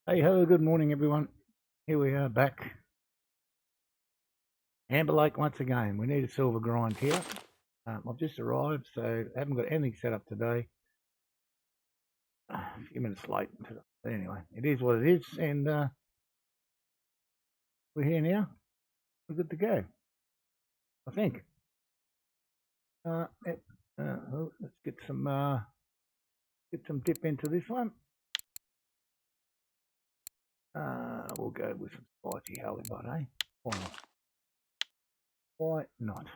Hey ho, good morning everyone. Here we are back. Amber Lake once again. We need a silver grind here. I've just arrived, so I haven't got anything set up today. A few minutes late. But anyway, it is what it is, and we're here now. We're good to go, I think. Yep. Let's get some dip into this one. We'll go with some spicy halibut, eh? Why not? Why not?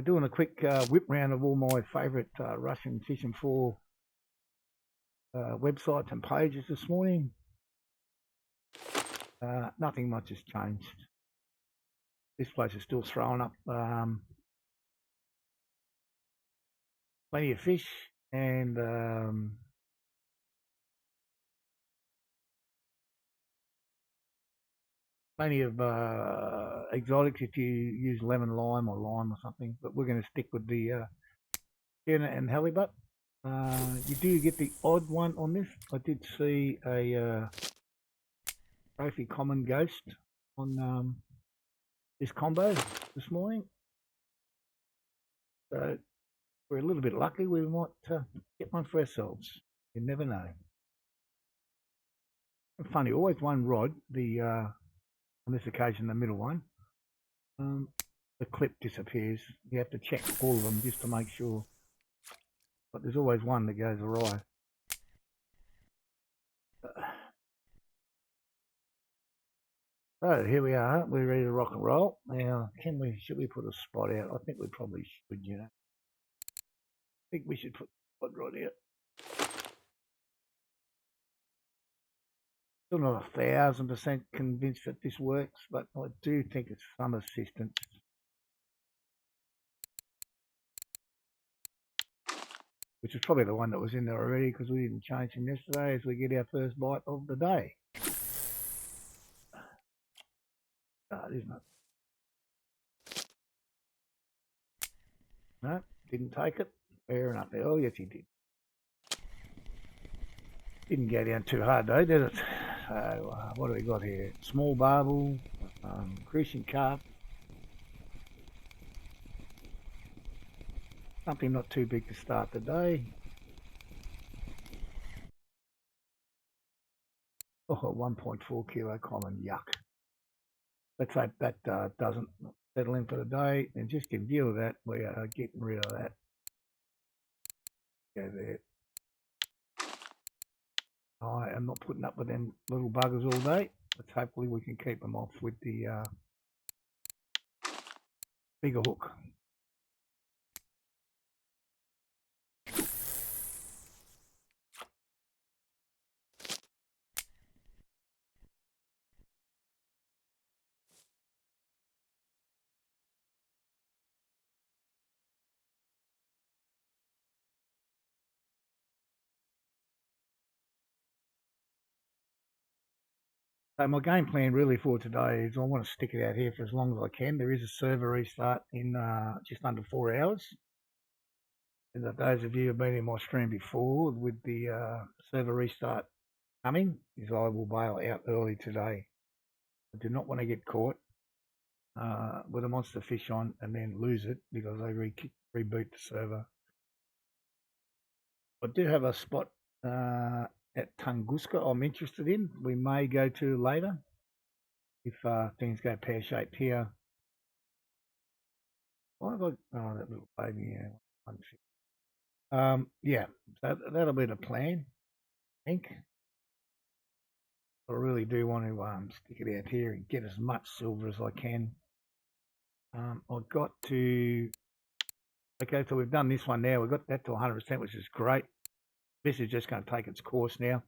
Doing a quick whip round of all my favourite Russian fishing for websites and pages this morning. Nothing much has changed. This place is still throwing up plenty of fish and plenty of exotics if you use lemon lime or lime or something. But we're going to stick with the tuna and halibut. You do get the odd one on this. I did see a trophy common ghost on this combo this morning. So we're a little bit lucky. We might get one for ourselves. You never know. Funny, always one rod. The on this occasion, the middle one. The clip disappears. You have to check all of them just to make sure. But there's always one that goes awry. So here we are. We're ready to rock and roll. Now, should we put a spot out? I think we probably should, I think we should put the spot right out. Still not 1,000% convinced that this works, but I do think it's some assistance. Which is probably the one that was in there already because we didn't change him yesterday as we get our first bite of the day. Isn't it? No, didn't take it. Fair enough. Oh, yes, he did. Didn't go down too hard though, did it? So, what do we got here? Small barbel, crucian carp. Something not too big to start the day. Oh, 1.4 kilo common, yuck. Let's hope that doesn't settle in for the day. And just in view of that, we are getting rid of that. Go there. I am not putting up with them little buggers all day. But hopefully we can keep them off with the bigger hook. So my game plan really for today is I want to stick it out here for as long as I can. There is a server restart in just under 4 hours. And that those of you who have been in my stream before with the server restart coming, is I will bail out early today. I do not want to get caught with a monster fish on and then lose it because they reboot the server. I do have a spot at Tunguska I'm interested in. We may go to later if things go pear-shaped here. Why have I... Oh, that little baby, yeah, so that'll be the plan, I think. I really do want to stick it out here and get as much silver as I can. I've got to... Okay, so we've done this one now. We've got that to 100%, which is great. This is just going to take its course now.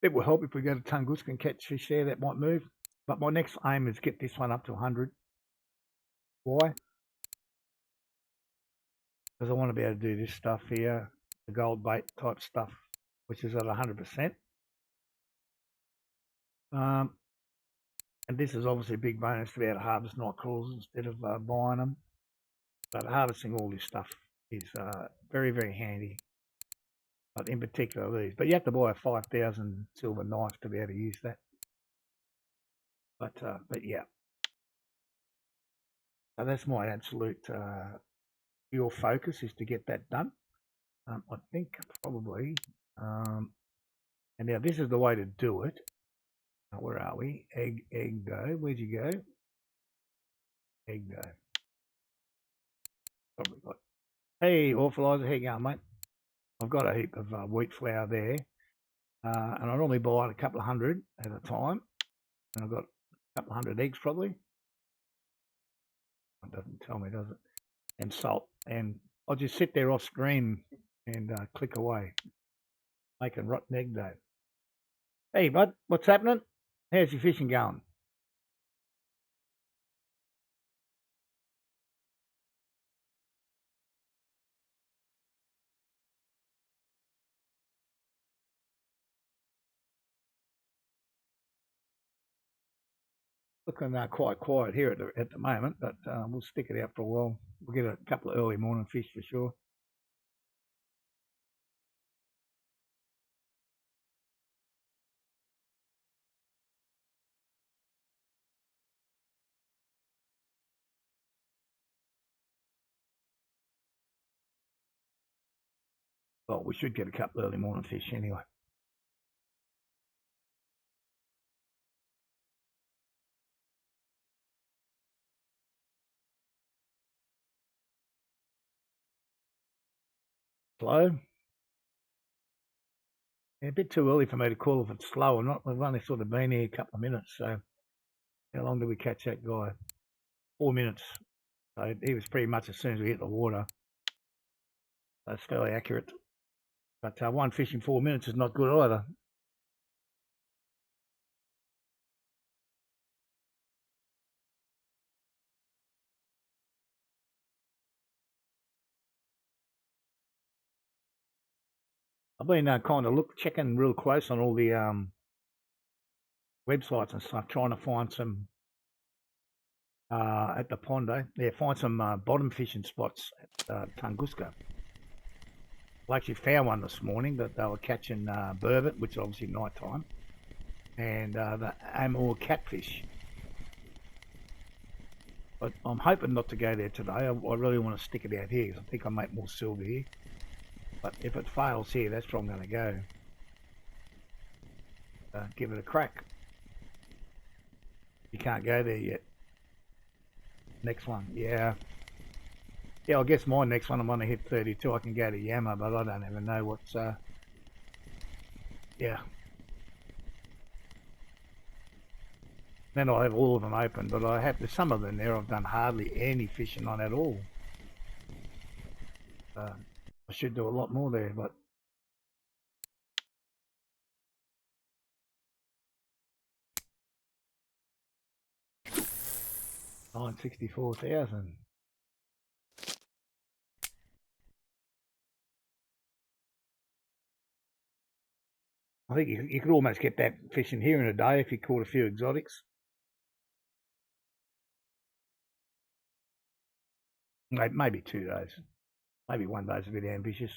It will help if we go to Tunguska and catch fish there. That might move. But my next aim is get this one up to 100. Why? Because I want to be able to do this stuff here, the gold bait type stuff, which is at 100%. And this is obviously a big bonus to be able to harvest night crawlers instead of buying them. But harvesting all this stuff is very, very handy. But in particular these. But you have to buy a 5,000 silver knife to be able to use that. But yeah. So that's my absolute pure focus is to get that done. I think probably. And now this is the way to do it. Where are we? Egg dough. Where'd you go? Egg dough. Probably got. Hey, Authorizer, how you going, mate? I've got a heap of wheat flour there. And I normally buy a couple of hundred at a time. And I've got a couple of hundred eggs probably. It doesn't tell me, does it? And salt. And I'll just sit there off screen and click away, making rotten egg dough. Hey, bud, what's happening? How's your fishing going? Looking quite quiet here at the moment, but we'll stick it out for a while. We'll get a couple of early morning fish for sure. Well, we should get a couple of early morning fish anyway. Slow? Yeah, a bit too early for me to call if it's slow or not. We've only sort of been here a couple of minutes, so how long did we catch that guy? 4 minutes. So he was pretty much as soon as we hit the water. That's fairly accurate. But one fish in 4 minutes is not good either. I've been kind of checking real close on all the websites and stuff, trying to find some at the pond. Yeah, find some bottom fishing spots at Tunguska. I actually found one this morning that they were catching burbot, which is obviously night time, and the Amur catfish. But I'm hoping not to go there today. I really want to stick it out here because I think I make more silver here. But if it fails here, that's where I'm going to go. Give it a crack. You can't go there yet. Next one, yeah. Yeah, I guess my next one I'm going to hit 32. I can go to Yama, but I don't even know what's... yeah. Then I'll have all of them open, but there's some of them there I've done hardly any fishing on at all. I should do a lot more there, but... $964,000. I think you could almost get that fishing here in a day if you caught a few exotics. Maybe 2 days. Maybe one day's a bit ambitious.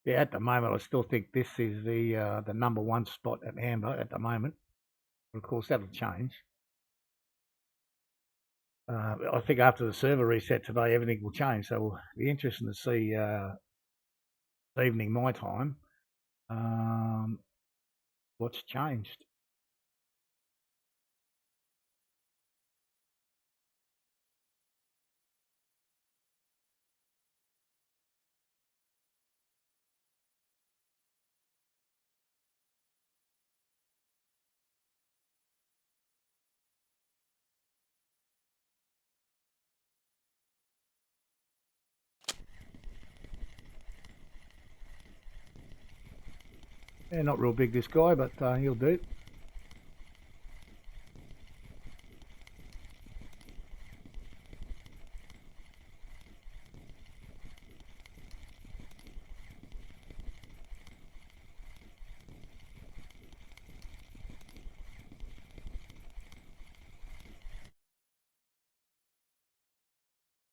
Yeah, at the moment, I still think this is the number one spot at Amber at the moment. But of course, that'll change. I think after the server reset today, everything will change. So it'll be interesting to see evening my time what's changed. Yeah, not real big, this guy, but he'll do.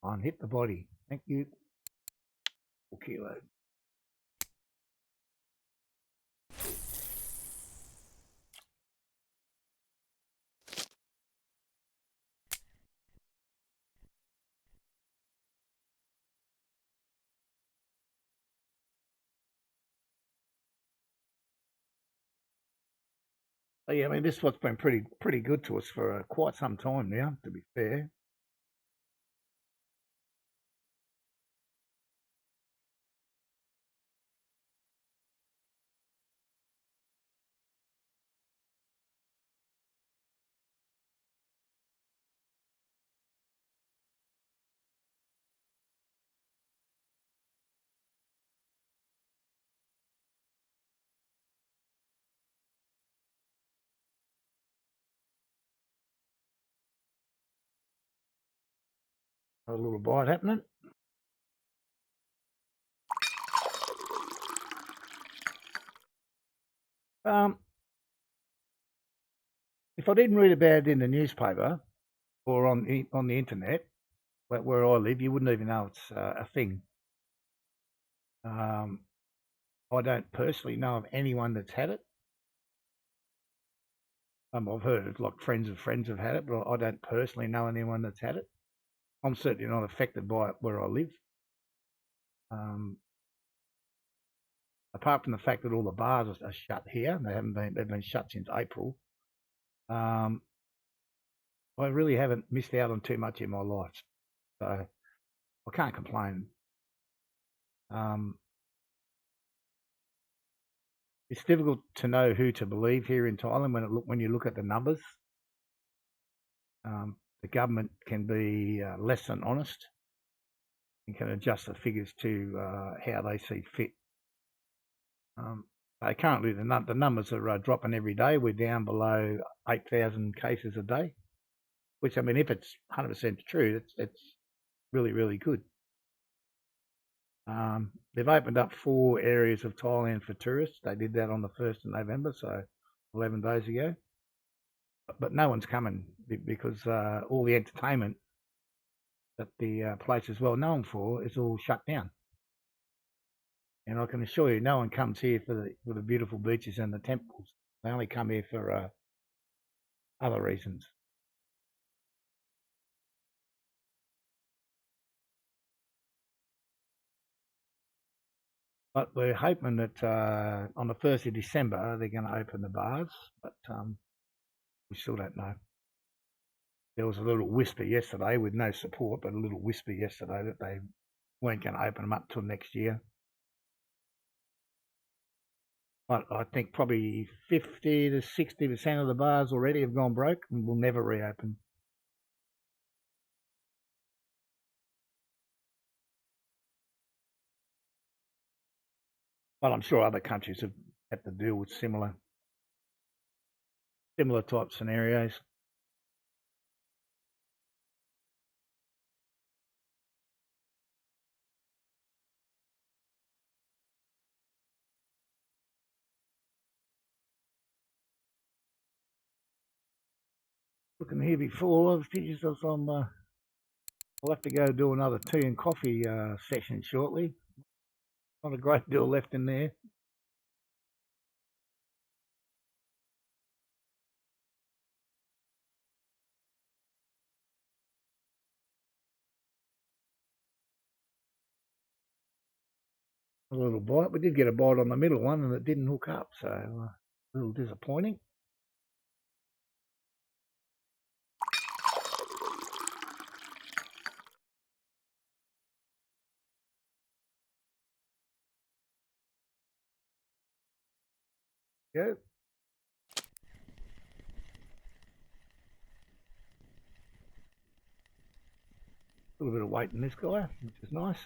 On, hit the body. Thank you. 4 kilos. So yeah, I mean, this one's been pretty good to us for quite some time now, to be fair. A little bite happening. Um, if I didn't read about it in the newspaper or on the internet, where I live, you wouldn't even know it's a thing. I don't personally know of anyone that's had it. I've heard it, like friends of friends have had it, but I don't personally know anyone that's had it. I'm certainly not affected by it where I live. Apart from the fact that all the bars are shut here, they've been shut since April. I really haven't missed out on too much in my life, so I can't complain. It's difficult to know who to believe here in Thailand when you look at the numbers. The government can be less than honest and can adjust the figures to how they see fit. Currently, the numbers are dropping every day. We're down below 8,000 cases a day, which, I mean, if it's 100% true, it's really, really good. They've opened up 4 areas of Thailand for tourists. They did that on the 1st of November, so 11 days ago. But no one's coming because all the entertainment that the place is well known for is all shut down. And I can assure you, no one comes here for the beautiful beaches and the temples. They only come here for other reasons. But we're hoping that on the 1st of December, they're going to open the bars, but we still don't know. There was a little whisper yesterday with no support, but a little whisper yesterday that they weren't going to open them up till next year. But I think probably 50 to 60% of the bars already have gone broke and will never reopen. Well, I'm sure other countries have had to deal with similar type scenarios. Looking here before, the pictures of some. I'll have to go do another tea and coffee session shortly. Not a great deal left in there. A little bite. We did get a bite on the middle one, and it didn't hook up, so a little disappointing. Yeah. A little bit of weight in this guy, which is nice.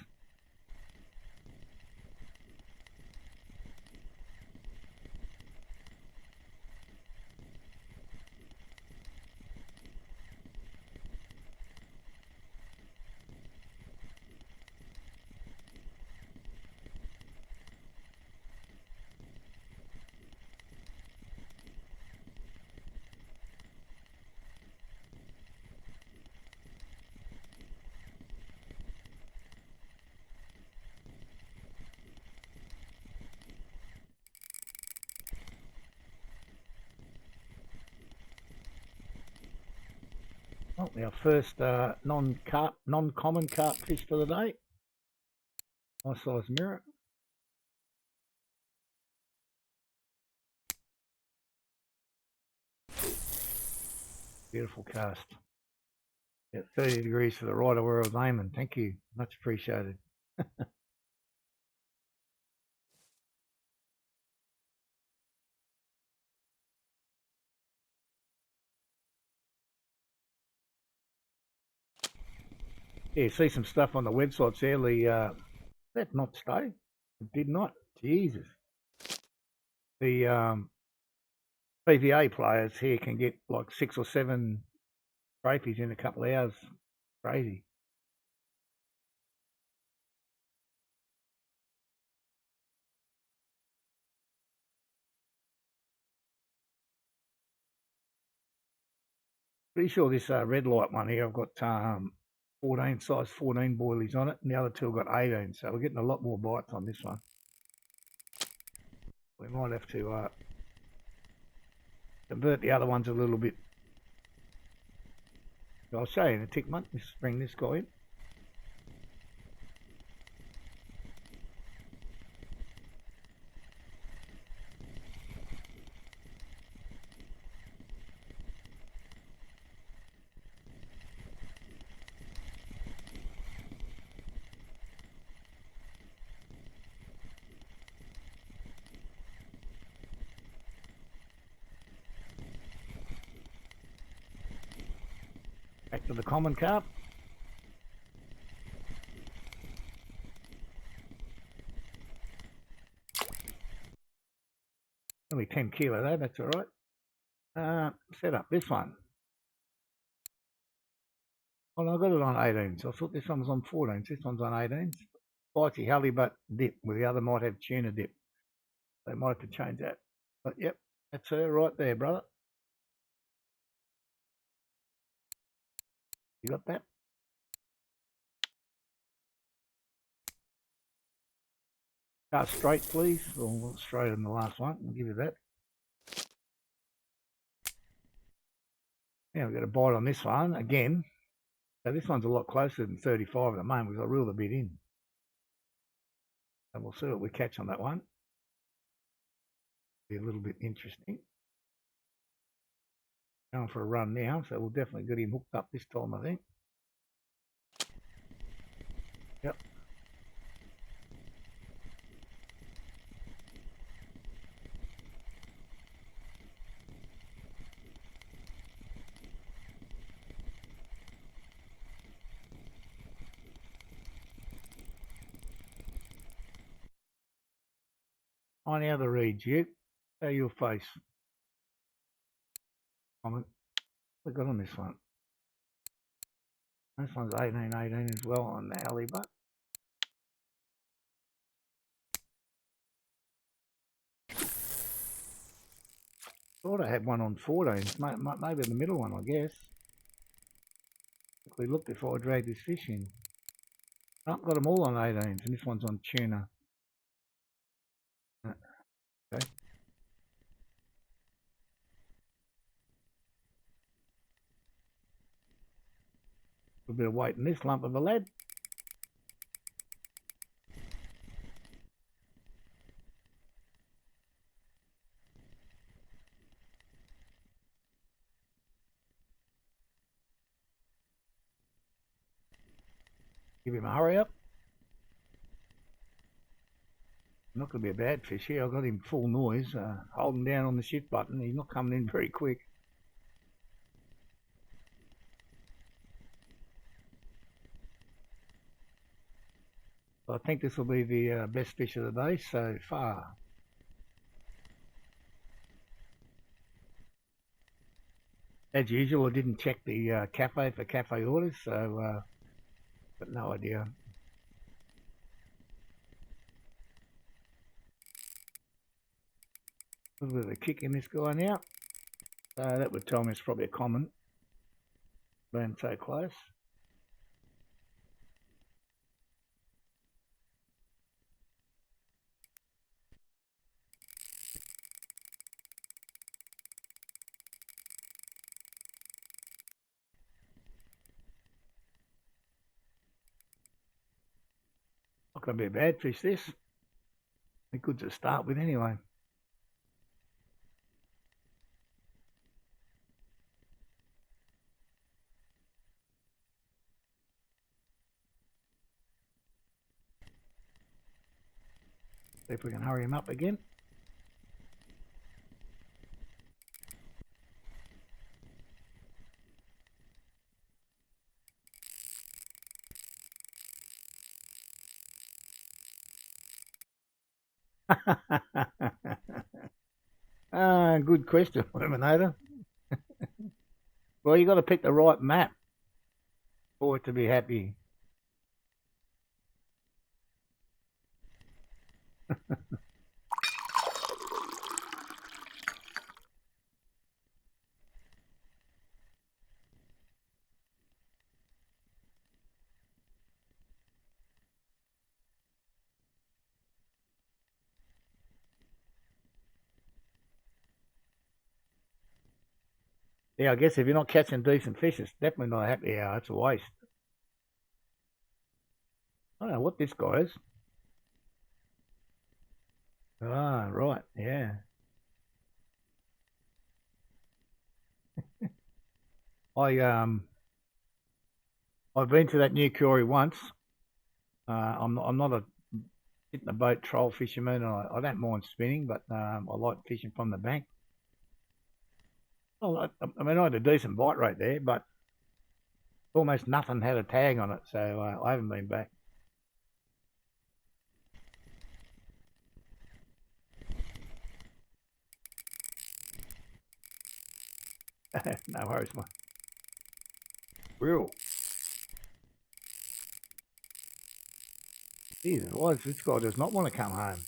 Well, our first non-common carp fish for the day. Nice size mirror. Beautiful cast. Yeah, 30 degrees to the right of where I was aiming. Thank you. Much appreciated. Yeah, see some stuff on the websites there. That not stay. It did not. Jesus. The PVA players here can get like 6 or 7 trophies in a couple of hours. Crazy. Pretty sure this red light one here, I've got 14 size 14 boilies on it, and the other two have got 18. So we're getting a lot more bites on this one. We might have to convert the other ones a little bit. I'll show you in a tick, mate. Let's bring this guy in. Back to the common carp. Only 10 kilo though, that's all right. Set up this one. Well, I got it on 18s. I thought this one was on 14s. This one's on 18s. Spicy halibut dip, where the other might have tuna dip. They might have to change that. But yep, that's her right there, brother. You got that? Cast straight, please. Or straight in the last one. I'll give you that. Yeah, we've got a bite on this one again. So this one's a lot closer than 35 at the moment because I reeled a bit in. And we'll see what we catch on that one. Be a little bit interesting. Going for a run now, so we'll definitely get him hooked up this time, I think. Yep. On the other reads, you. Show your face. Comment. We got on this one. This one's 18 as well on the halibut. Thought I had one on 14s, maybe the middle one, I guess. Quickly look before I drag this fish in. I've got them all on 18s, and this one's on tuna. Okay. A bit of weight in this lump of a lead. Give him a hurry up. Not going to be a bad fish here. I've got him full noise, holding down on the shift button. He's not coming in very quick. I think this will be the best fish of the day so far. As usual, I didn't check the cafe for cafe orders, so got no idea. A little bit of a kick in this guy now. So that would tell me it's probably a common. Being so close. gonna be a bad fish, this. They're good to start with anyway. See if we can hurry him up again. Good question, Eliminator. Well, you got to pick the right map for it to be happy. Yeah, I guess if you're not catching decent fish, it's definitely not a happy hour. It's a waste. I don't know what this guy is. Ah, right, yeah. I've been to that new quarry once. I'm not a hitting a boat troll fisherman. I don't mind spinning, but I like fishing from the bank. Well, I mean, I had a decent bite rate there, but almost nothing had a tag on it, so I haven't been back. No worries, mate. Real. Jesus, why does this guy does not want to come home?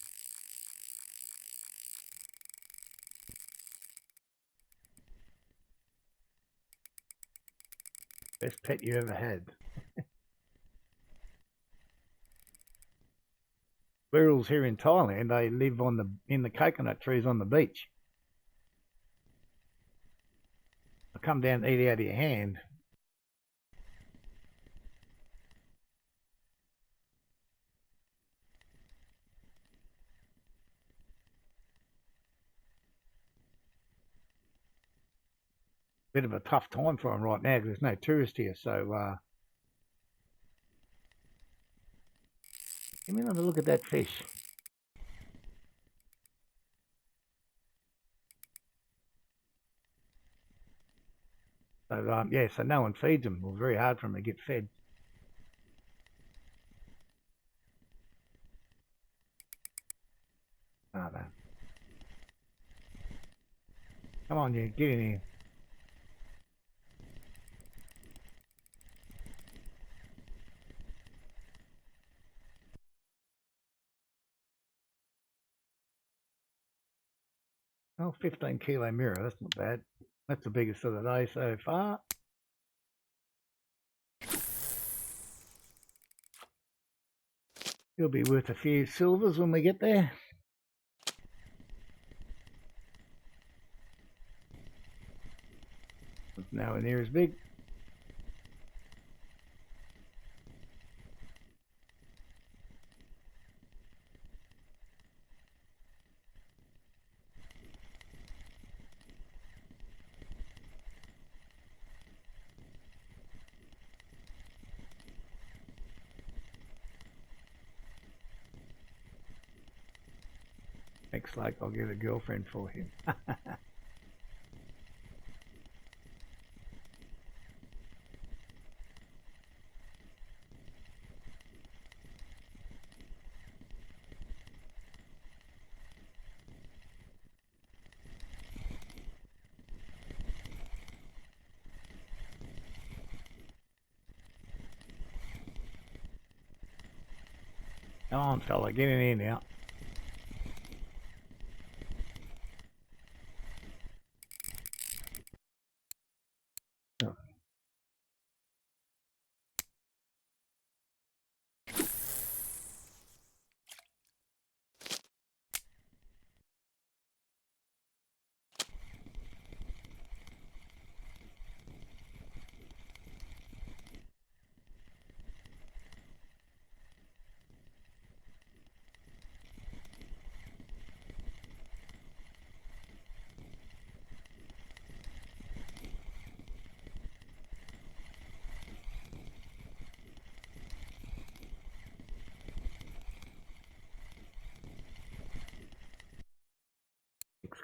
Best pet you ever had. Squirrels here in Thailand, they live in the coconut trees on the beach. They come down and eat out of your hand. Bit of a tough time for them right now because there's no tourists here. So give me another look at that fish. So yeah, so no one feeds them. It was very hard for them to get fed. Oh, no. Come on, you get in here. Oh, 15 kilo mirror. That's not bad. That's the biggest of the day so far. He'll be worth a few silvers when we get there. It's nowhere near as big. Next lake, I'll get a girlfriend for him. Come on, fella, get in here now. Oh.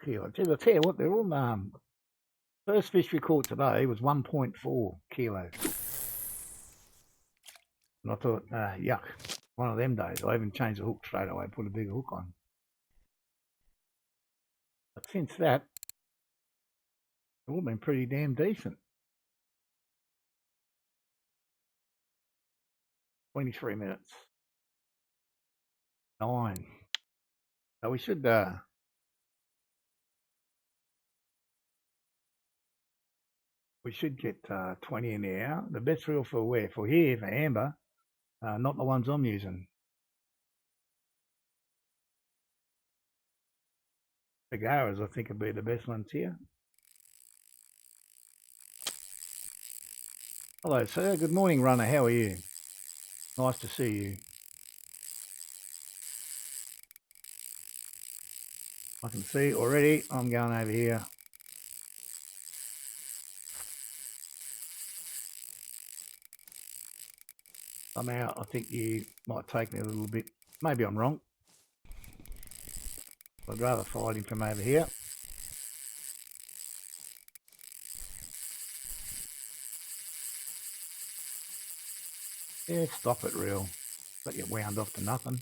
kilos. Geez, I tell you what, they're all first fish we caught today was 1.4 kilos. And I thought, yuck, one of them days. I even changed the hook straight away, put a bigger hook on. But since that, they've all been pretty damn decent. 23 minutes. 9. So we should get 20 in the hour. The best reel for where? For here, for amber, not the ones I'm using. Cigaras, I think, would be the best ones here. Hello, sir. Good morning, runner. How are you? Nice to see you. I can see already. I'm going over here. Somehow, I think you might take me a little bit. Maybe I'm wrong. I'd rather fight him from over here. Yeah, stop it, reel. Got you wound off to nothing.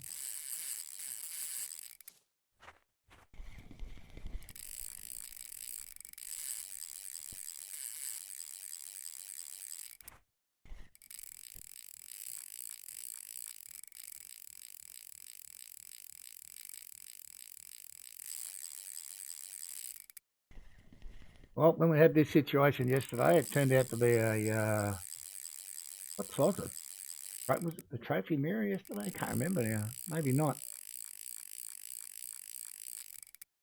Well, when we had this situation yesterday, it turned out to be a, what size was it? Was it the trophy mirror yesterday? Can't remember now. Maybe not.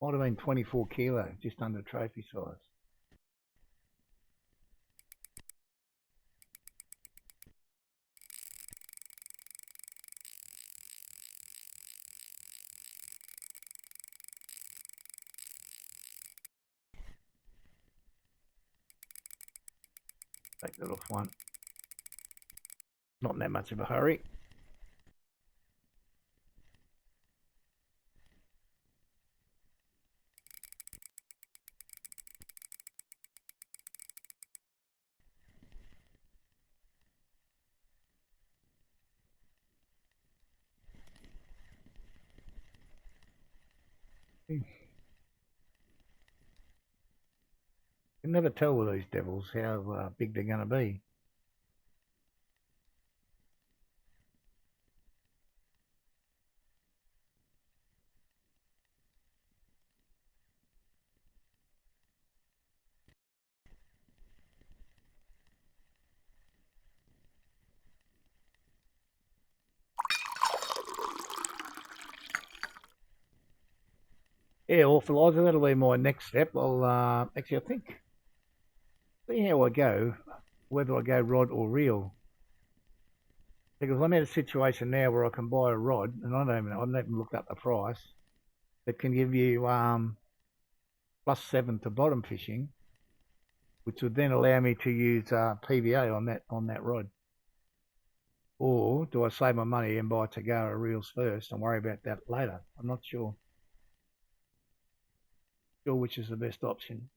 Might have been 24 kilo, just under trophy size. Take that off one. Not in that much of a hurry. You can never tell with these devils how big they're going to be. Yeah, authoriser, that'll be my next step. I'll actually, I think, see how I go, whether I go rod or reel. Because I'm in a situation now where I can buy a rod, and I haven't even looked up the price, that can give you +7 to bottom fishing, which would then allow me to use PVA on that rod. Or do I save my money and buy Tagara reels first and worry about that later? I'm not sure. Sure which is the best option.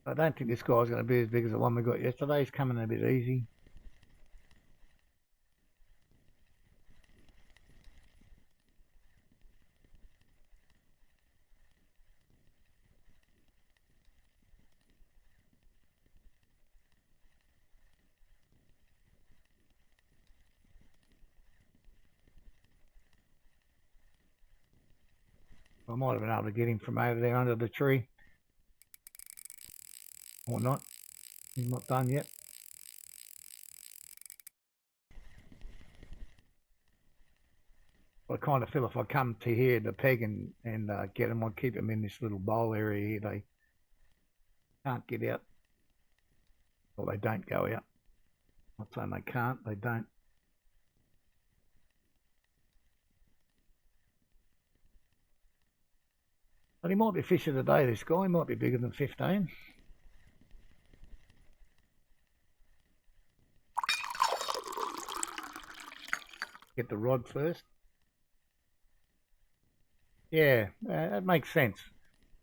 I don't think this guy's going to be as big as the one we got yesterday. He's coming a bit easy. I might have been able to get him from over there under the tree. Or not. He's not done yet. I kind of feel if I come to here to peg and get them, I'd keep them in this little bowl area here. They can't get out, or they don't go out. I'm not saying they can't, they don't. But he might be fishing today, this guy. He might be bigger than 15. Get the rod first. Yeah, that makes sense.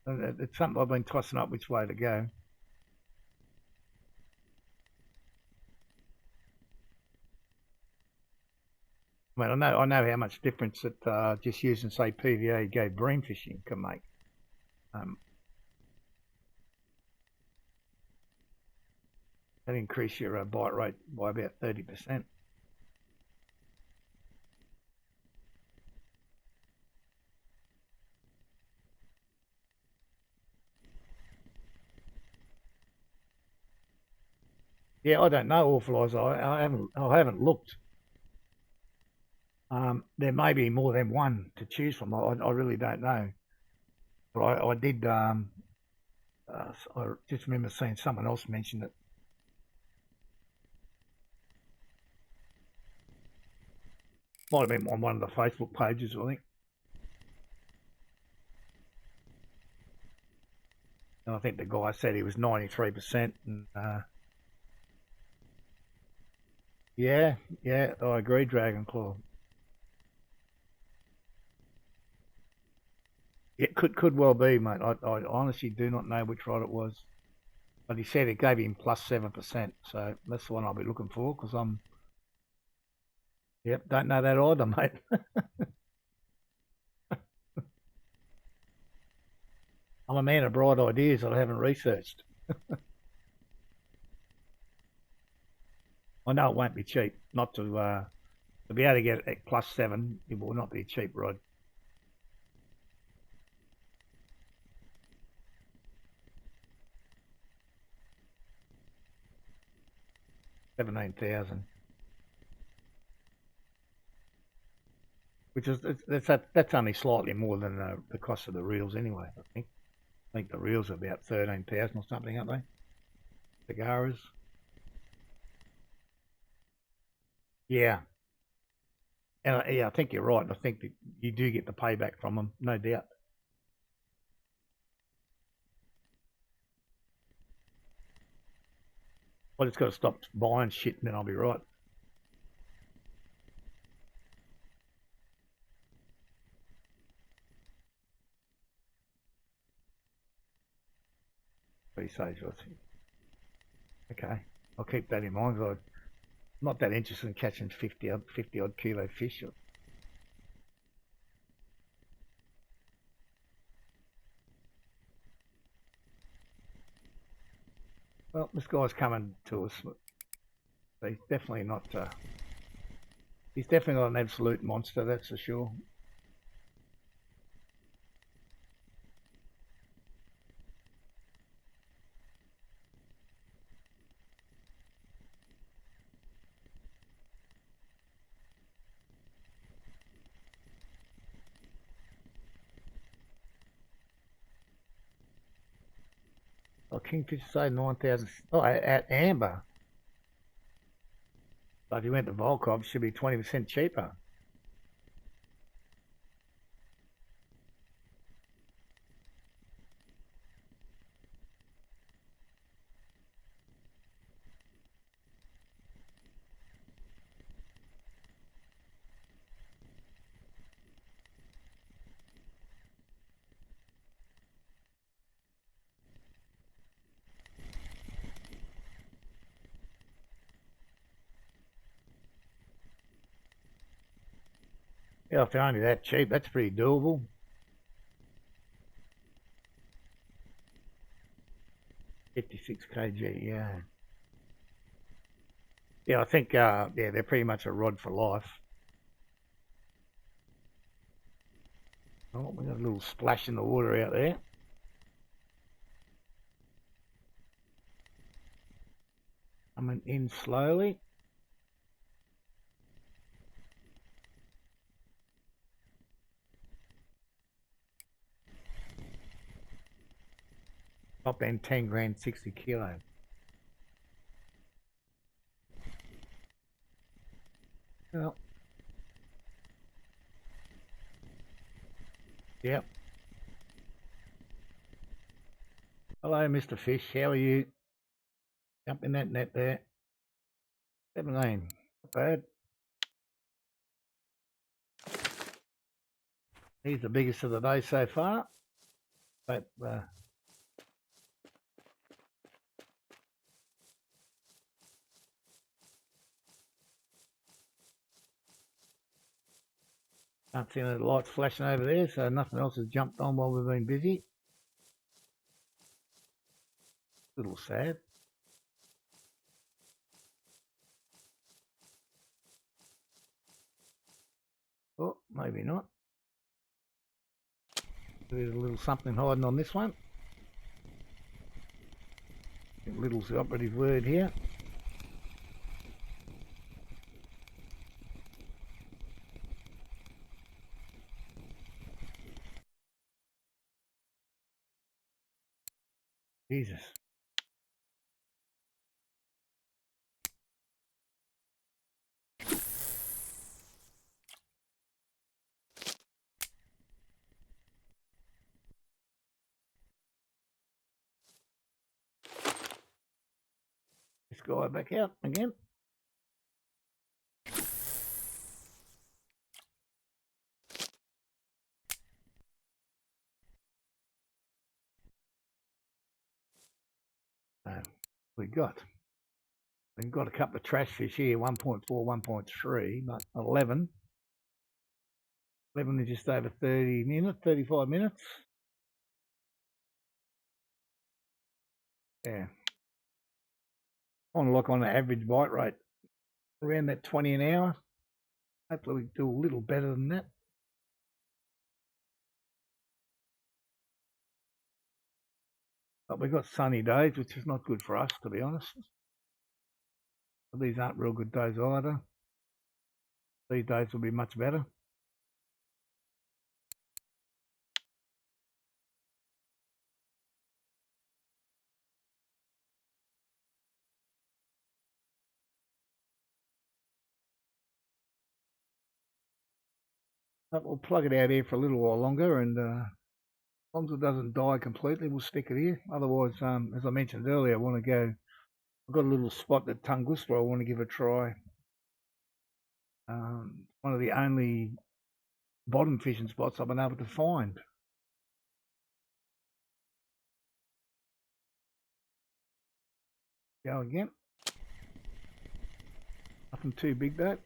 It's something I've been tossing up which way to go. I mean, I know how much difference that just using, say, PVA go bream fishing can make. That increase your bite rate by about 30%. Yeah, I don't know awful eyes. I haven't looked. There may be more than one to choose from. I really don't know. But I did. I just remember seeing someone else mention it. Might have been on one of the Facebook pages, I think. And I think the guy said he was 93%. And yeah, I agree, Dragon Claw. It could well be, mate. I honestly do not know which rod it was, but he said it gave him plus 7%. So that's the one I'll be looking for because I'm. Yep, don't know that either, mate. I'm a man of bright ideas that I haven't researched. I know it won't be cheap. Not to be able to get it at plus 7, it will not be a cheap rod. $17,000, which is that's only slightly more than the cost of the reels anyway. I think the reels are about 13,000 or something, aren't they? The Garas. Yeah, and yeah, I think you're right. I think that you do get the payback from them, no doubt. I just got to stop buying shit, and then I'll be right. Pretty safe, I think. Okay, I'll keep that in mind. I'm not that interested in catching 50 odd kilo fish. Well, this guy's coming to us. He's definitely not. He's definitely not an absolute monster, that's for sure. Oh, Kingfish say 9,000. Oh, at Amber. But if you went to Volkov, it should be 20% cheaper. Yeah, if they're only that cheap, that's pretty doable. 56 kg, yeah. Yeah, I think, yeah, they're pretty much a rod for life. Oh, we got a little splash in the water out there. Coming in slowly. Top end 10 grand, 60 kilo. Well, yep. Hello, Mr. Fish. How are you? Jump in that net there. 17. Not bad. He's the biggest of the day so far. But can't see any lights flashing over there, so nothing else has jumped on while we've been busy. A little sad. Oh, maybe not. There's a little something hiding on this one. I think little's the operative word here. Jesus. This guy back out again. We've got a couple of trash fish here, 1.4, 1.3, but 11. 11 is just over 30 minutes, 35 minutes. Yeah. On look on the average bite rate, around that 20 an hour. Hopefully we can do a little better than that. But we've got sunny days, which is not good for us, to be honest. But these aren't real good days either. These days will be much better. But we'll plug it out here for a little while longer, and as long as it doesn't die completely, we'll stick it here. Otherwise, as I mentioned earlier, I want to go. I've got a little spot at Tunguska I want to give a try. One of the only bottom fishing spots I've been able to find. Go again. Nothing too big though.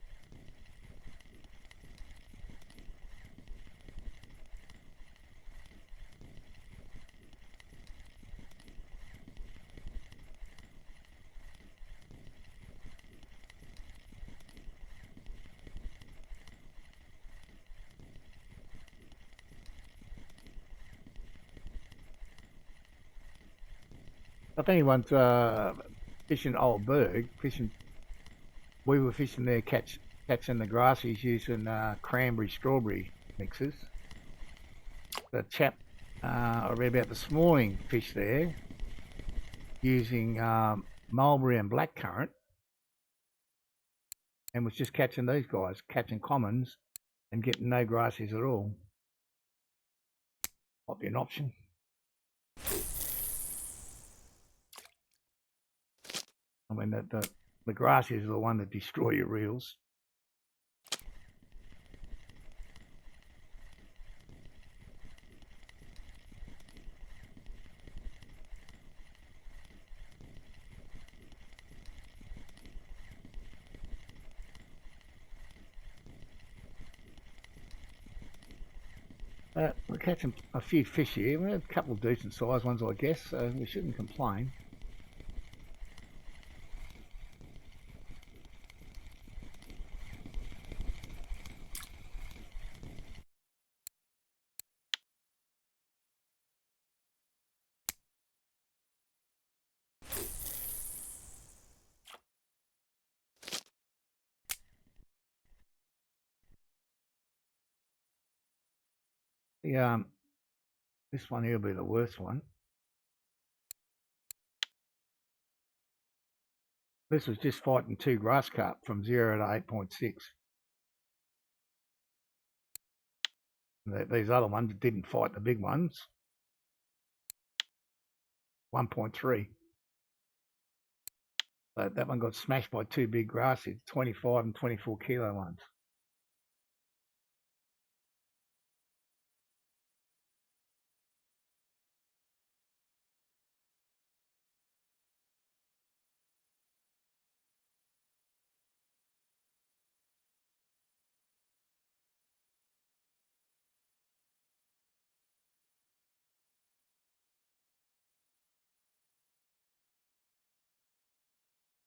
If anyone's fishing Old Burg, we were fishing there, catching the grassies using cranberry strawberry mixes. The chap I read about this morning fished there using mulberry and blackcurrant, and was just catching these guys, catching commons and getting no grassies at all. Might be an option. I mean, the grassies are the one that destroy your reels. We're catching a few fish here. We're a couple of decent sized ones, I guess, so we shouldn't complain. The this one here will be the worst one. This was just fighting 2 grass carp from 0 to 8.6. These other ones didn't fight the big ones. 1.3. So that one got smashed by 2 big grasses, 25 and 24 kilo ones.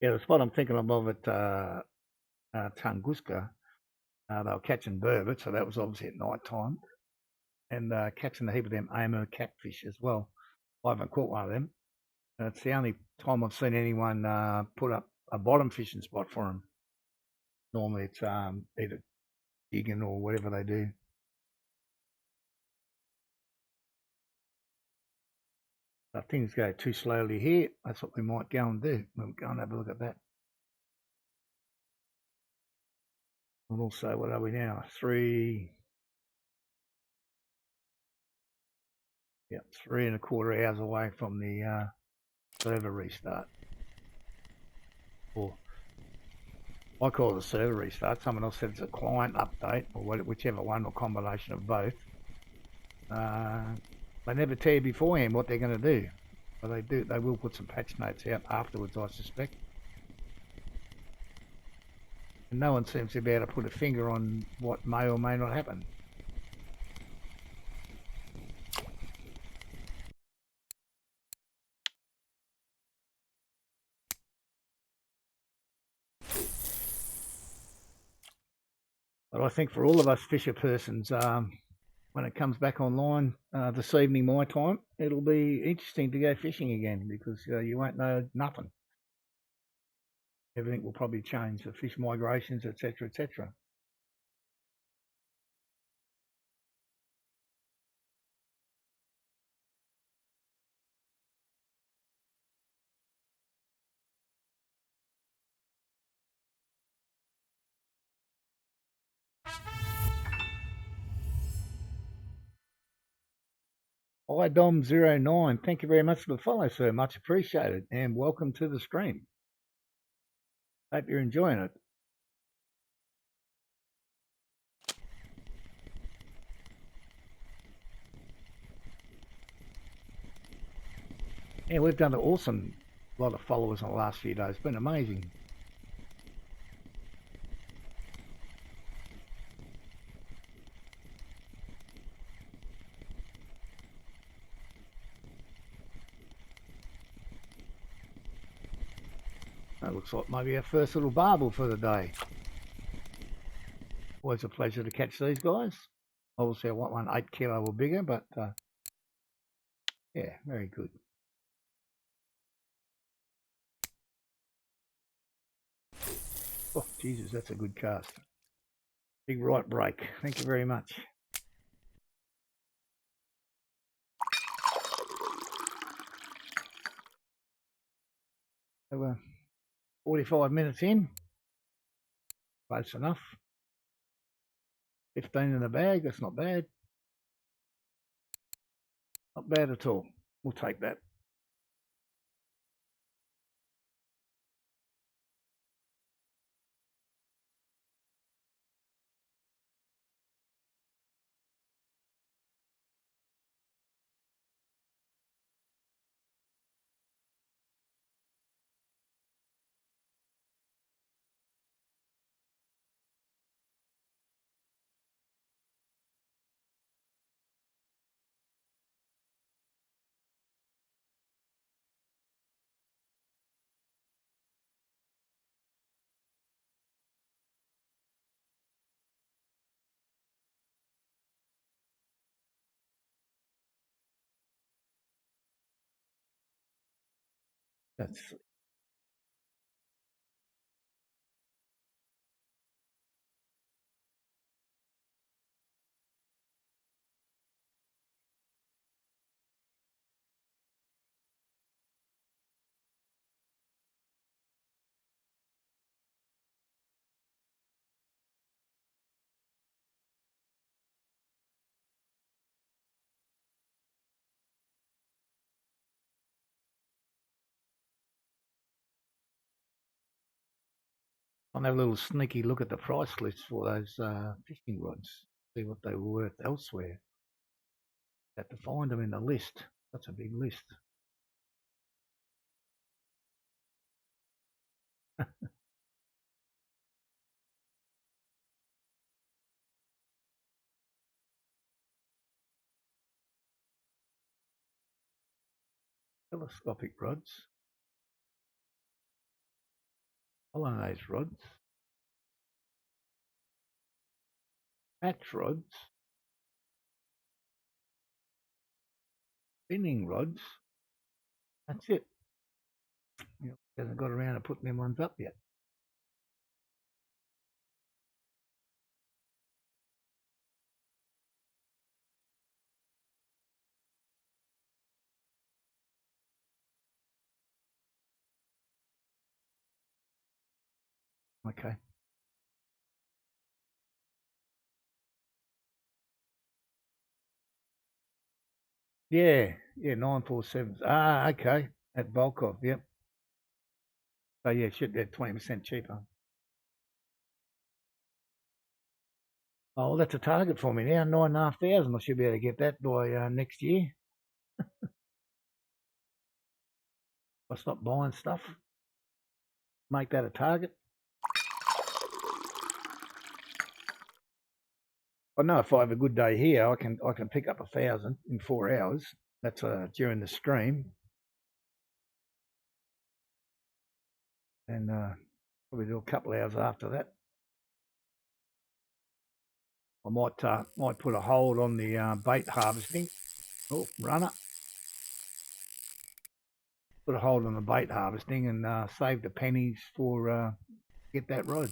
Yeah, the spot I'm thinking of at Tunguska, they were catching burbot, so that was obviously at night time, and catching a heap of them Amur catfish as well. I haven't caught one of them. It's the only time I've seen anyone put up a bottom fishing spot for them. Normally it's either jigging or whatever they do. If things go too slowly here, that's what we might go and do. We'll go and have a look at that. And also, what are we now? 3.25 hours away from the server restart. Or I call it a server restart. Someone else said it's a client update, or whichever one, or combination of both. They never tell you beforehand what they're going to do. But they do. They will put some patch notes out afterwards, I suspect. And no one seems to be able to put a finger on what may or may not happen. But I think for all of us fisher persons, when it comes back online this evening, my time, it'll be interesting to go fishing again because you won't know nothing. Everything will probably change, the fish migrations, etc., etc. Hi Dom09, thank you very much for the follow, sir. Much appreciated, and welcome to the stream. Hope you're enjoying it. Yeah, we've done an awesome lot of followers in the last few days. It's been amazing. That looks like maybe our first little barbel for the day. Always a pleasure to catch these guys. Obviously, I want one 8 kilo or bigger, but yeah, very good. Oh, Jesus, that's a good cast. Big right break. Thank you very much. So, 45 minutes in. Close enough. 15 in the bag. That's not bad. Not bad at all. We'll take that. That's I'll have a little sneaky look at the price list for those fishing rods, see what they were worth elsewhere. Have to find them in the list. That's a big list. Telescopic rods. Hollow-nose rods. Patch rods. Spinning rods. That's it. Hasn't got around to putting them ones up yet. Okay. Yeah, 947s. Ah, okay. At Volkov, yep. So yeah, should be 20% cheaper. Oh, well, that's a target for me now. 9,500. I should be able to get that by next year. I stop buying stuff. Make that a target. I know if I have a good day here, I can pick up 1,000 in 4 hours. That's during the stream, and probably do a couple of hours after that. I might put a hold on the bait harvesting. Oh, runner. Put a hold on the bait harvesting and save the pennies for get that rod.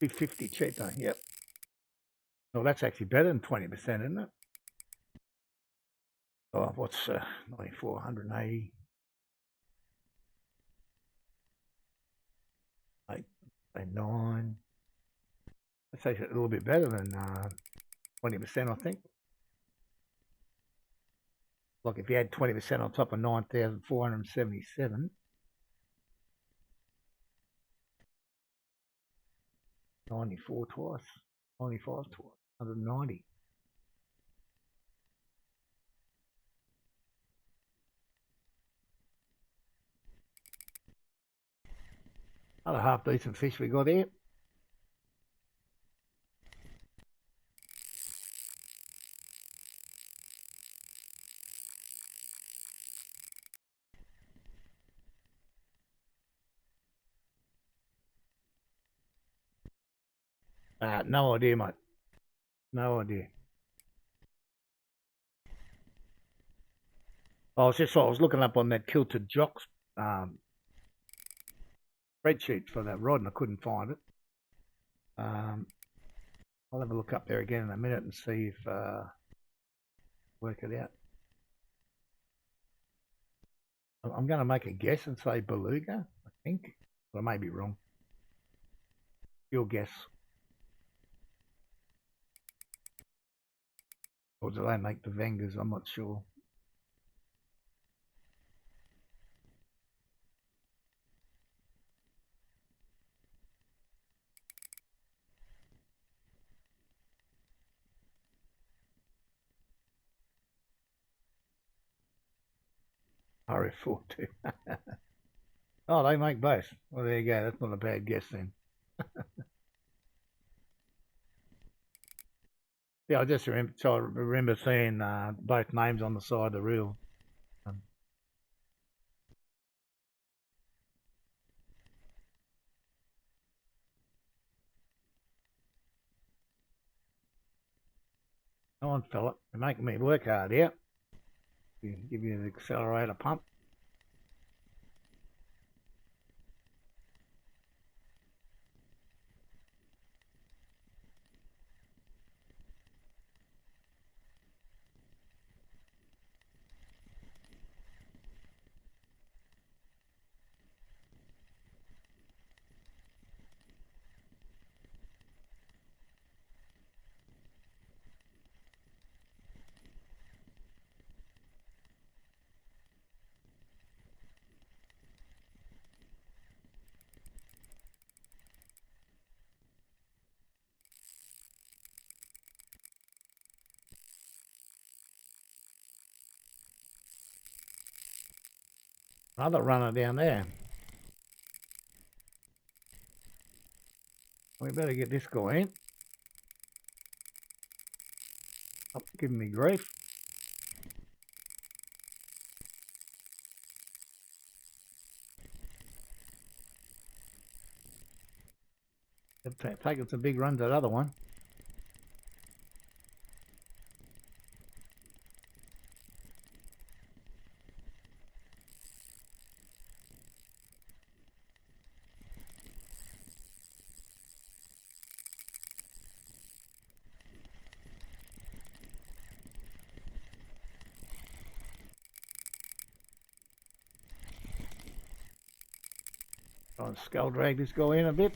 $250 cheaper, yep. Well, that's actually better than 20%, isn't it? Oh, what's 9,480? 9. That's actually a little bit better than 20%, I think. Like if you had 20% on top of 9,477. 94 twice. 95 twice. 190. Another half decent fish we got here. No idea, mate. No idea. I was looking up on that Kilted Jocks spreadsheet for that rod and I couldn't find it. I'll have a look up there again in a minute and see if work it out. I'm going to make a guess and say beluga, I think, but I may be wrong. Your guess. Or do they make the Vengas? I'm not sure. RF4 too. Oh, they make both. Well, there you go. That's not a bad guess then. Yeah, I just remember seeing both names on the side of the reel. Come on, fella. You're making me work hard here. Give you the accelerator pump. Another runner down there. We better get this guy in. Stop giving me grief. Taking some big runs, that other one. Try and skull drag this guy in a bit.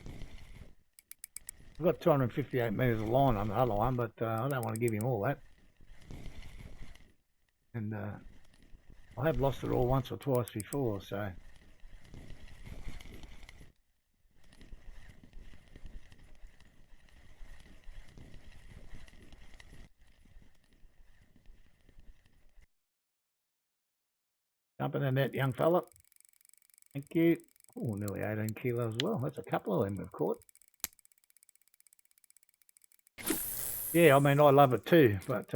I've got 258 metres of line on the other one, but I don't want to give him all that. And I have lost it all once or twice before, so. Jump in the net, young fella. Thank you. Oh, nearly 18 kilos as well. That's a couple of them we've caught. Yeah, I mean, I love it too, but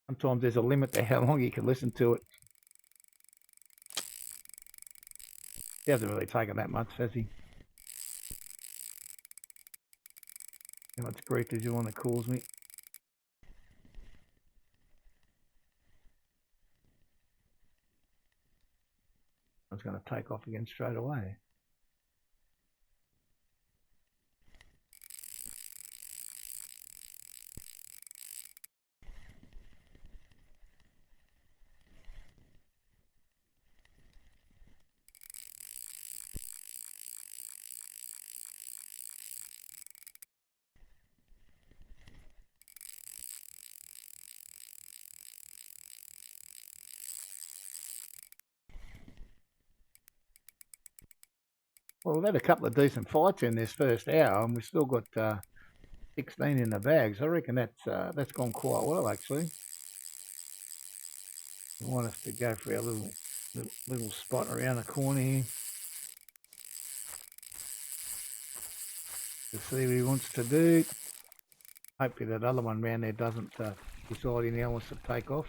sometimes there's a limit to how long you can listen to it. He hasn't really taken that much, has he? How much grief does you want to cause me? I was going to take off again straight away. Well, we've had a couple of decent fights in this first hour, and we've still got 16 in the bags. I reckon that's gone quite well, actually. I want us to go for our little spot around the corner here to see what he wants to do. Hopefully that other one round there doesn't decide he now wants to take off.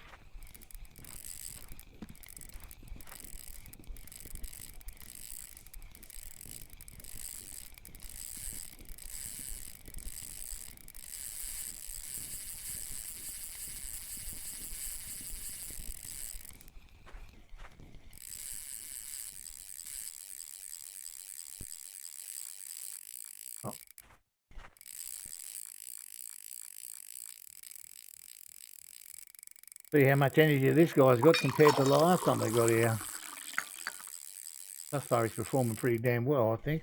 Oh. See how much energy this guy's got compared to the last time they got here. Thus far he's performing pretty damn well, I think.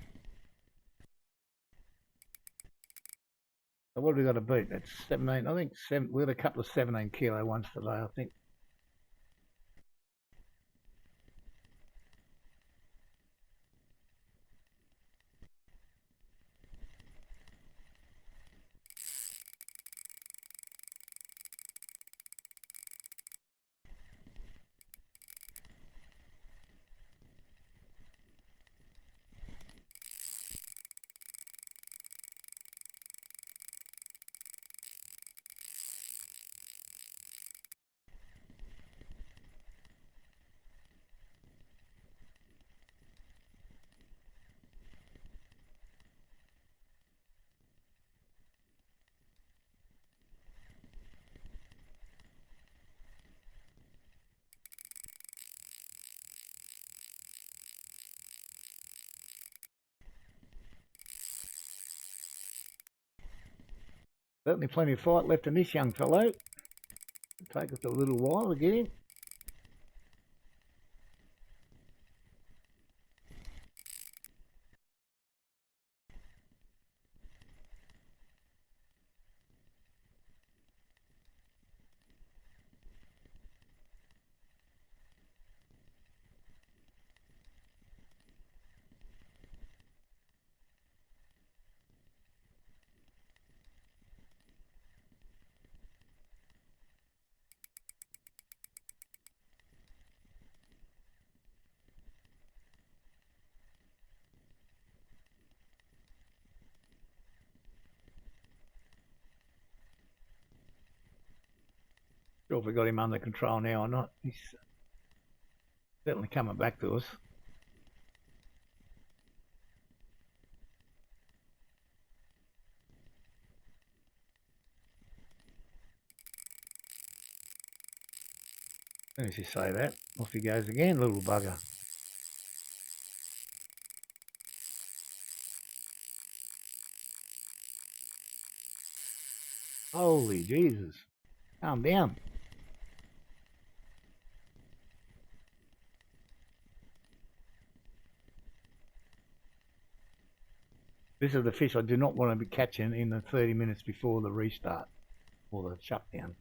So what have we got to beat? That's 17, I think we had a couple of 17 kilo ones today, I think. Certainly plenty of fight left in this young fellow. It'll take us a little while to get him. Sure if we got him under control now or not. He's certainly coming back to us. As soon as you say that, off he goes again, little bugger. Holy Jesus. Calm down. This is the fish I do not want to be catching in the 30 minutes before the restart or the shutdown.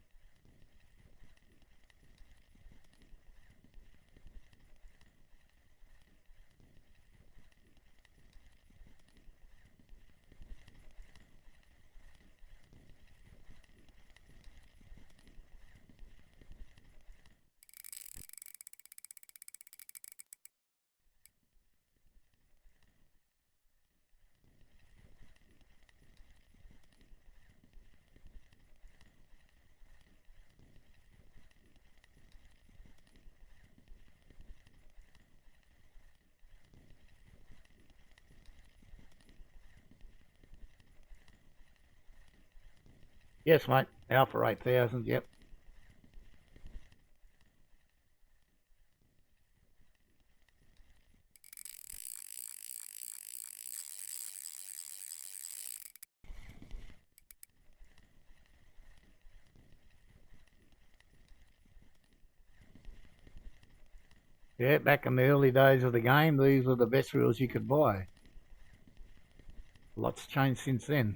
Yes, mate. Alpha 8000, yep. Yeah, back in the early days of the game, these were the best reels you could buy. Lots changed since then.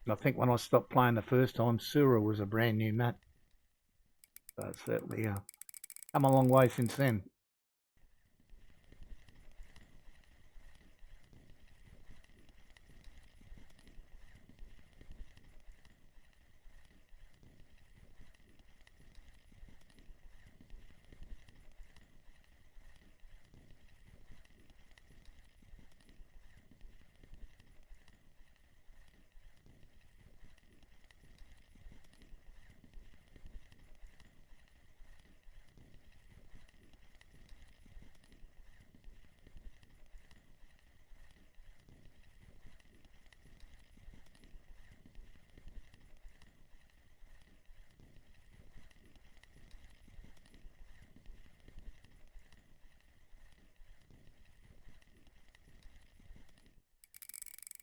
I think when I stopped playing the first time, Sura was a brand new nut. So it's certainly come a long way since then.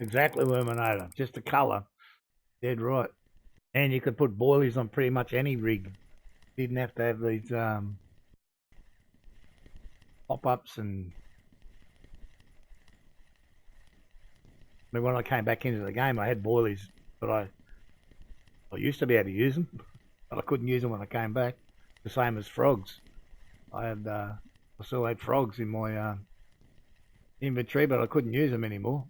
Exactly, Verminator. Just the colour. Dead right. And you could put boilies on pretty much any rig. Didn't have to have these pop-ups and... I mean, when I came back into the game, I had boilies, but I used to be able to use them, but I couldn't use them when I came back. The same as frogs. I still had frogs in my inventory, but I couldn't use them anymore.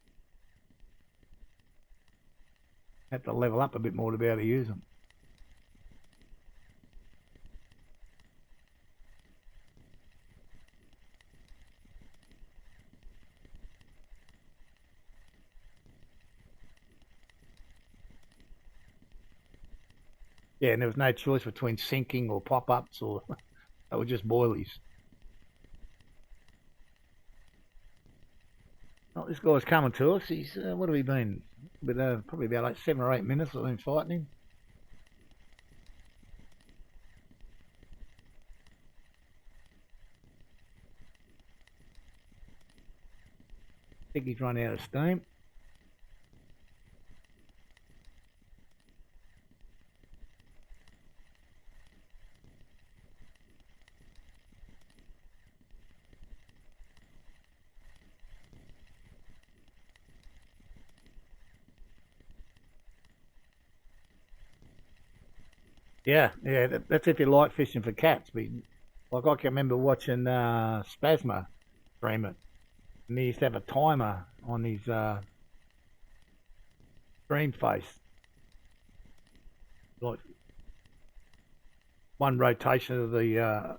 Had to level up a bit more to be able to use them. Yeah, and there was no choice between sinking or pop-ups, or they were just boilies. Oh, this guy's coming to us. He's what have we been? Probably about like 7 or 8 minutes I've been fighting him. I think he's run out of steam. Yeah, that's if you like fishing for cats. But like I can remember watching Spasma stream it, and he used to have a timer on his stream face, like one rotation of the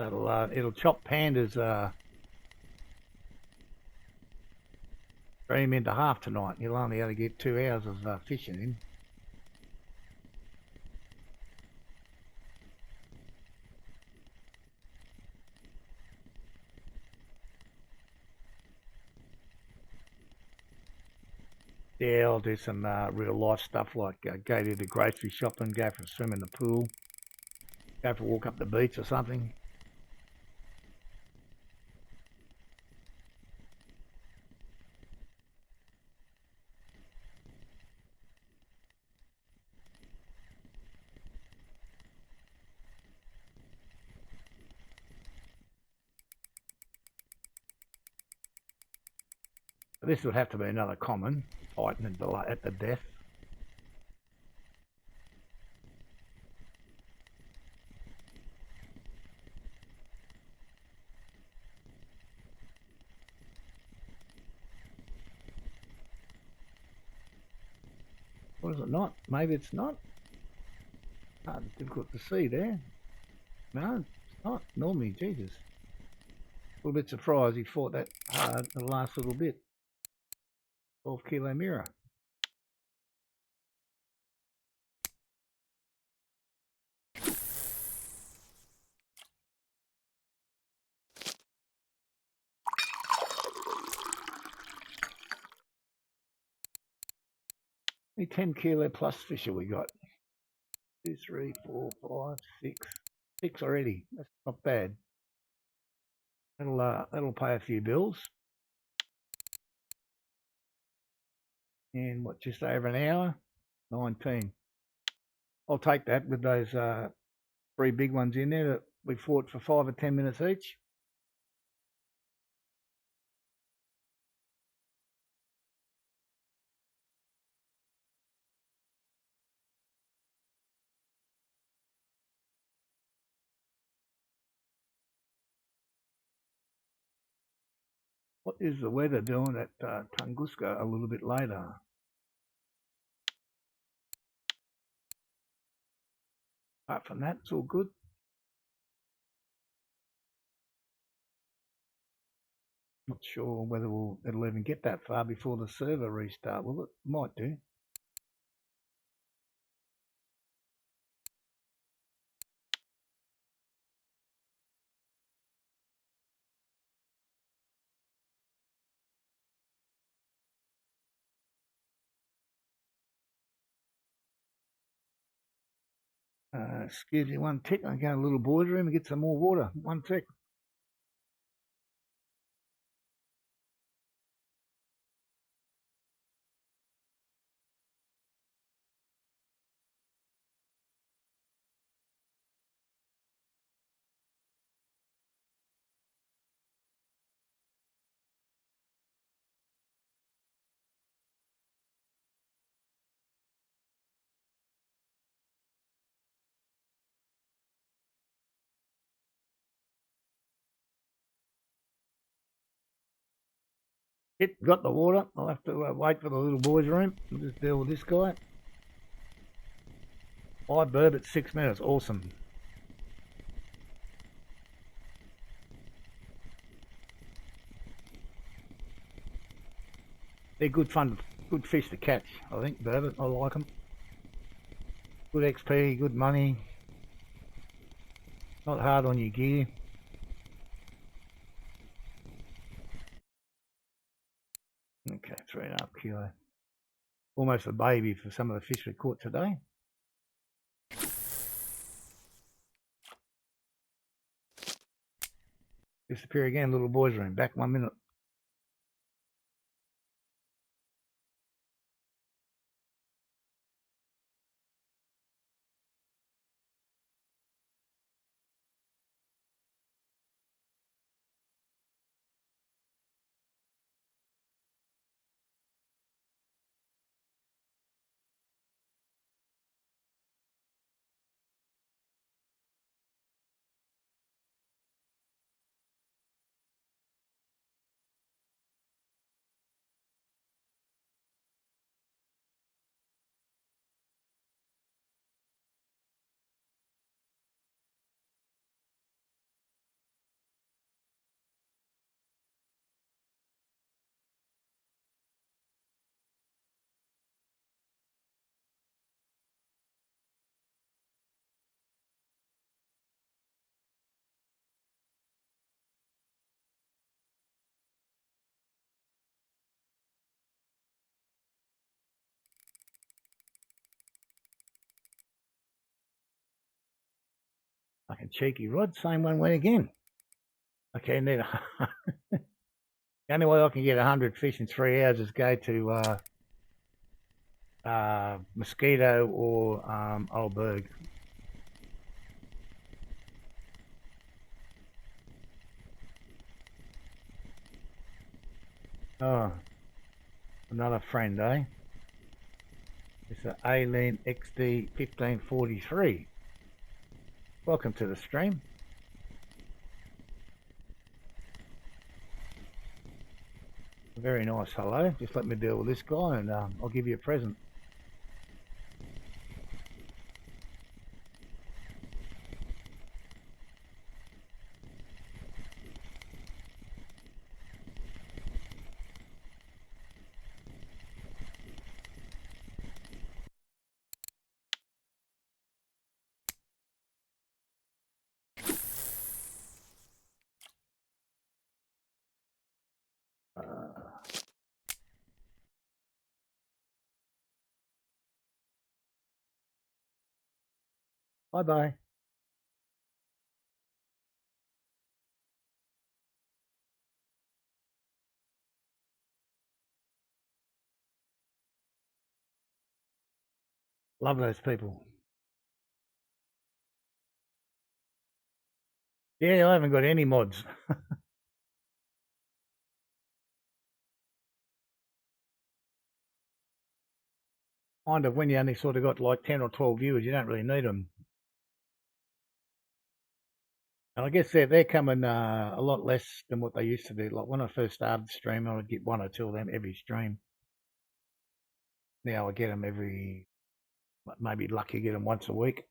It'll chop pandas stream into half tonight. You'll only be able to get 2 hours of fishing in. Yeah, I'll do some real life stuff like go to the grocery shopping, go for a swim in the pool, go for a walk up the beach or something. This would have to be another common, fighting at the death. Or is it not? Maybe it's not. Difficult to see there. No, it's not. Normally, Jesus. A little bit surprised he fought that hard the last little bit. 12 kilo mirror. How many 10 kilo plus fish have we got? 2, 3, 4, 5, 6. 6 already. That's not bad. That'll pay a few bills. And what, just over an hour? 19. I'll take that with those 3 big ones in there that we fought for 5 or 10 minutes each. What is the weather doing at Tunguska a little bit later? Apart from that, it's all good. Not sure whether it'll even get that far before the server restart. Well, it might do. Excuse me one tick. I'm going to a little boys' room and get some more water. One tick. It got the water. I'll have to wait for the little boys' room. We'll just deal with this guy. 5 burb at 6 minutes. Awesome. They're good fun, good fish to catch. I think burbot. I like them. Good XP, good money. Not hard on your gear. Okay, 3.5 kilo. Almost a baby for some of the fish we caught today. Disappear again, little boys' room. Back 1 minute. Fucking cheeky rod, same one went again. Okay, need the only way I can get 100 fish in 3 hours is go to Mosquito or Old Burg. Oh, another friend, eh? It's an Aileen XD 1543. Welcome to the stream. Very nice, hello. Just let me deal with this guy and I'll give you a present. Bye-bye. Love those people. Yeah, I haven't got any mods. Kind of when you only sort of got like 10 or 12 viewers, you don't really need them. And I guess they're coming a lot less than what they used to do. Like when I first started streaming, I would get 1 or 2 of them every stream. Now I get them every, maybe lucky get them once a week.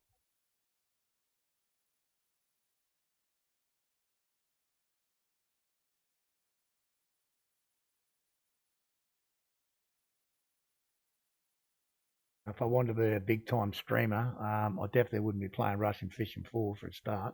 If I wanted to be a big time streamer, I definitely wouldn't be playing Russian Fishing 4 for a start.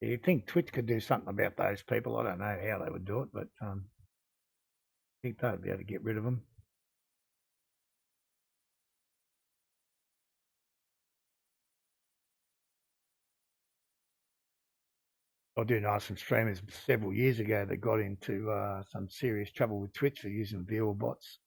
You'd think Twitch could do something about those people. I don't know how they would do it, but I think they'd be able to get rid of them. I do know some streamers several years ago that got into some serious trouble with Twitch for using viewer bots.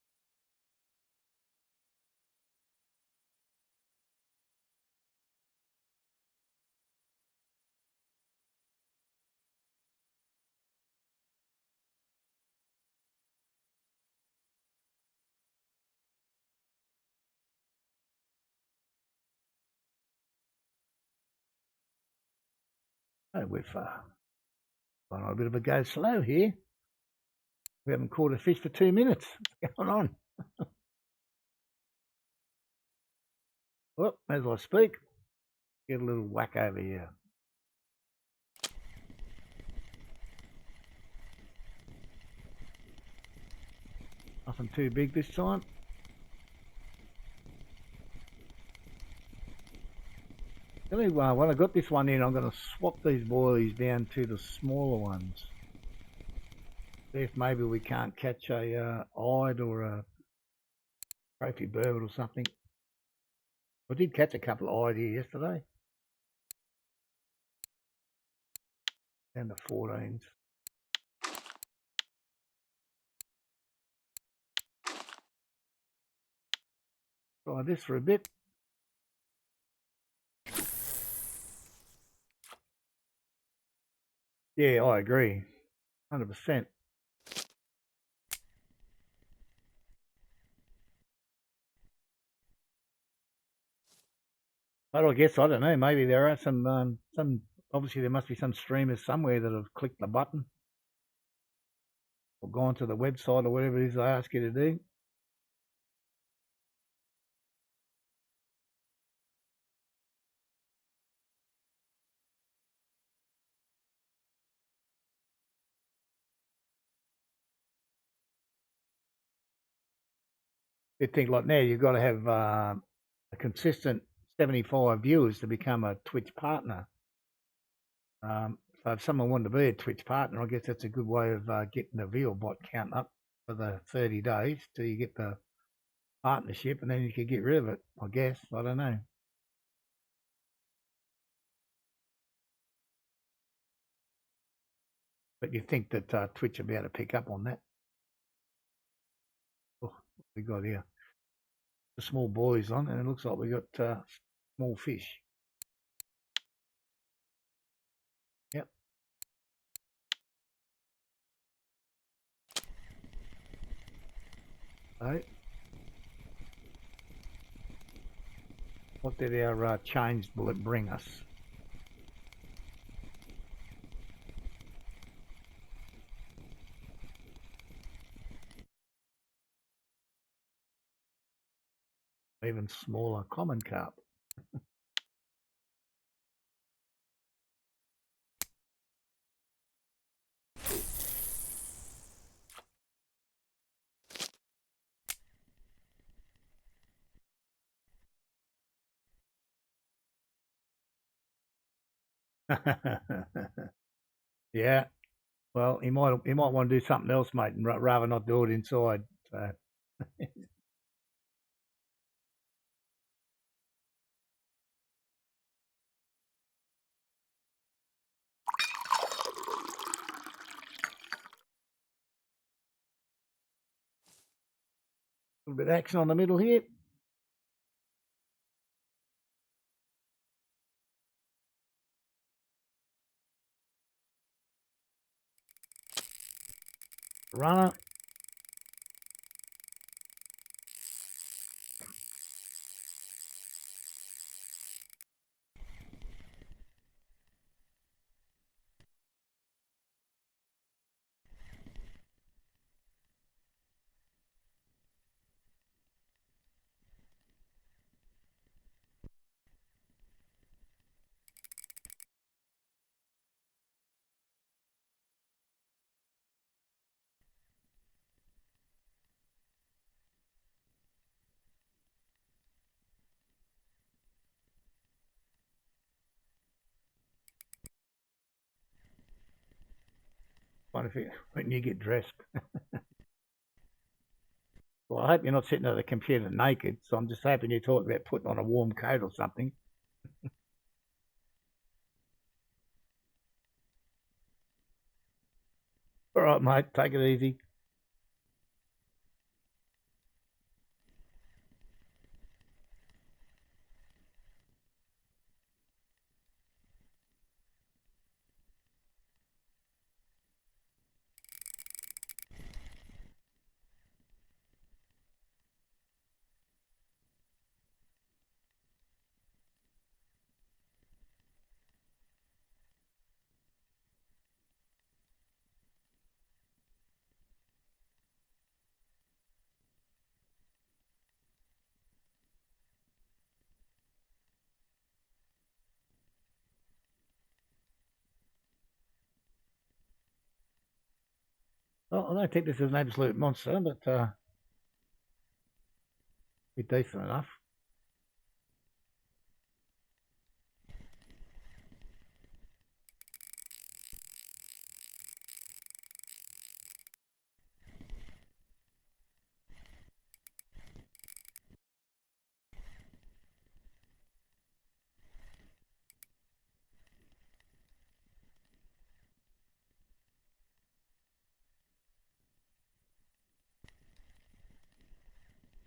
Oh, we've gone on a bit of a go slow here. We haven't caught a fish for 2 minutes. What's going on? Well, as I speak, get a little whack over here. Nothing too big this time. Anyway, when I got this one in, I'm going to swap these boilies down to the smaller ones. See if maybe we can't catch a eyed or a trophy burbot or something. I did catch a couple of eyed here yesterday. Down to 14s. Try this for a bit. Yeah, I agree. 100%. But I guess, I don't know, maybe there are some, obviously there must be some streamers somewhere that have clicked the button. or gone to the website or whatever it is they ask you to do. You think like now you've got to have a consistent 75 viewers to become a Twitch partner. So if someone wanted to be a Twitch partner, I guess that's a good way of getting the viewer bot count up for the 30 days till you get the partnership, and then you could get rid of it, I guess. I don't know. But you think that Twitch will be able to pick up on that? Oh, what we got here? The small boys on, and it looks like we got small fish. Yep. So, what did our change bullet bring us? Even smaller common carp. Yeah. Well, he might want to do something else, mate, and rather not do it inside. So. A little bit of action on the middle here. Runner. What if when you get dressed? Well, I hope you're not sitting at the computer naked. So I'm just hoping you talk about putting on a warm coat or something. All right, mate. Take it easy. Well, I don't think this is an absolute monster, but it's decent enough.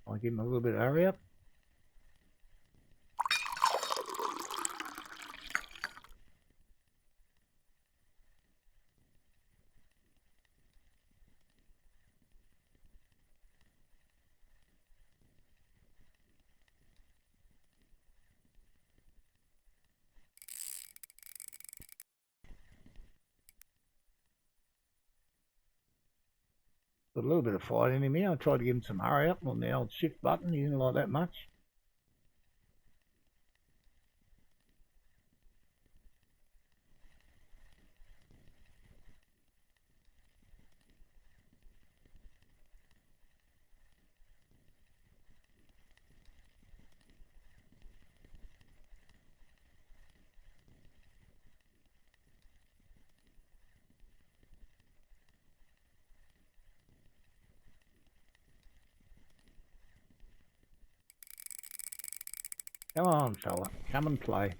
I'll give him a little bit of hurry up. Got a little bit of fight in him here. I tried to give him some hurry up on the old shift button. He didn't like that much. Come on, fella. Come and play.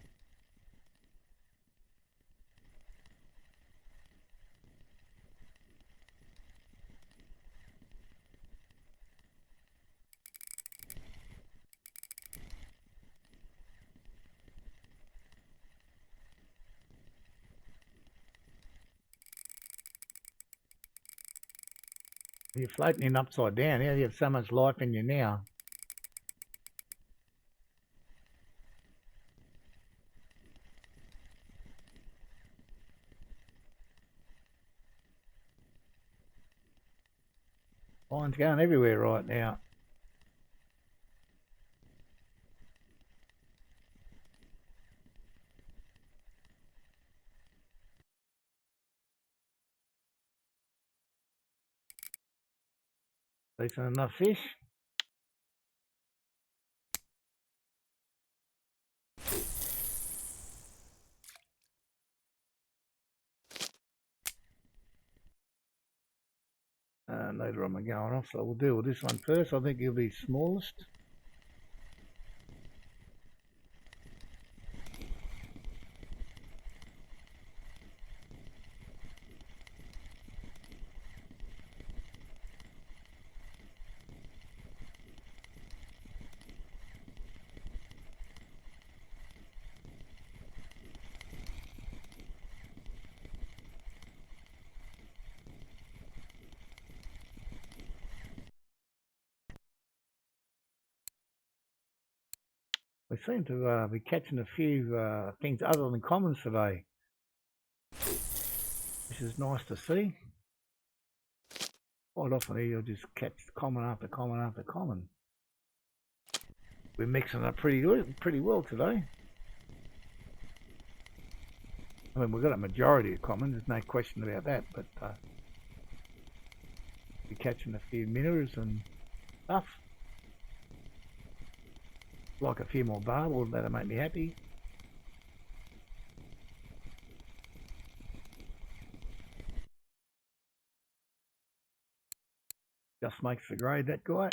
You're floating in upside down. How do you have so much life in you now? Line's going everywhere right now. Decent enough fish. Neither of them are going off, so we'll deal with this one first. I think he'll be smallest. We seem to be catching a few things other than commons today, which is nice to see. Quite often you'll just catch common after common after common. We're mixing it pretty well today. I mean, we've got a majority of common, there's no question about that, but we're catching a few minnows and stuff. Like a few more barbels, that'll make me happy. Just makes the grade, that guy.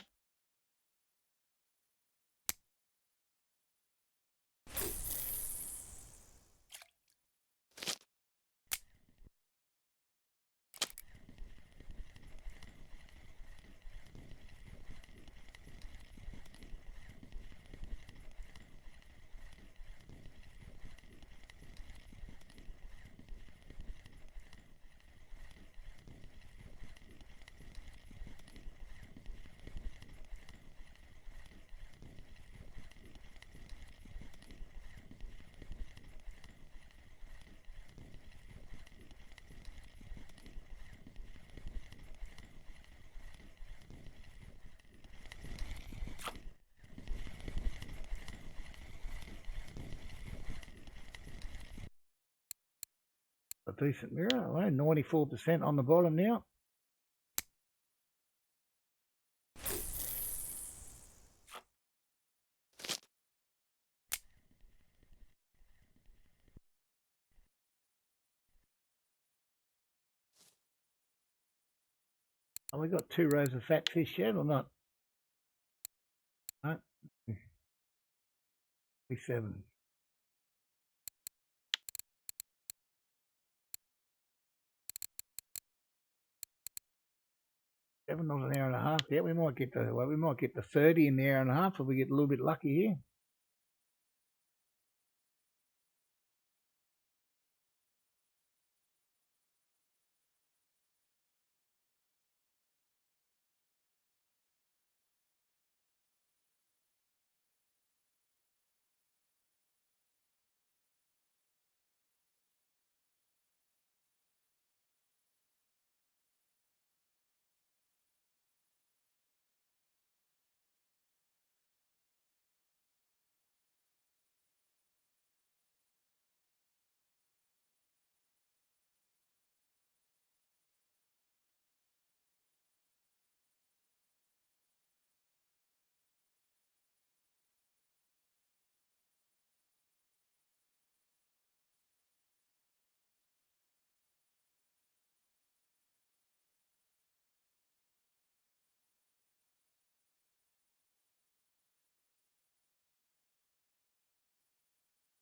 A decent mirror, 94% on the bottom now. Have we got 2 rows of fat fish yet or not? No. 7. 7, not an hour and a half yet. We might get the 30 in the hour and a half if we get a little bit lucky here.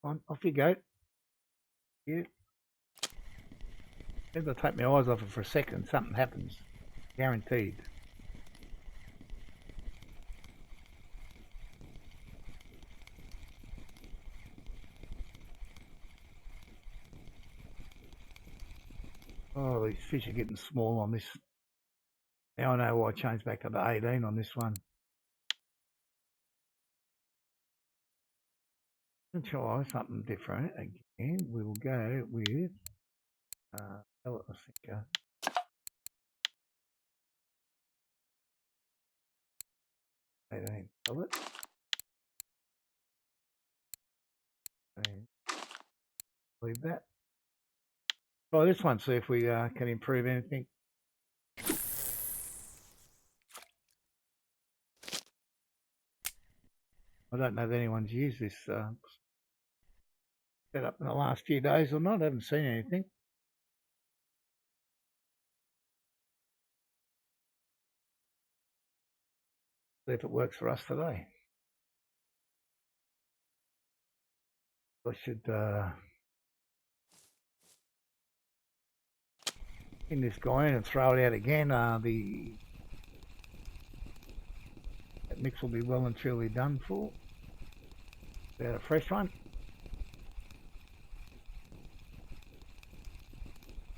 On, off you go. Yeah. As I take my eyes off it for a second, something happens. Guaranteed. Oh, these fish are getting small on this. Now I know why I changed back to the 18 on this one. Let's try something different again. We will go with pellet sinker. 18 pellet. And leave that. Try this one, see if we can improve anything. I don't know if anyone's used this setup in the last few days or not. I haven't seen anything. See if it works for us today. I should pin this guy in and throw it out again. That mix will be well and truly done for. About a fresh one.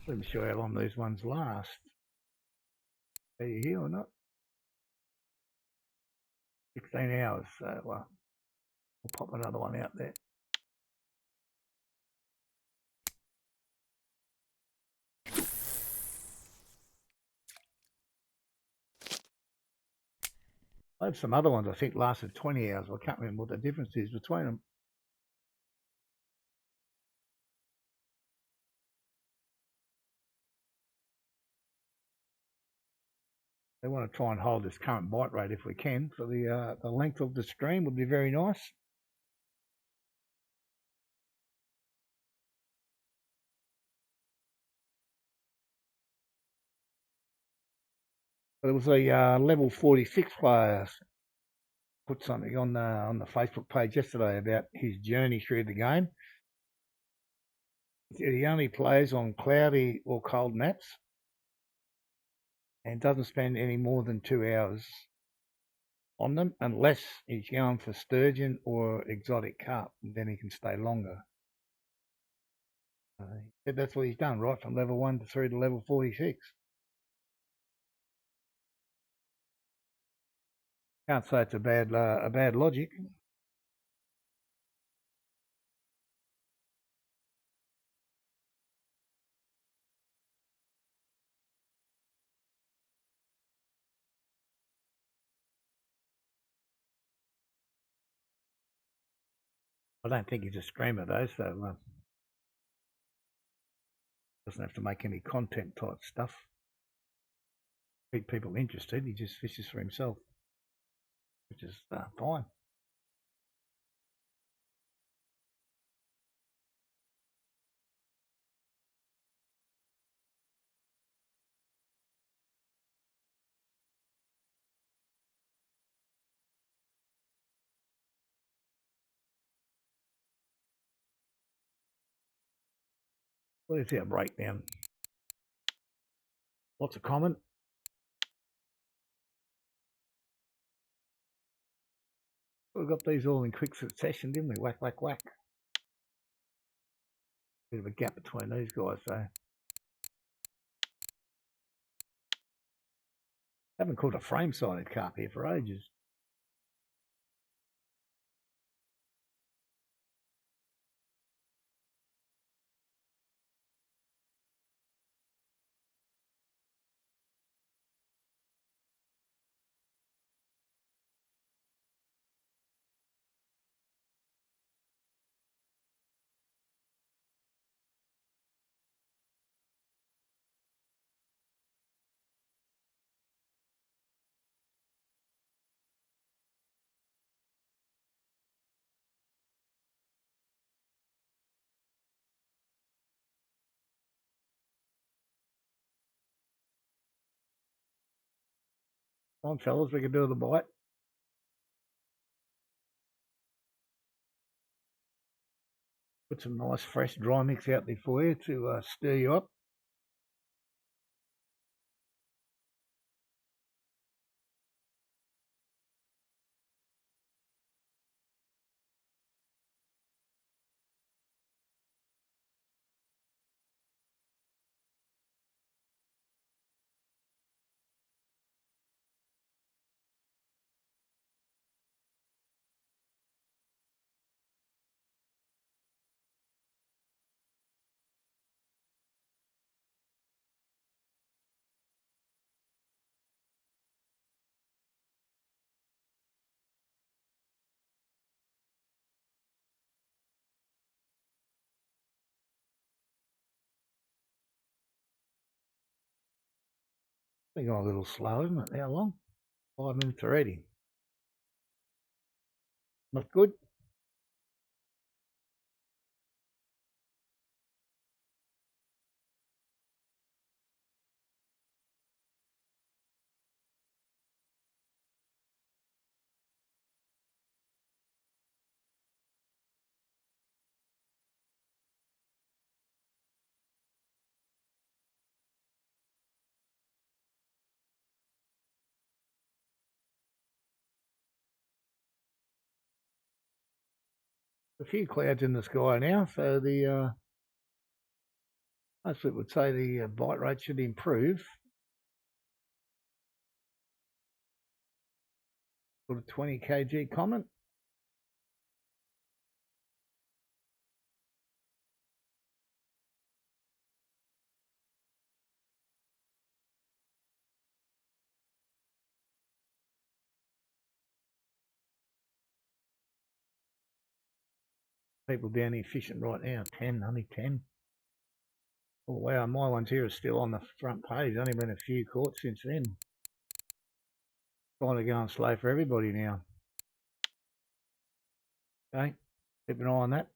I'm not sure how long these ones last. Are you here or not? 16 hours. So we'll pop another one out there. I have some other ones I think lasted 20 hours. I can't remember what the difference is between them. They want to try and hold this current bite rate if we can. So the length of the stream would be very nice. There was a level 46 player put something on the Facebook page yesterday about his journey through the game. He only plays on cloudy or cold maps and doesn't spend any more than 2 hours on them unless he's going for sturgeon or exotic carp. Then he can stay longer. He said that's what he's done, right from level 1 through to level 46. Can't say it's a bad logic. I don't think he's a screamer though, so doesn't have to make any content type stuff. Keep people interested. He just fishes for himself, which is fine. What is our breakdown? Lots of comment. We got these all in quick succession, didn't we? Whack, whack, whack. Bit of a gap between these guys, though. Haven't caught a frame-sided carp here for ages. Come on, fellas, we can do the bite. A Put some nice fresh dry mix out there for you to stir you up. Been going a little slow, isn't it? How long? 5 minutes already. Not good. A few clouds in the sky now, so the hopefully it would say the bite rate should improve. Put a 20 kg comment. People down here fishing right now, 10, only 10. Oh wow, my ones here are still on the front page. Only been a few caught since then. Trying to go on slow for everybody now. Okay, keep an eye on that.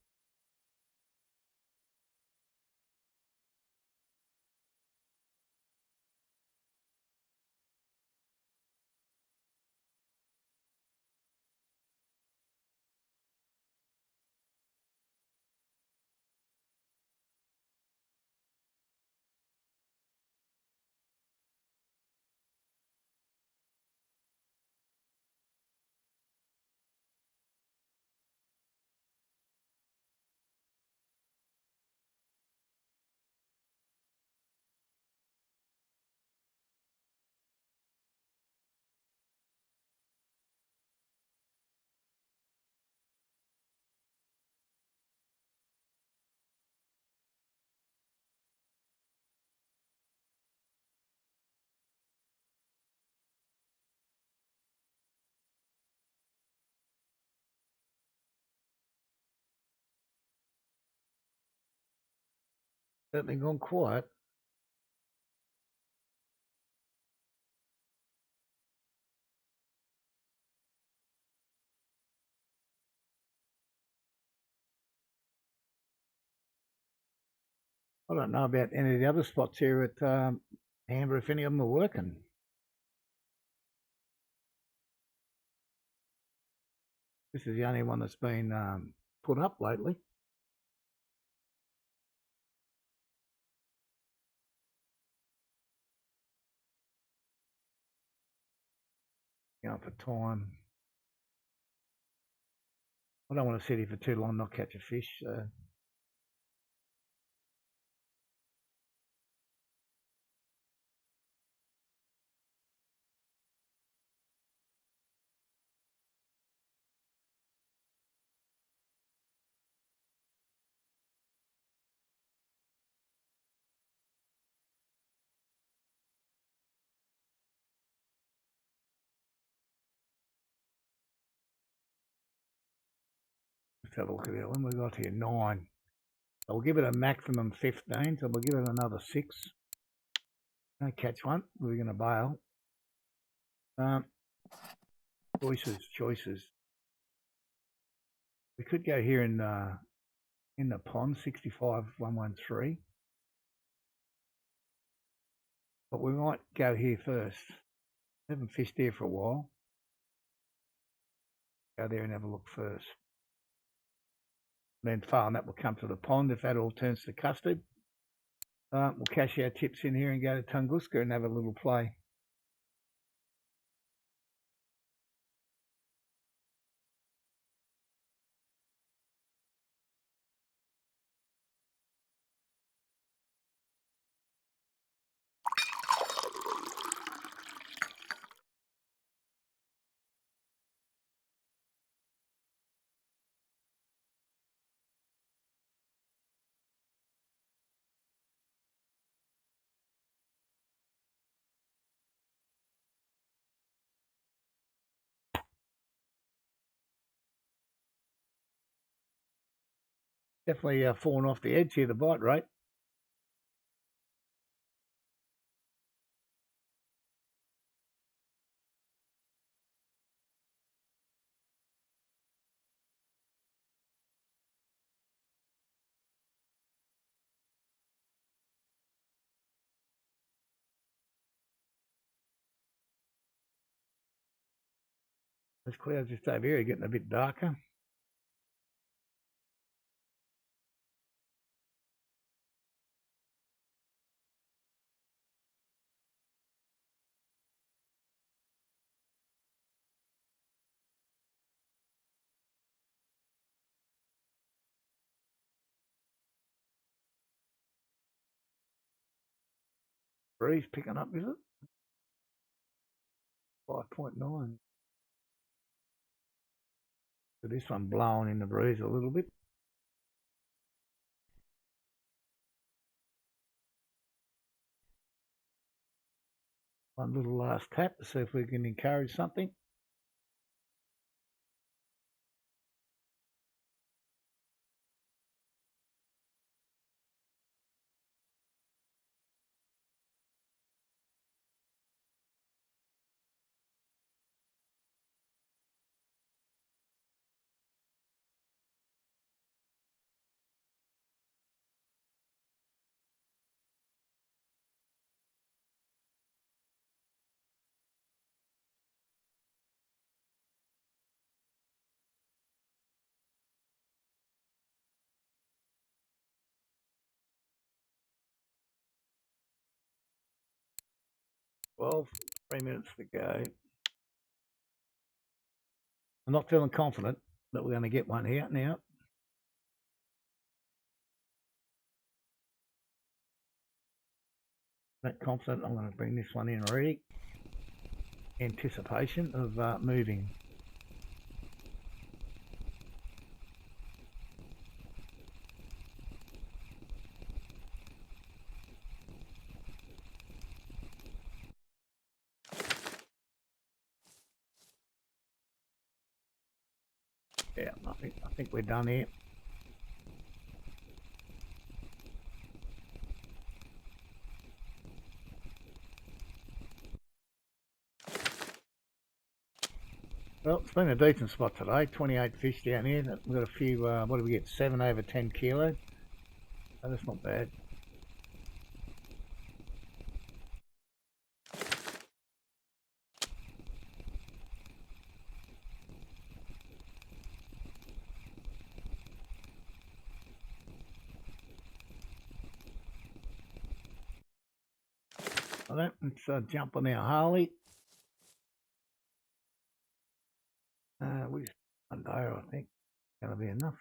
Certainly gone quiet. I don't know about any of the other spots here at Amber, if any of them are working. This is the only one that's been put up lately. Going for time. I don't want to sit here for too long and not catch a fish. So. Let's have a look at that one. We got here 9. So we'll give it a maximum 15. So we'll give it another 6. Don't catch one. We're going to bail. Choices. We could go here in the pond, 65113. But we might go here first. Haven't fished here for a while. Go there and have a look first. Then following that, we'll come to the pond if that all turns to custard. We'll cash our tips in here and go to Tunguska and have a little play. Definitely falling off the edge here, the bite rate. Those clouds just over here are getting a bit darker. Breeze picking up, is it? 5.9. So this one blowing in the breeze a little bit. One little last tap to see if we can encourage something. Well, 3 minutes to go. I'm not feeling confident that we're going to get one here now. Not confident I'm going to bring this one in ready. Anticipation of moving. Yeah, I think we're done here. Well, it's been a decent spot today. 28 fish down here. We've got a few, what do we get? 7 over 10 kilos. So that's not bad. Well, let's jump on our Harley. We just one day, I think. Going to be enough.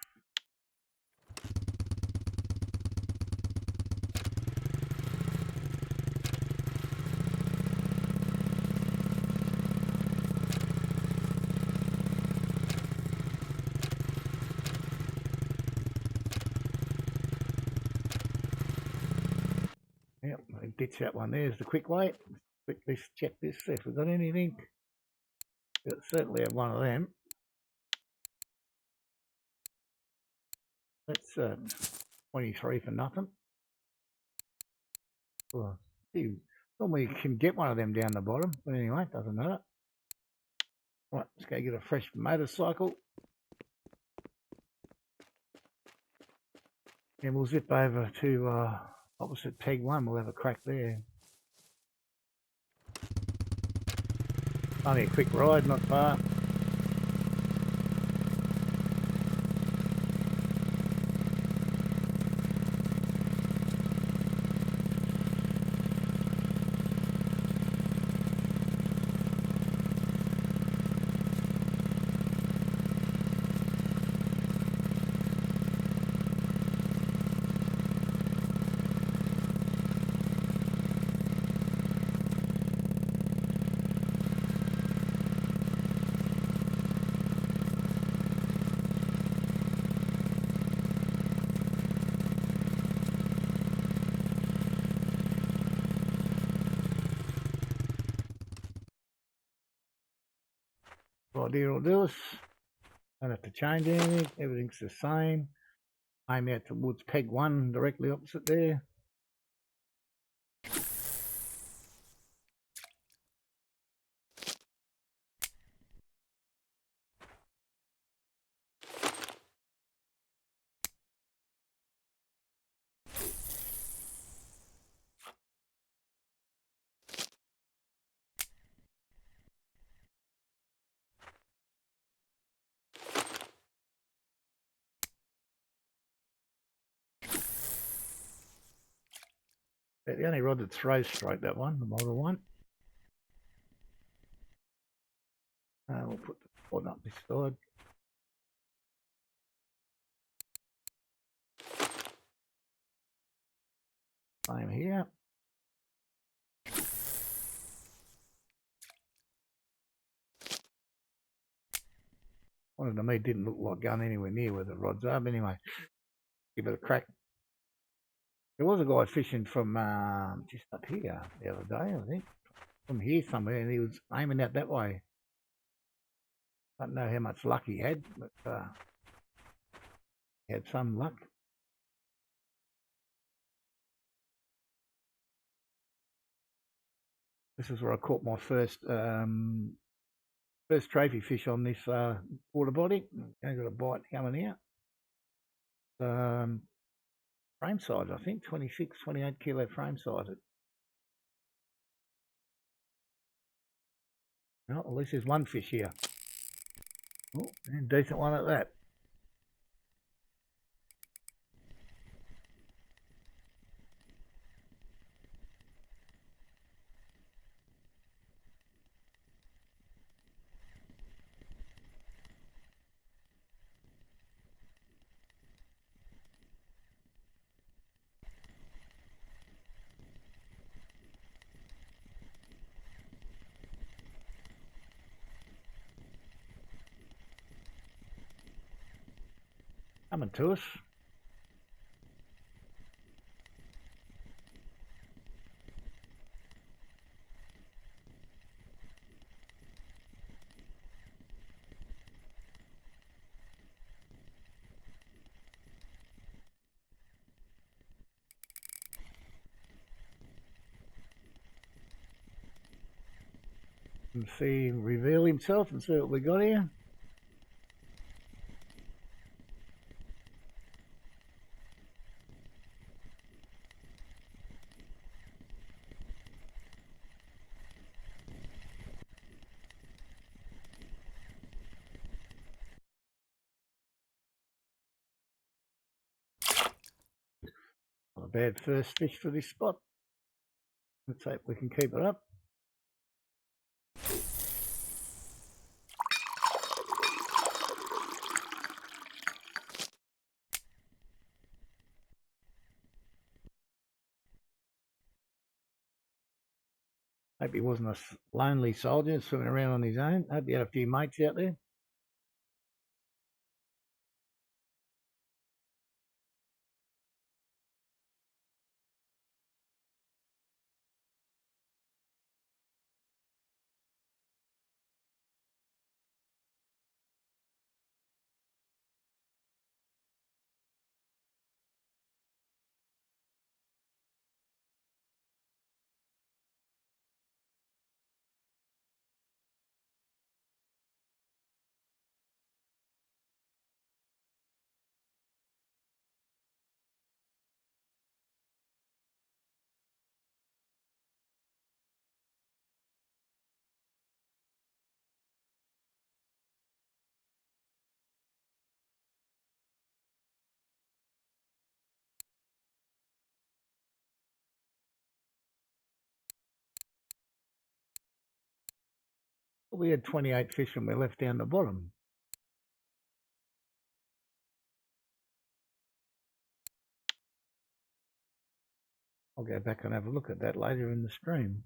Yep, I ditch that one. There's the quick weight. Quickly check this, see if we've got anything. We'll certainly have one of them. That's 23 for nothing. Well, normally you can get one of them down the bottom, but anyway, it doesn't matter. Right, let's go get a fresh motorcycle. And we'll zip over to opposite peg 1. We'll have a crack there. Only a quick ride, not far. idea will do us. Don't have to change anything. Everything's the same. Aim out towards peg 1 directly opposite there. The only rod that throws straight, that one, the model one. We'll put the rod up this side. Same here. One of them didn't look like going anywhere near where the rods are, but anyway, give it a crack. There was a guy fishing from just up here the other day, I think, from here somewhere, and he was aiming out that way. I don't know how much luck he had, but he had some luck. This is where I caught my first trophy fish on this water body. I got a bite coming out. Frame size, I think, 26, 28 kilo frame size. Well, at least there's one fish here. Oh, and a decent one at that. Coming to us. And see him reveal himself and see what we got here. Not a bad first fish for this spot. Let's hope we can keep it up. Hope he wasn't a lonely soldier swimming around on his own. Hope he had a few mates out there. We had 28 fish and we left down the bottom. I'll go back and have a look at that later in the stream.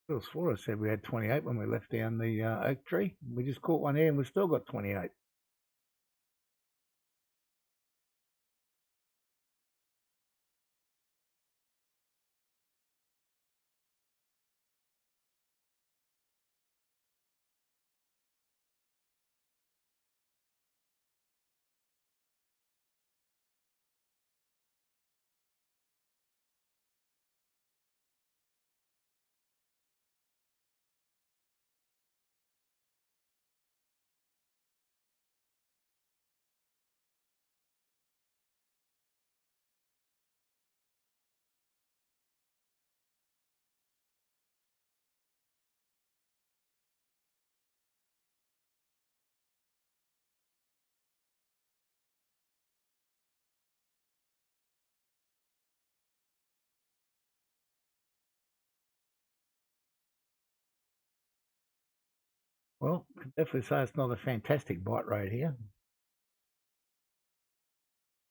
Bill Swore said we had 28 when we left down the oak tree. We just caught one here and we've still got 28. Well, I can definitely say it's not a fantastic bite rate here.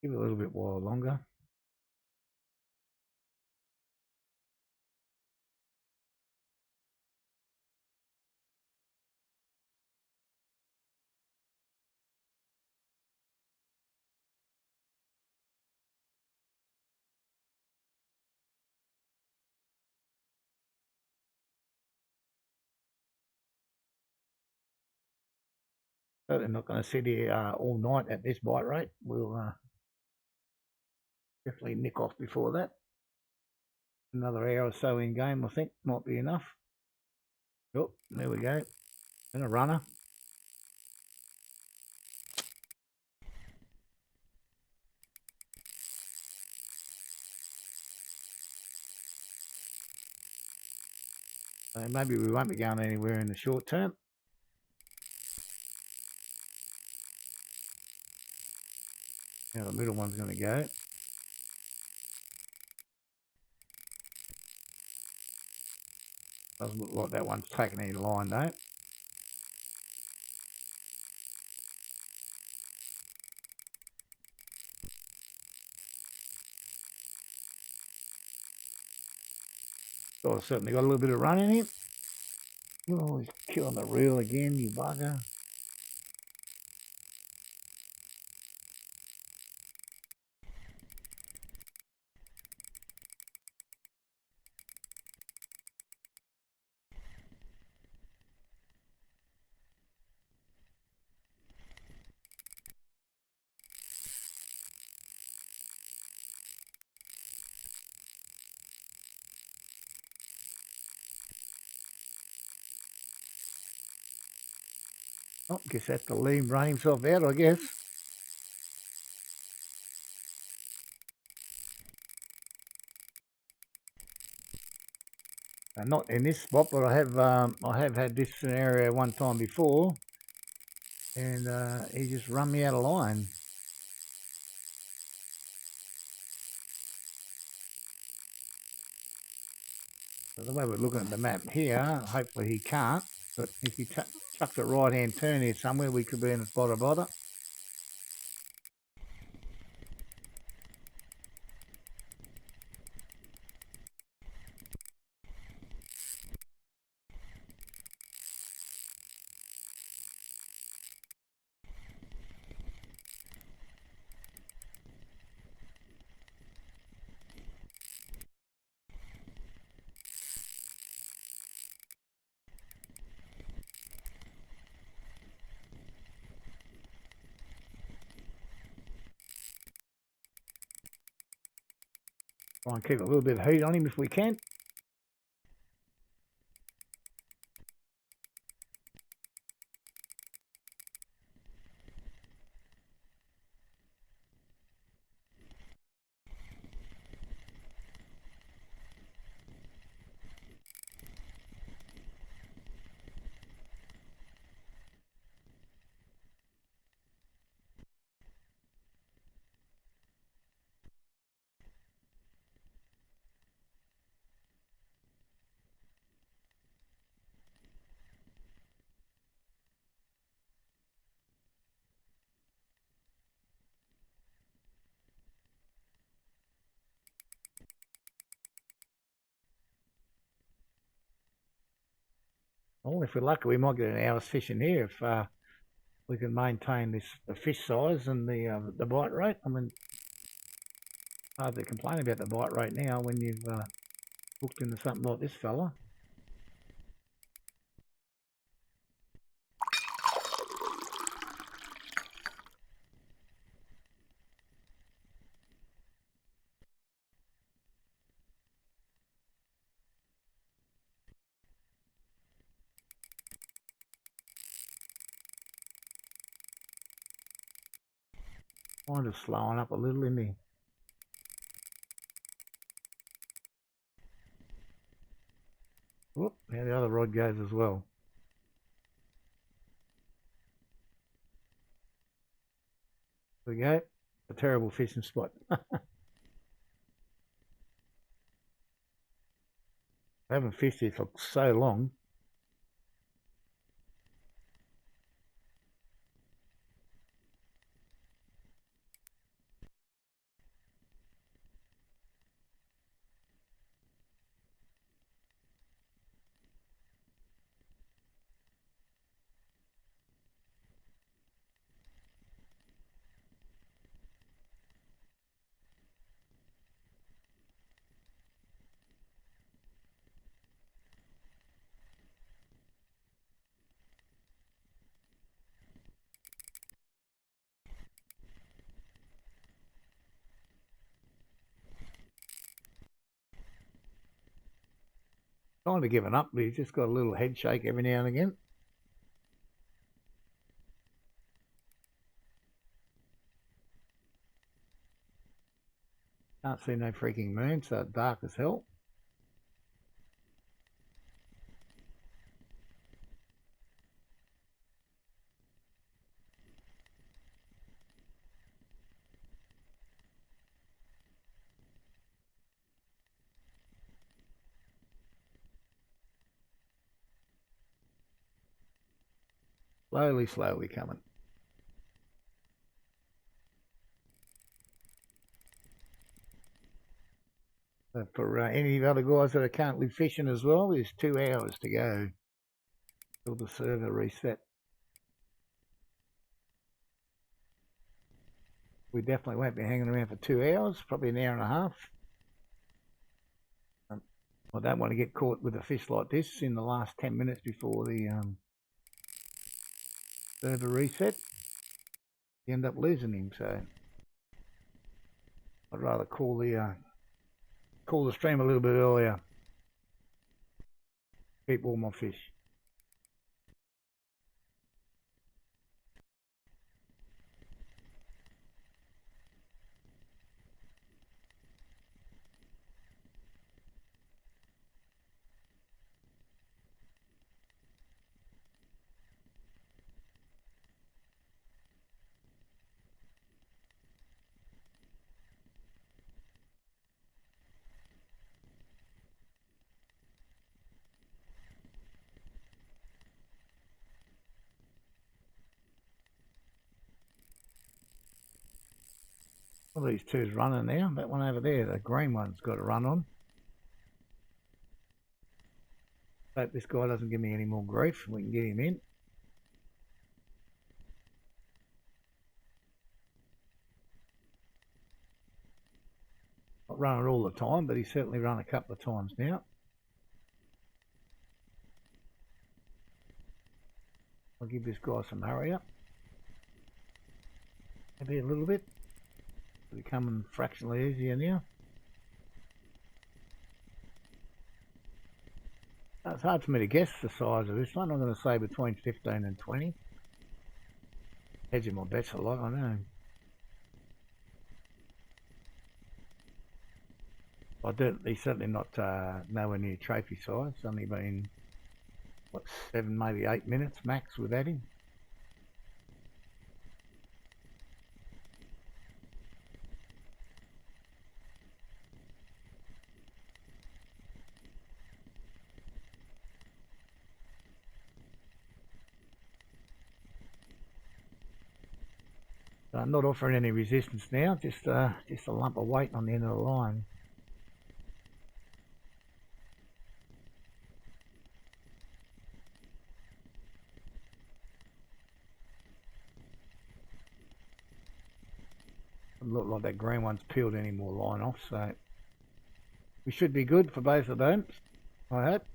Give it a little bit while longer. Certainly not going to sit here all night at this bite rate. We'll definitely nick off before that. Another hour or so in game, I think, might be enough. Oh, there we go. And a runner. So maybe we won't be going anywhere in the short term. Now the middle one's going to go. Doesn't look like that one's taking any line though. So I've certainly got a little bit of run in him. Oh, he's killing the reel again, you bugger. Oh, guess that's the lean run himself out, I guess. Not in this spot, but I have had this scenario one time before, and he just run me out of line. So the way we're looking at the map here, hopefully he can't, but if he chucks a right-hand turn here somewhere, we could be in the spot of bother. Try and keep a little bit of heat on him if we can. Well, if we're lucky, we might get an hour's fishing here if we can maintain the fish size and the bite rate. I mean, hard to complain about the bite rate now when you've hooked into something like this fella. Kind of slowing up a little in me. Whoop, now the other rod goes as well. There we go. A terrible fishing spot. I haven't fished here for so long. Kind of given up, but he's just got a little head shake every now and again. Can't see no freaking moon, so dark as hell. Slowly, slowly coming. For any of the other guys that are currently fishing as well, there's 2 hours to go till the server reset. We definitely won't be hanging around for 2 hours, probably an hour and a half. I don't want to get caught with a fish like this in the last 10 minutes before the server reset. You end up losing him, so I'd rather call the stream a little bit earlier. Keep all my fish. Well, these two's running now. That one over there, the green one's got to run on. Hope this guy doesn't give me any more grief. We can get him in. Not running all the time, but he's certainly run a couple of times now. I'll give this guy some hurry up. Maybe a little bit. It's becoming fractionally easier now. It's hard for me to guess the size of this one. I'm going to say between 15 and 20. Hedging my bets a lot, I know. He's certainly not nowhere near trophy size. It's only been, what, 7, maybe 8 minutes max without him. I'm not offering any resistance now, just a lump of weight on the end of the line. Doesn't look like that green one's peeled any more line off, so we should be good for both of them, I hope.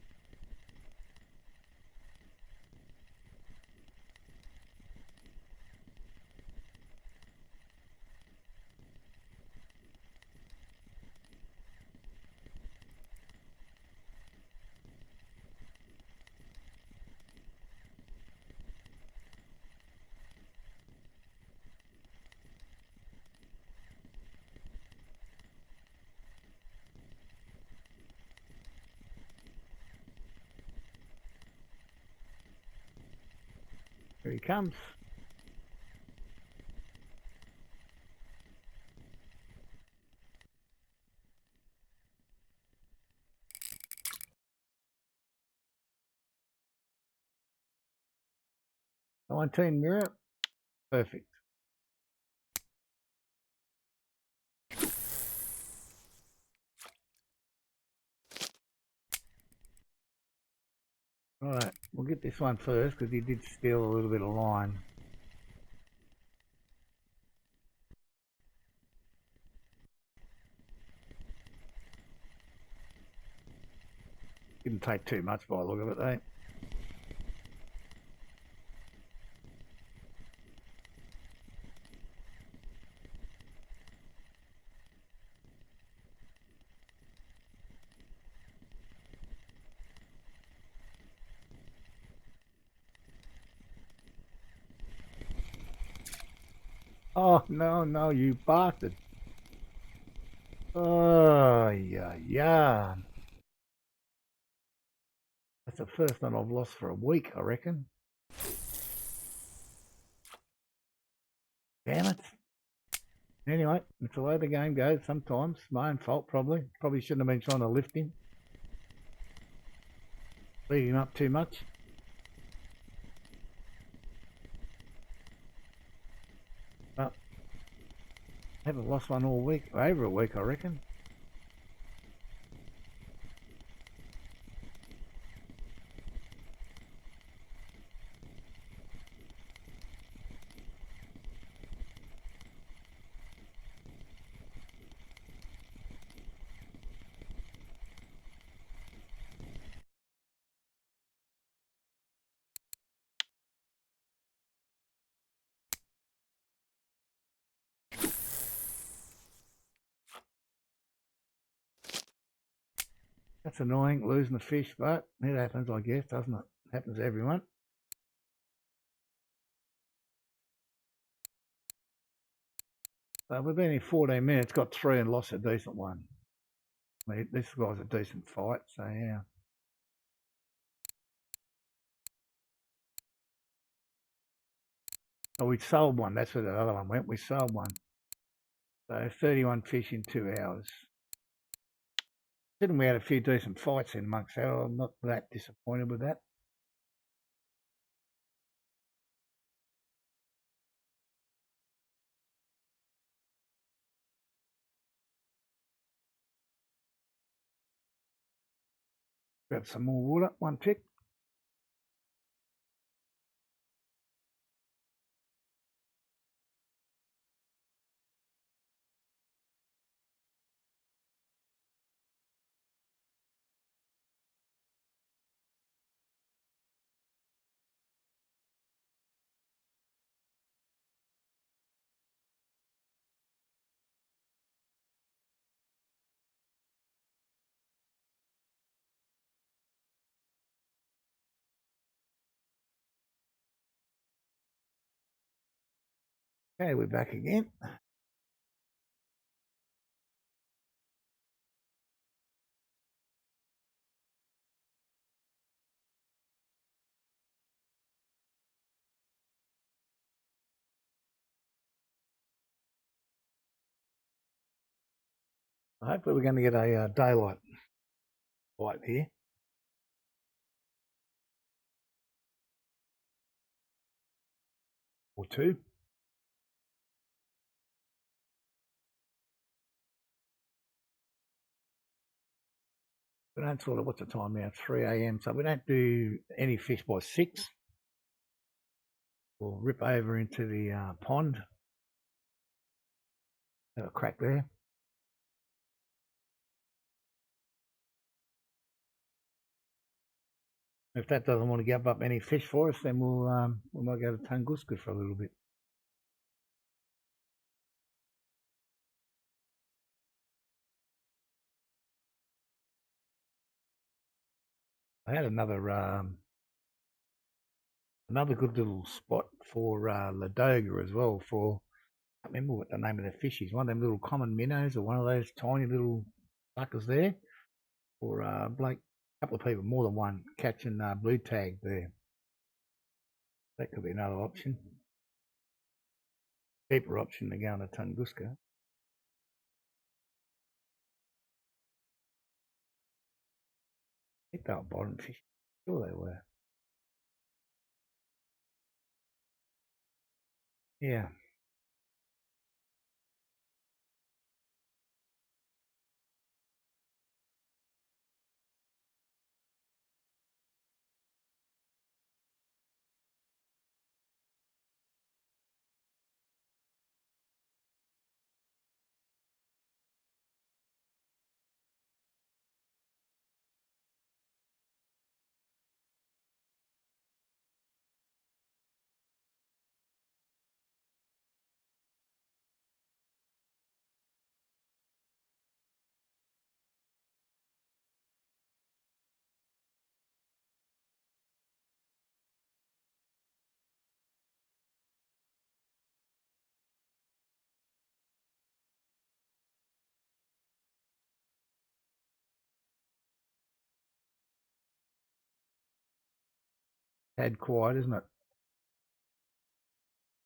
Here he comes. $19 mirror. Perfect. Alright, we'll get this one first because he did steal a little bit of line. Didn't take too much by the look of it though. Oh, no, no, you bastard. Oh, yeah, yeah. That's the first one I've lost for a week, I reckon. Damn it. Anyway, it's the way the game goes sometimes. My own fault, probably. Probably shouldn't have been trying to lift him. Leading up too much. But I haven't lost one all week. Over a week, I reckon. That's annoying, losing the fish, but it happens, I guess, doesn't it? Happens to everyone. We've been in 14 minutes, got three and lost a decent one. I mean, this guy's a decent fight, so yeah. Oh, we sold one. That's where the other one went. We sold one. So 31 fish in 2 hours. Didn't we had a few decent fights in amongst that? I'm not that disappointed with that. Grab some more water. One tick. Okay, we're back again. Hopefully we're going to get a daylight fight here. Or two. We don't sort of, what's the time now? 3 a.m. So we don't do any fish by 6. We'll rip over into the pond. Have a crack there. If that doesn't want to give up any fish for us, then we might go to Tunguska for a little bit. I had another good little spot for Ladoga as well. For I can't remember what the name of the fish is. One of them little common minnows, or one of those tiny little suckers there. Or Blake, a couple of people, more than one, catching blue tag there. That could be another option. Cheaper option to go to Tunguska. I think they were bottom fish. Sure they were. Yeah. tad quiet, isn't it?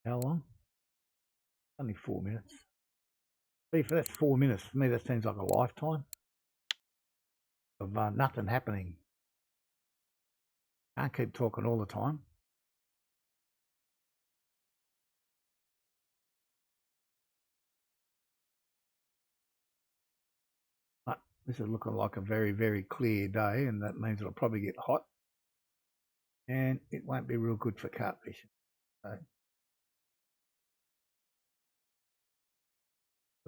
How long? Only 4 minutes. See, if that's 4 minutes, for me that seems like a lifetime of nothing happening. Can't keep talking all the time. But this is looking like a very, very clear day, and that means it'll probably get hot, and it won't be real good for carp fishing. So,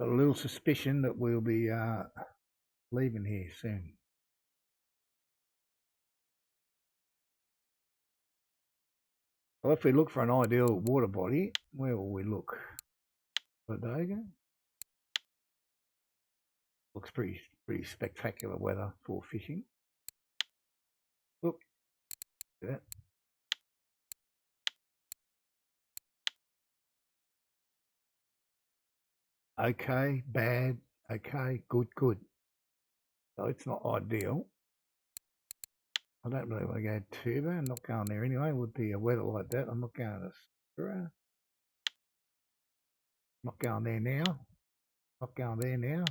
got a little suspicion that we'll be leaving here soon. Well, if we look for an ideal water body, where will we look? Bodega? Looks pretty spectacular weather for fishing. Look at that. Okay, bad, okay, good, good. So it's not ideal. I don't really want to go tuba. I'm not going there anyway. It would be a weather like that. I'm not going to Spira. Not going there now. Not going there now.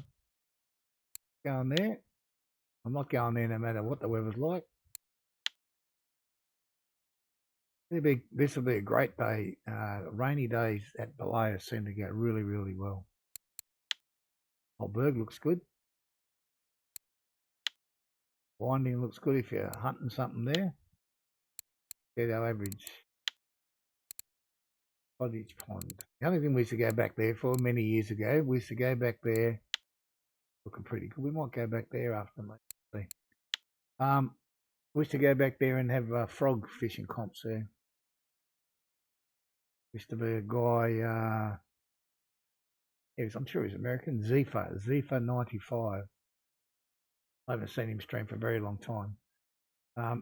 Going there. I'm not going there no matter what the weather's like. This will be a great day. Rainy days at Balea seem to go really, really well. Old Burg looks good. Winding looks good if you're hunting something there. Get our average cottage pond. The only thing we used to go back there for many years ago, we used to go back there looking pretty good. We might go back there after, mate. We used to go back there and have frog fishing comps there. Used to be a guy, I'm sure he's American, Zephyr 95. I haven't seen him stream for a very long time.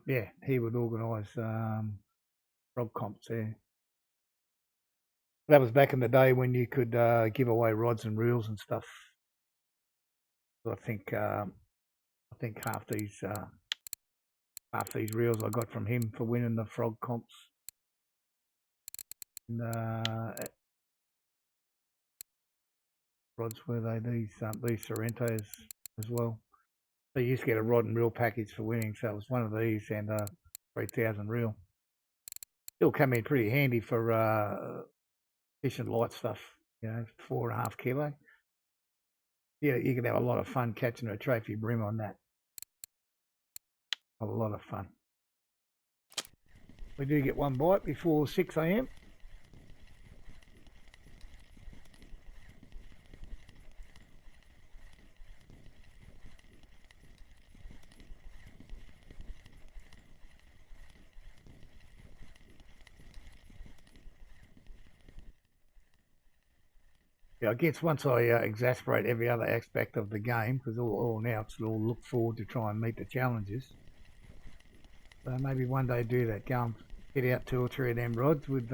Yeah, he would organise frog comps there. That was back in the day when you could give away rods and reels and stuff. I think half these reels I got from him for winning the frog comps. And rods were they these Sorrentos as well. So you used to get a rod and reel package for winning. So it was one of these and 3,000 reel. Still come in pretty handy for fishing light stuff. 4.5 kilo. Yeah, you can have a lot of fun catching a trophy bream on that. A lot of fun. We do get one bite before 6 a.m. Yeah, I guess once I exasperate every other aspect of the game, because all now it's all look forward to try and meet the challenges. So maybe one day do that. Go and get out 2 or 3 of them rods with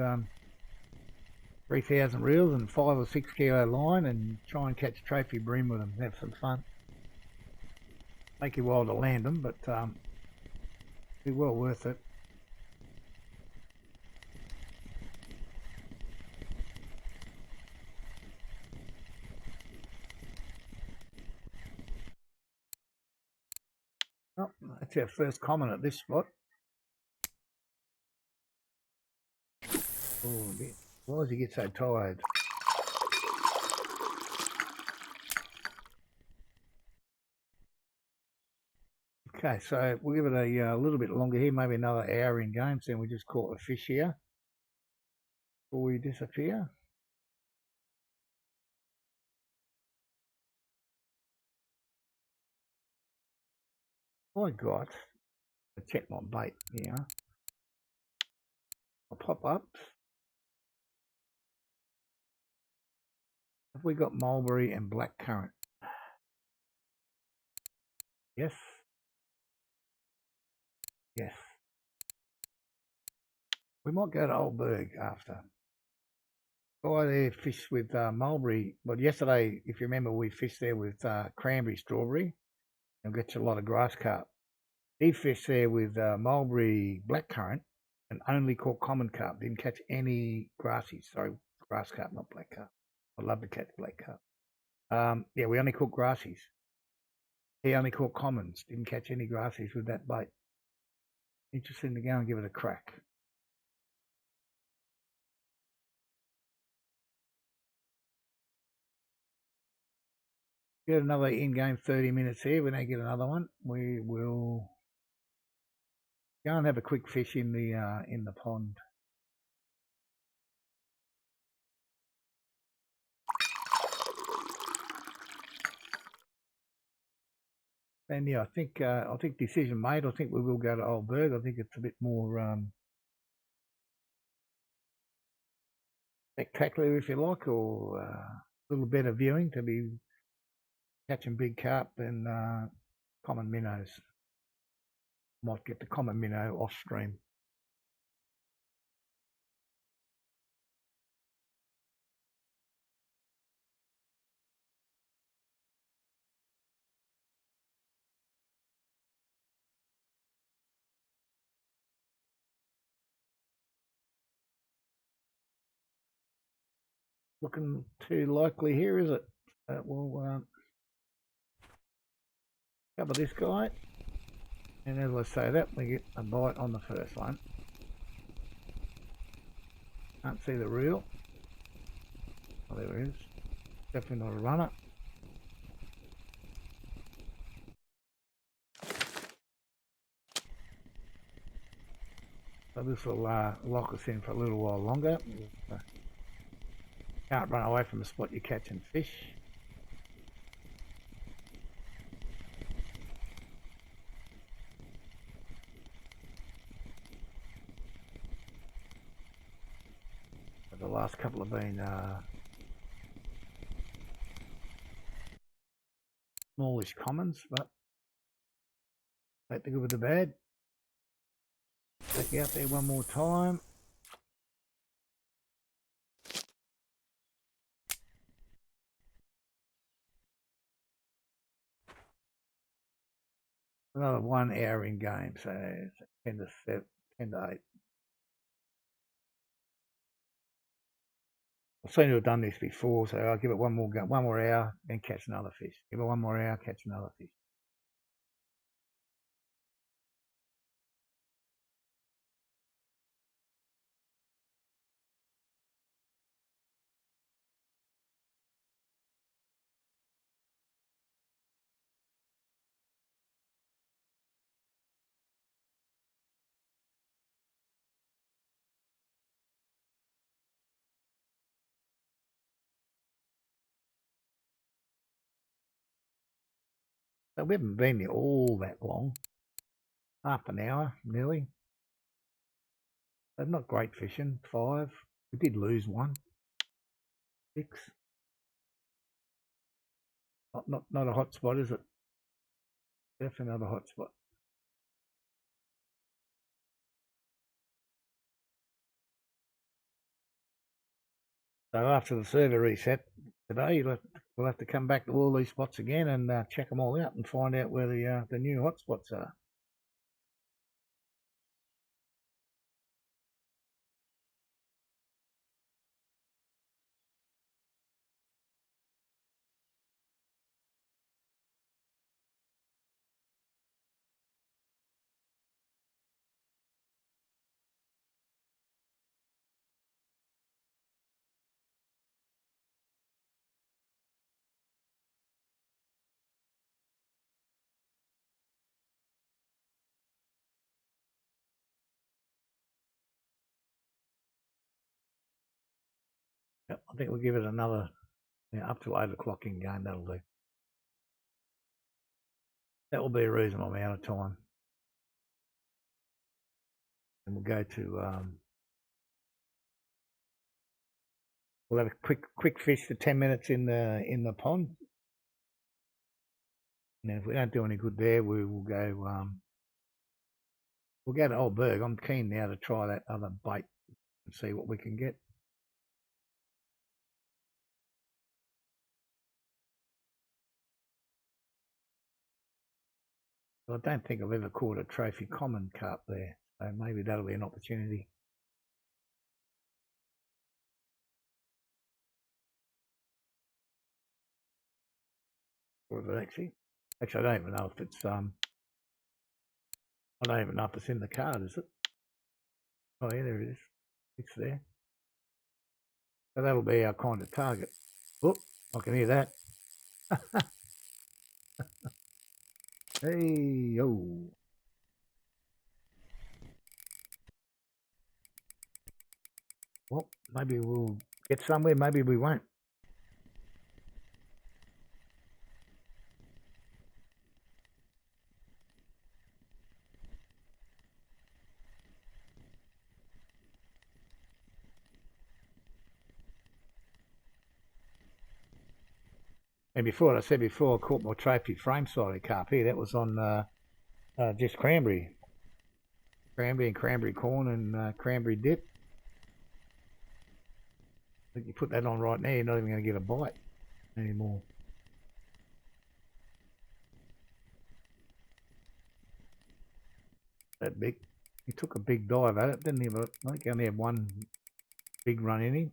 3,000 reels and 5 or 6 kilo line and try and catch trophy bream with them. Have some fun. Make you while to land them, but be well worth it. Oh, that's our first comment at this spot. Oh, why does he get so tired? Okay, so we'll give it a little bit longer here, maybe another hour in game, so we just caught a fish here before we disappear. I got a chetmont bait here. I'll pop up. Have we got mulberry and blackcurrant? Yes. Yes. We might go to Old Burg after. Guy there fished with mulberry. Well, yesterday, if you remember, we fished there with cranberry strawberry and got you a lot of grass carp. He fished there with mulberry blackcurrant and only caught common carp. Didn't catch any grassies. Sorry, grass carp, not black carp. I love to catch black carp. Yeah, we only caught grassies. He only caught commons. Didn't catch any grassies with that bait. Interesting to go and give it a crack. Get another in-game 30 minutes here. When they get another one, we will go and have a quick fish in the pond. And yeah, I think decision made. I think we will go to Old Burg. I think it's a bit more spectacular, if you like, or a little better viewing to be catching big carp than common minnows. Might get the common minnow off stream. Looking too likely here, is it? We'll cover this guy. And as I say that, we get a bite on the first one. Can't see the reel. Oh, there it is. Definitely not a runner. So this will lock us in for a little while longer. Can't run away from the spot you're catching fish. But the last couple have been smallish commons, but take the good with the bad. Take out there one more time. Another 1 hour in game, so it's 10 to 7, 10 to 8. I've seen to have done this before, so I'll give it one more hour, then catch another fish. Give it one more hour, catch another fish. So we haven't been there all that long. Half an hour, nearly. But not great fishing. 5. We did lose 1. 6. Not a hot spot, is it? Definitely not a hot spot. So after the server reset today, we'll have to come back to all these spots again and check them all out and find out where the new hot spots are. Yep, I think we'll give it another up to 8 o'clock in game. That'll do. That will be a reasonable amount of time. And we'll go to we'll have a quick fish for 10 minutes in the pond. And if we don't do any good there, we will go we'll go to Old Burg. I'm keen now to try that other bait and see what we can get. I don't think I've ever caught a trophy common carp there. So maybe that'll be an opportunity. Or is it actually? Actually, I don't even know if it's I don't even know if it's in the card, is it? Oh yeah, there it is. It's there. So that'll be our kind of target. Oh, I can hear that. Hey, yo. Well, maybe we'll get somewhere, maybe we won't. And before, I said before, I caught my trophy frame side carp here. That was on just cranberry. Cranberry and cranberry corn and cranberry dip. I think you put that on right now, you're not even going to get a bite anymore. That big. He took a big dive at it, didn't he? But I think he only had one big run in him.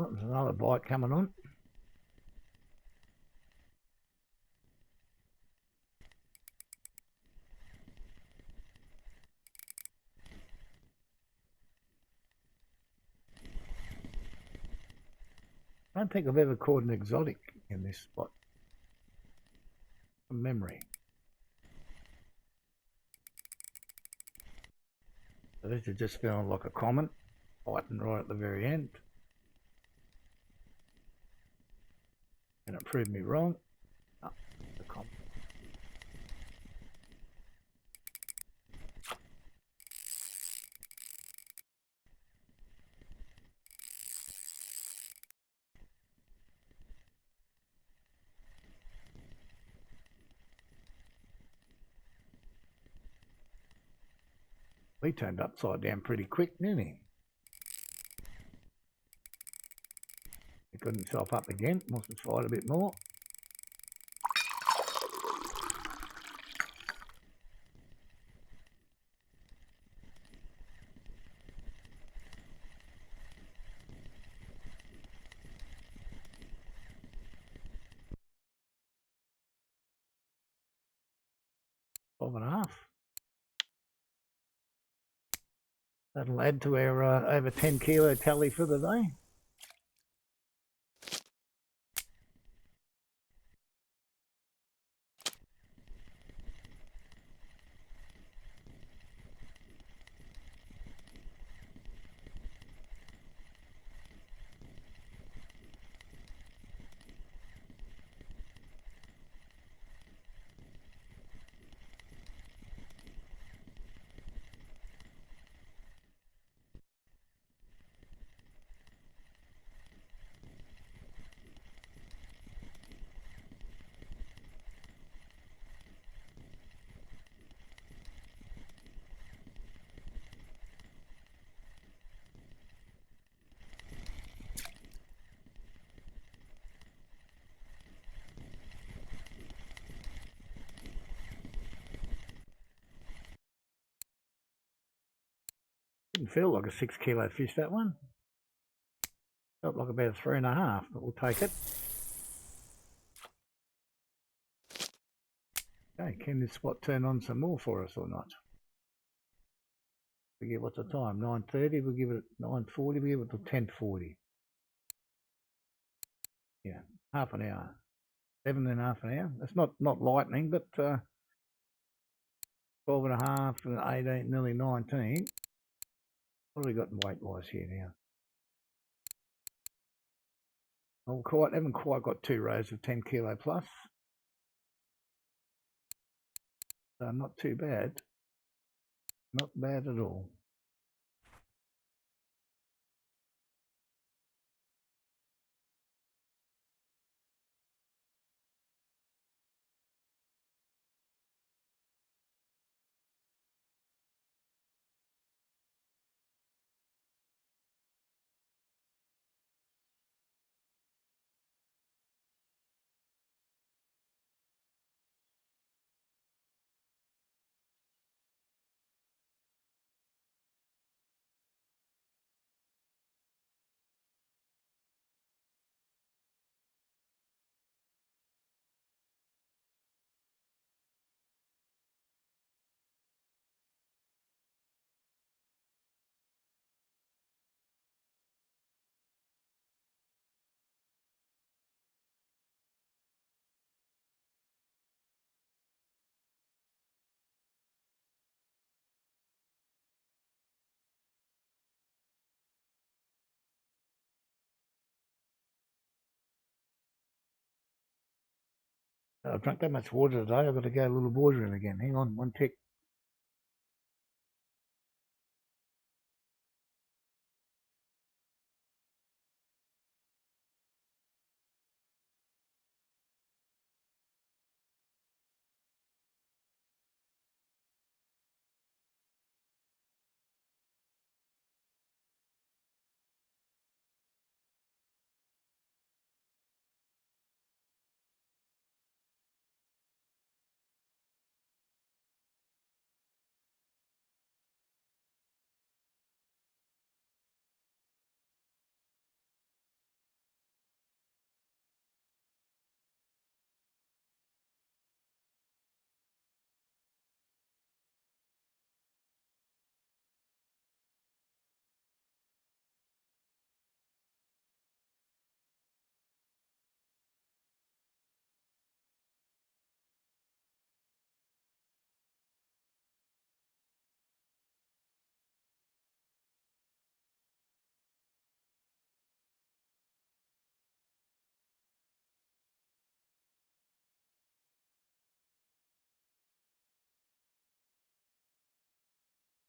Oh, there's another bite coming on. I don't think I've ever caught an exotic in this spot. From memory. So this is just feeling like a common, biting right at the very end. And it proved me wrong. Oh, the common. He turned upside down pretty quick, didn't he? He got himself up again, wants to fight a bit more. Five and a half. That'll add to our over 10 kilo tally for the day. Didn't feel like a 6 kilo fish, that one. Felt like about 3.5, but we'll take it. Okay, can this spot turn on some more for us or not? We give what's the time? 9:30. We'll give it 9:40. We give it till 10:40. Yeah, half an hour. 7.5 an hour. That's not lightning, but 12.5 and 18, nearly 19. What have we got in weight wise here now? Oh, haven't quite got 2 rows of 10 kilo plus. So not too bad. Not bad at all. I've drunk that much water today. I've got to go a little boardroom again. Hang on, one tick.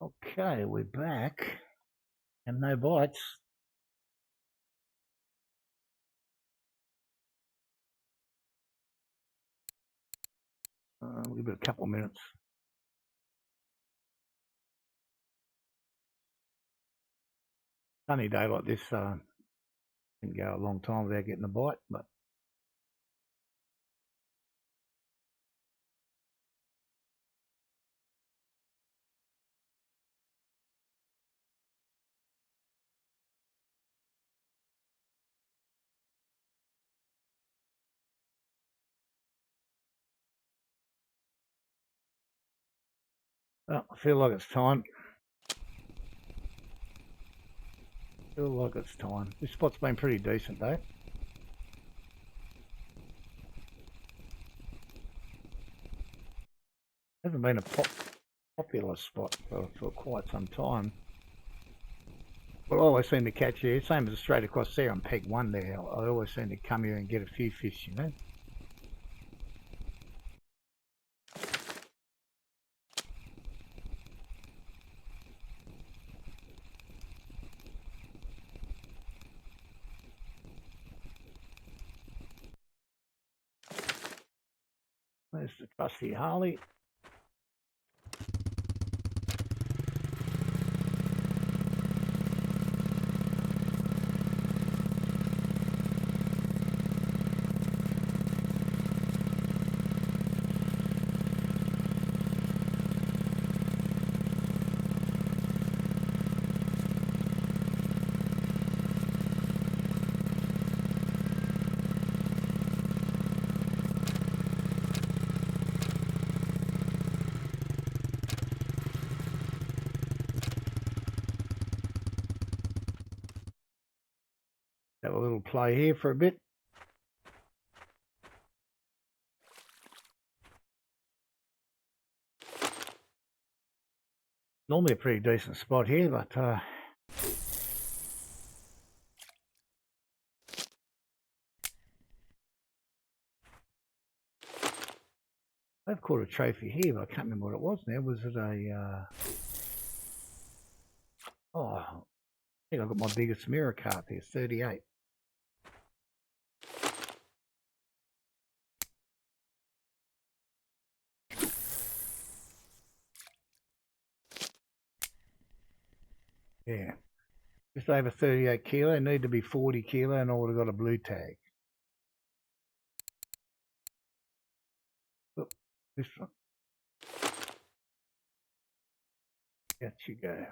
Okay, we're back. And no bites. We'll give it a couple of minutes. Sunny day like this, can go a long time without getting a bite, but I feel like it's time. This spot's been pretty decent though. Hasn't been a popular spot for quite some time. But I always seem to catch here, same as straight across there on peg one there. I always seem to come here and get a few fish, you know. There's the trusty Harley. Have a little play here for a bit. Normally a pretty decent spot here, but I've caught a trophy here, but I can't remember what it was now. Was it a Oh, I think I've got my biggest mirror carp there, 38. Yeah, just over 38 kilo. Need to be 40 kilo, and I would have got a blue tag. Look, this one. Out you go.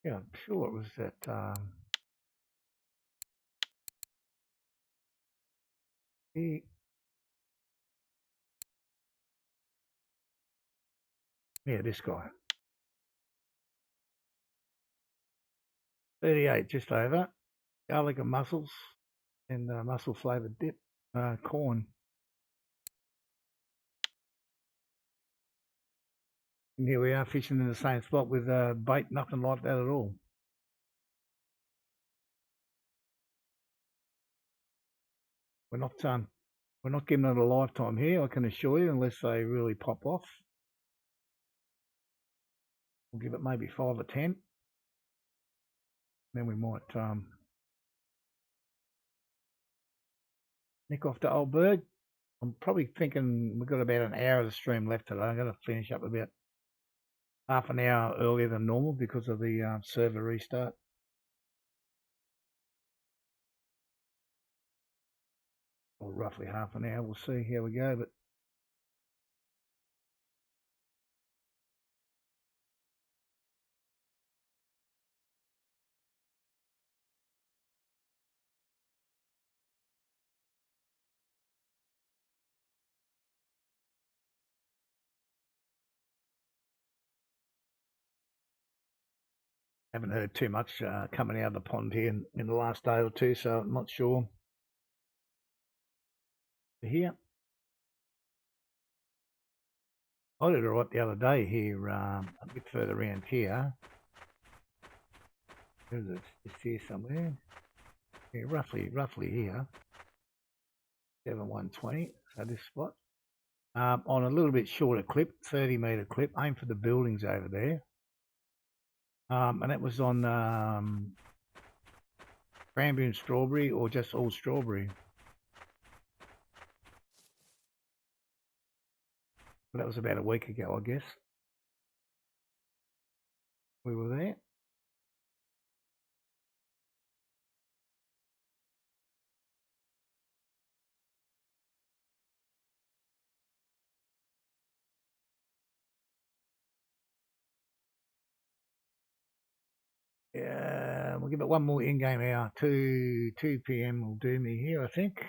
Yeah, I'm sure it was that. He, yeah, this guy. 38, just over. Garlic and mussels, and mussel flavoured dip. Corn. And here we are fishing in the same spot with bait, nothing like that at all. We're not giving it a lifetime here, I can assure you, unless they really pop off. We'll give it maybe 5 or 10. Then we might nick off to Old Burg. I'm probably thinking we've got about an hour of the stream left today. I'm going to finish up about half an hour earlier than normal because of the server restart. Or roughly half an hour. We'll see how we go. But haven't heard too much coming out of the pond here in the last day or two, so I'm not sure. Here, I did all right the other day here, a bit further around here. It's here somewhere. Yeah, roughly here. 7120, so this spot. On a little bit shorter clip, 30-metre clip, aim for the buildings over there. And that was on cranberry and strawberry, or just all strawberry. But that was about a week ago, I guess. We were there. Yeah, we'll give it one more in-game hour. 2 p.m. will do me here, I think.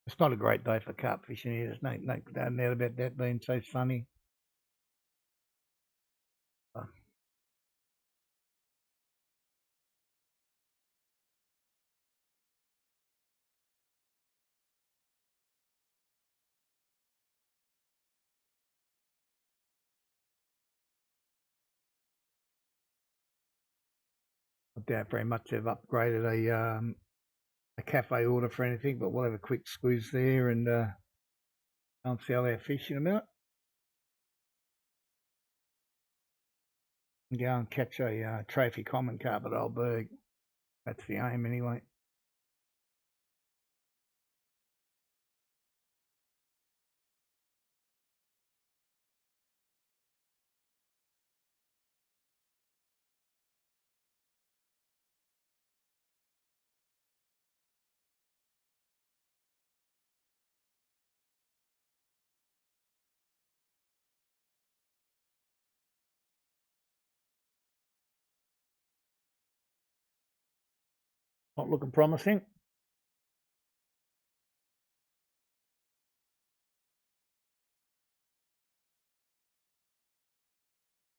It's not a great day for carp fishing here. There's no doubt about that being so sunny. I doubt very much they've upgraded a cafe order for anything, but we'll have a quick squeeze there and go and sell our fish in a minute. And go and catch a trophy common carp at Old Burg. That's the aim anyway. Not looking promising.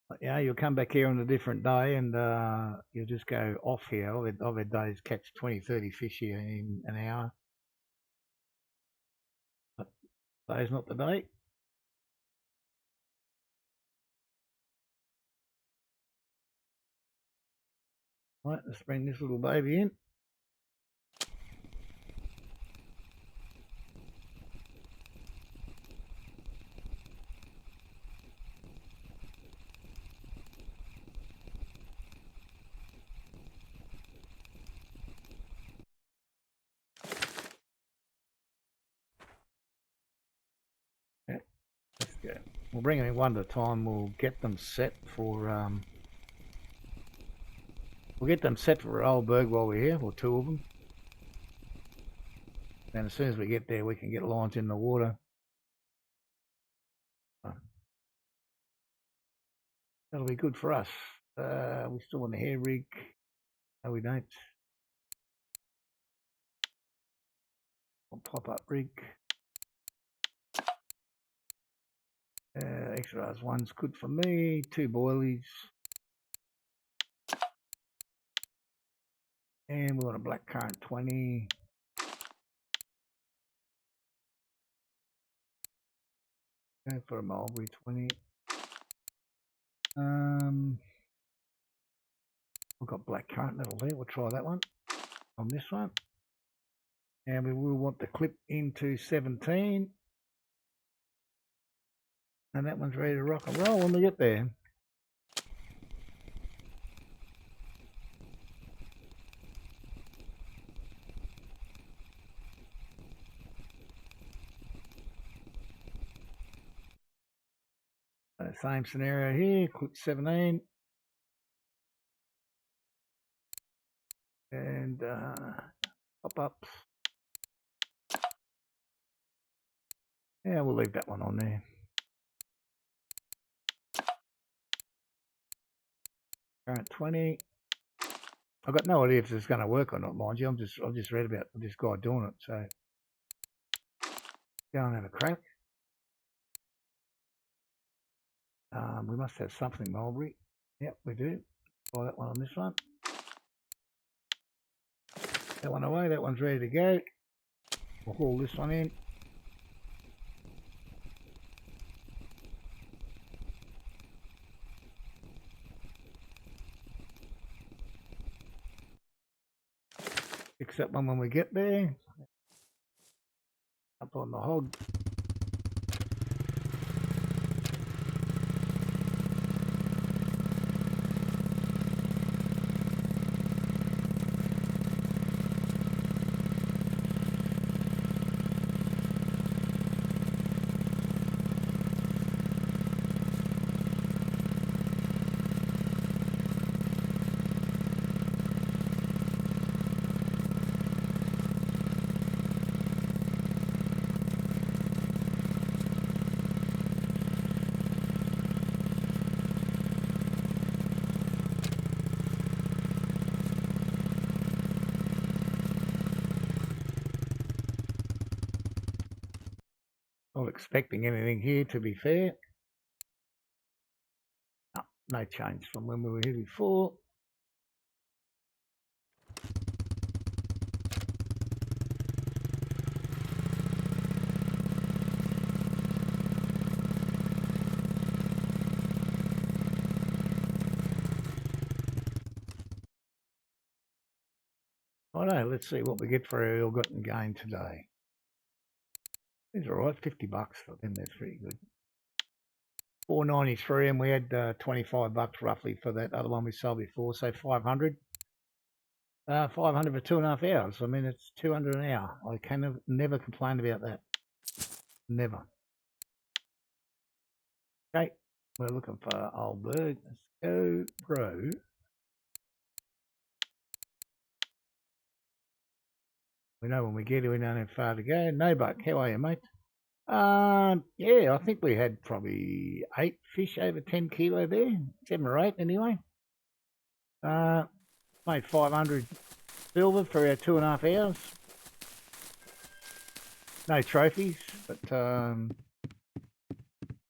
But, yeah, you'll come back here on a different day and you'll just go off here. I've had days catch 20, 30 fish here in an hour. But today's not the day. Right, let's bring this little baby in. We'll bring them in one at a time. We'll get them set for Old Burg while we're here, or two of them. And as soon as we get there, we can get lines in the water. That'll be good for us. We still want a hair rig. No, we don't. Pop-up rig. Extras one's good for me. 2 boilies. And we want a black currant 20. Go for a mulberry 20. We've got black currant, that'll do. We'll try that one on this one. And we will want the clip into 17. And that one's ready to rock and roll when we get there. Same scenario here, clip 17. And pop-ups. Yeah, we'll leave that one on there. Current 20. I've got no idea if this is going to work or not, mind you. I've just read about this guy doing it, so go and have a crack. We must have something mulberry. Yep, we do. Try that one on this one. That one away. That one's ready to go. We'll haul this one in. Fix that one when we get there. Up on the hog. Not expecting anything here, to be fair. No change from when we were here before. Righto, let's see what we get for our ill-gotten gain today. It's all right, $50 for them. That's pretty good. 493, and we had $25 roughly for that other one we sold before, so 500. 500 for 2.5 hours. I mean, it's 200 an hour. I can never complain about that. Never. Okay, we're looking for Old Burg. Let's go, bro. We know when we get here, we don't have far to go. No, Buck, how are you, mate? Yeah, I think we had probably 8 fish over 10 kilo there. 7 or 8 anyway. Made 500 silver for our 2.5 hours. No trophies, but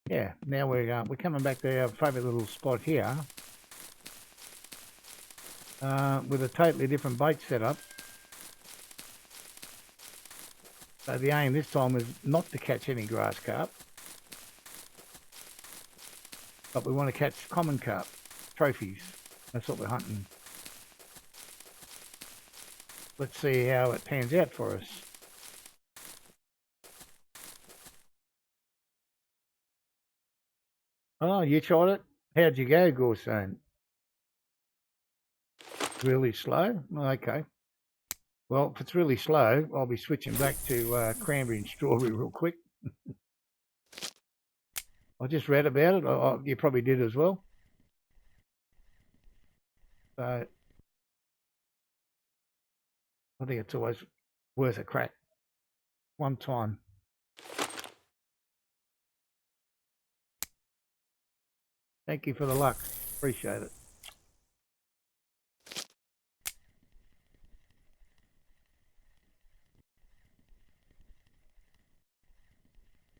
yeah, now we're coming back to our favourite little spot here with a totally different bait setup. So the aim this time is not to catch any grass carp, but we want to catch common carp, trophies. That's what we're hunting. Let's see how it pans out for us. Oh, you tried it? How'd you go, Gorson? Really slow? Okay. Well, if it's really slow, I'll be switching back to cranberry and strawberry real quick. I just read about it. You probably did as well. So I think it's always worth a crack. One time. Thank you for the luck. Appreciate it.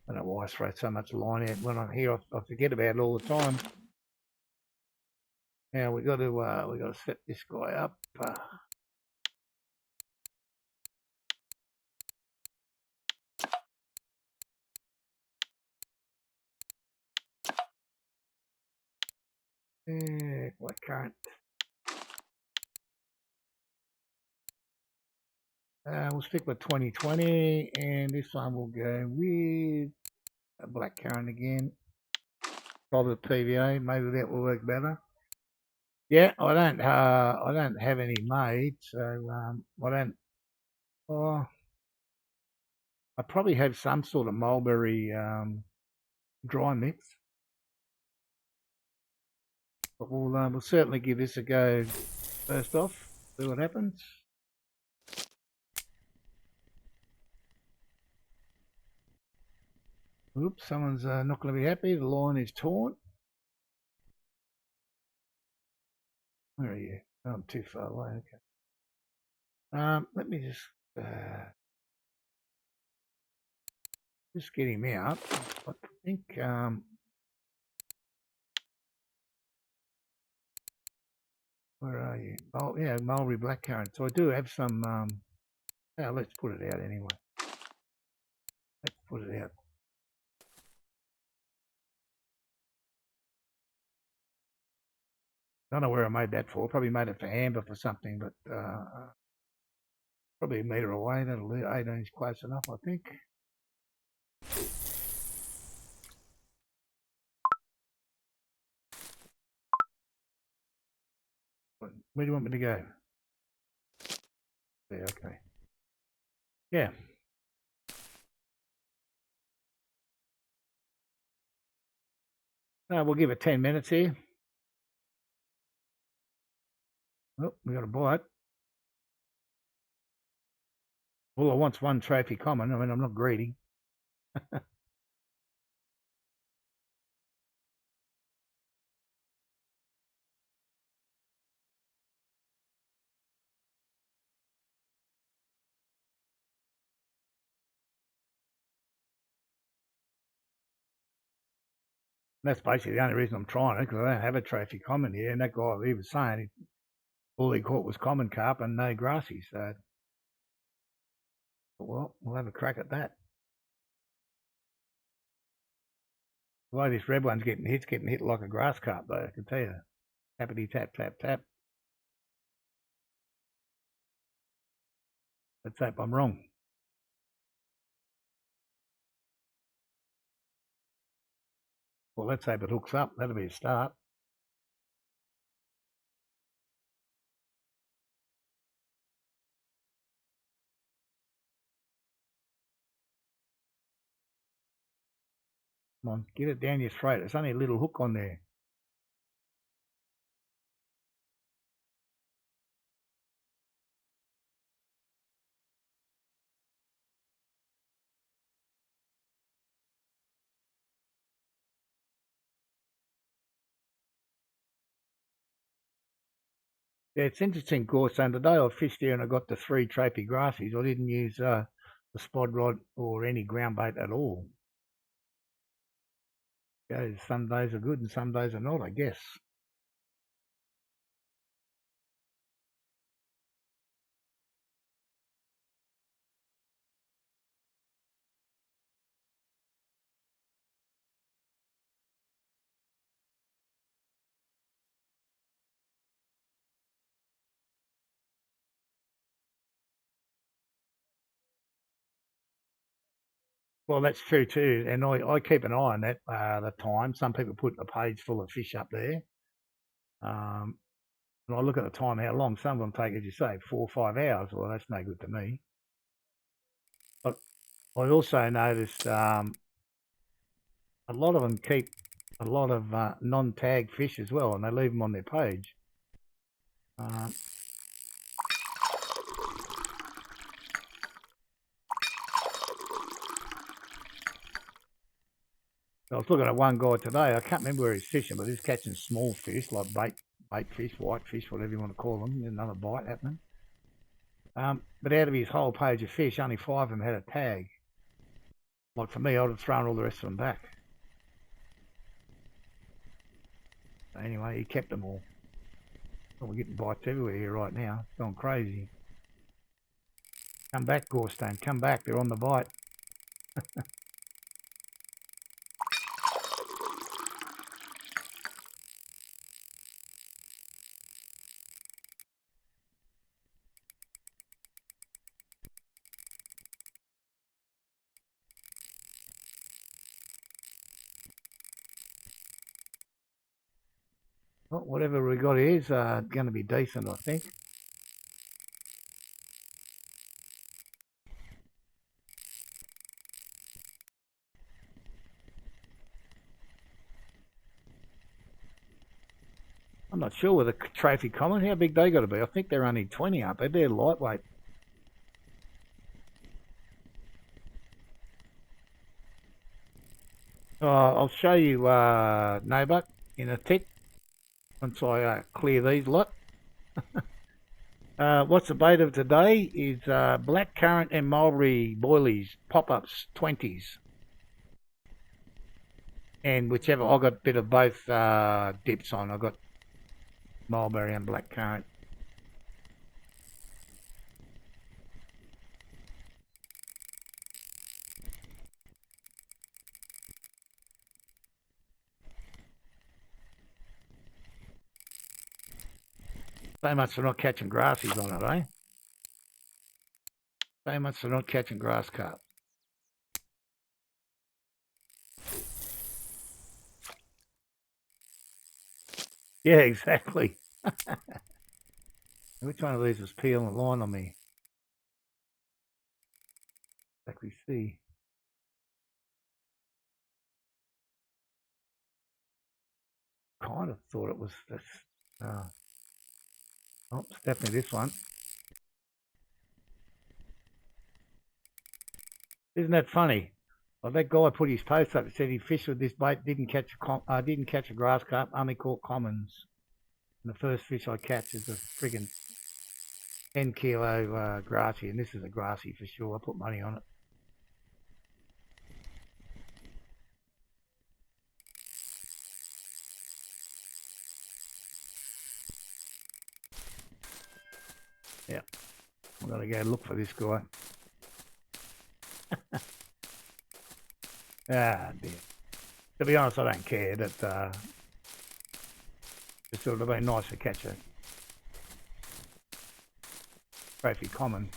I don't know why I throw so much line out. When I'm here, I forget about it all the time. Now we got to set this guy up. Why can't? We'll stick with 2020, and this one we'll go with a black currant again. Probably PVA. Maybe that will work better. Yeah, I don't have any made, so I don't. Oh, I probably have some sort of mulberry dry mix, but we'll certainly give this a go first off. See what happens. Oops, someone's not going to be happy. The line is torn. Where are you? Oh, I'm too far away. Okay. Let me just get him out. I think where are you? Oh yeah, mulberry blackcurrant. So I do have some. Let's put it out anyway. Let's put it out. I don't know where I made that for. Probably made it for Amber for something, but probably a metre away. That'll do. 18 is close enough, I think. Where do you want me to go? There, okay. Yeah. We'll give it 10 minutes here. Oh, we got a bite. Well, I want one trophy common. I mean, I'm not greedy. That's basically the only reason I'm trying it, because I don't have a trophy common here. And that guy, he was saying all he caught was common carp and no grassy. So, well, we'll have a crack at that. The way this red one's getting hit like a grass carp, though, I can tell you. Tappity tap, tap, tap. Let's hope I'm wrong. Well, let's hope it hooks up. That'll be a start. Come on, get it down your throat. There's only a little hook on there. Yeah, it's interesting, Gorson. Today I fished here and I got the 3 trophy grassies. I didn't use the spod rod or any ground bait at all. Yeah, some days are good and some days are not, I guess. Well, that's true too, and I keep an eye on that. The time. Some people put a page full of fish up there, and I look at the time, how long. Some of them take, as you say, 4 or 5 hours. Well, that's no good to me. But I also noticed a lot of them keep a lot of non-tagged fish as well, and they leave them on their page. I was looking at one guy today. I can't remember where he's fishing, but he's catching small fish like bait fish, white fish, whatever you want to call them. Another bite happening. But out of his whole page of fish, only 5 of them had a tag. Like for me, I'd have thrown all the rest of them back. Anyway, he kept them all. Well, we're getting bites everywhere here right now. It's going crazy. Come back, Gorstone. Come back. They're on the bite. Well, whatever we got here is going to be decent, I think. I'm not sure with a trophy common how big they got to be. I think they're only 20, aren't they? They're lightweight. I'll show you Nobuck in a tick once I clear these lot. What's the bait of today is black currant and mulberry boilies, pop-ups, 20s. And whichever, I got a bit of both dips on. I got mulberry and black currant. So much for not catching grassies on it, eh? So much for not catching grass carp. Yeah, exactly. Which one of these is peeling the line on me? Exactly see. Kind of thought it was this. Oh, it's definitely this one. Isn't that funny? Well, that guy put his post up and said he fished with this bait, didn't catch a grass carp, only caught commons. And the first fish I catch is a friggin' 10 kilo grassy, and this is a grassy for sure. I put money on it. Yeah, I'm gonna go look for this guy. Ah, dear. To be honest, I don't care. That it would have been nice to catch a trophy common.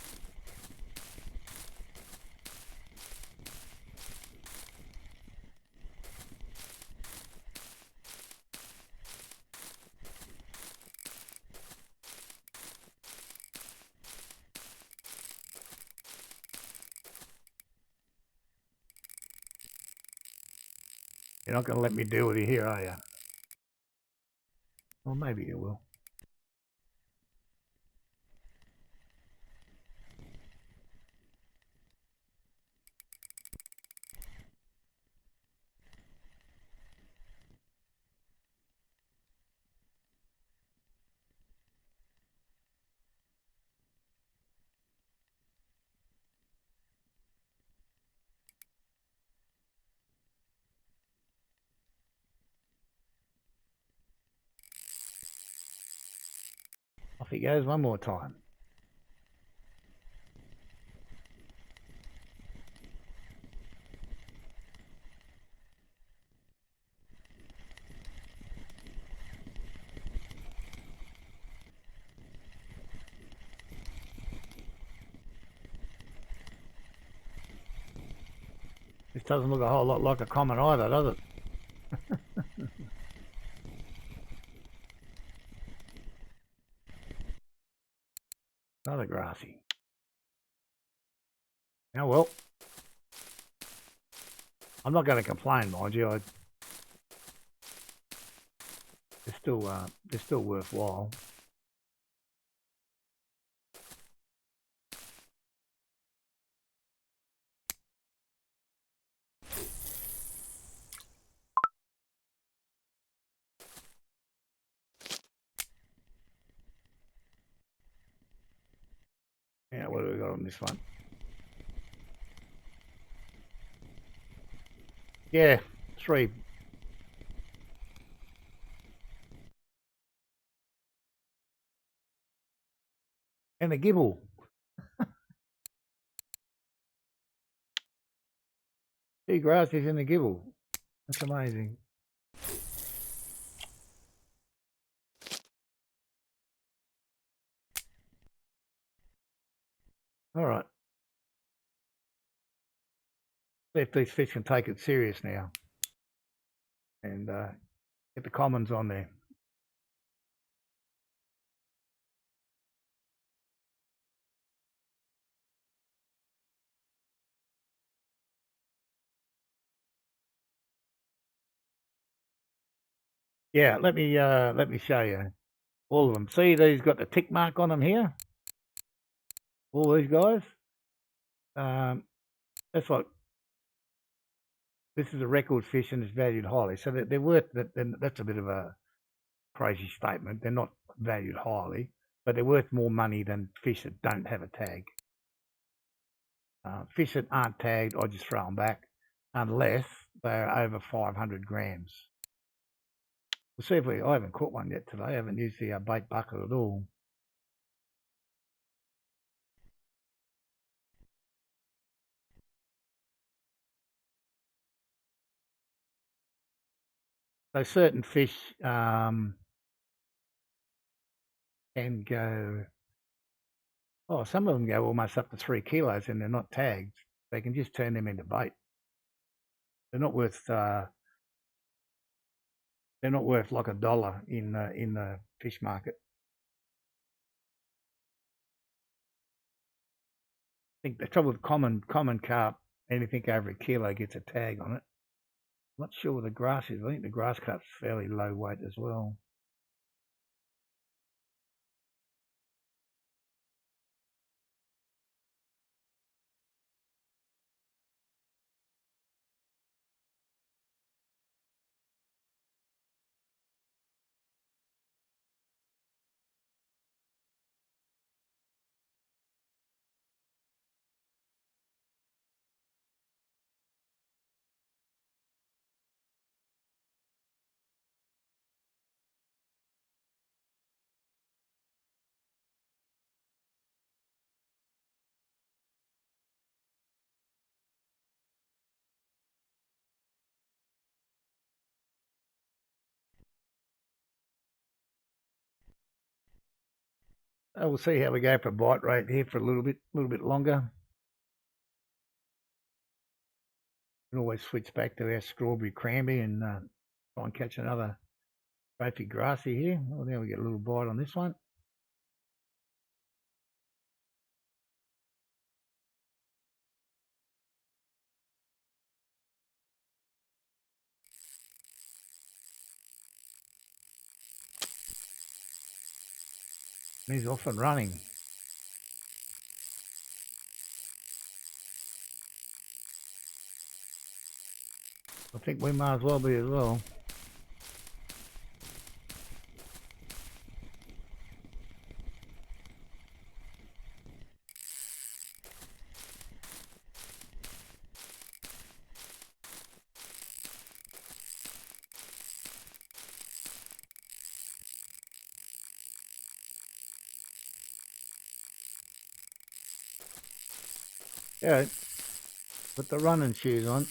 You're not going to let me deal with you here, are you? Well, maybe you will. Off he goes one more time. This doesn't look a whole lot like a common either, does it? Another grassy. Oh well. I'm not going to complain, mind you. They're still worthwhile. Yeah, what do we got on this one? Yeah, 3. And a gibble. 2 grassies and a gibble. That's amazing. All right. See if these fish can take it serious now and get the commons on there. Yeah, let me show you all of them. See, these got the tick mark on them here. All these guys. That's like this is a record fish and it's valued highly, so they're worth that. That's a bit of a crazy statement. They're not valued highly, but they're worth more money than fish that don't have a tag. Fish that aren't tagged, I just throw them back unless they're over 500 grams. We'll see if I haven't caught one yet today. I haven't used the bait bucket at all. So certain fish can go, some of them go almost up to 3 kilos and they're not tagged. They can just turn them into bait. They're not worth like $1 in the fish market. I think the trouble with common carp, anything over a kilo gets a tag on it. I'm not sure what the grass is. I think the grass carp's fairly low weight as well. We'll see how we go for bite rate here for a little bit longer. We can always switch back to our strawberry cranberry and try and catch another trophy grassy here. Oh, now we get a little bite on this one. He's off and running. I think we might as well be as well. Yeah, put the running shoes on.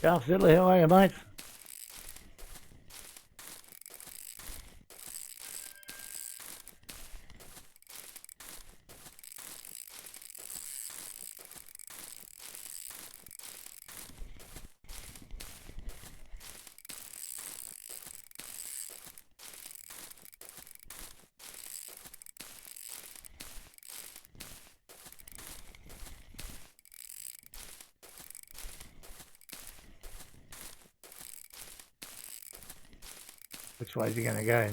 Charles Diddley, how are you, mate? Which way is he going to go?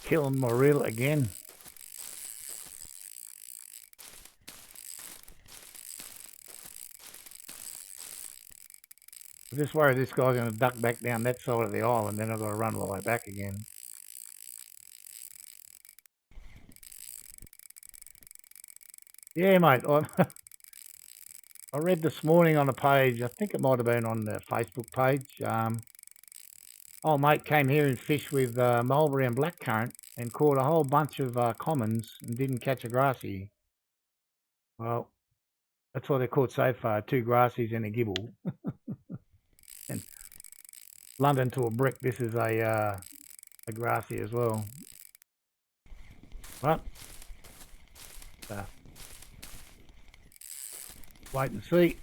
Killing my reel again. I'm just worried this guy's going to duck back down that side of the island, then I've got to run all the way back again. Yeah, mate. I read this morning on a page, I think it might have been on the Facebook page. Old mate came here and fished with mulberry and blackcurrant and caught a whole bunch of commons and didn't catch a grassy. Well, that's what they caught so far, 2 grassies and a gibble. And London to a brick, this is a grassy as well. But wait and see.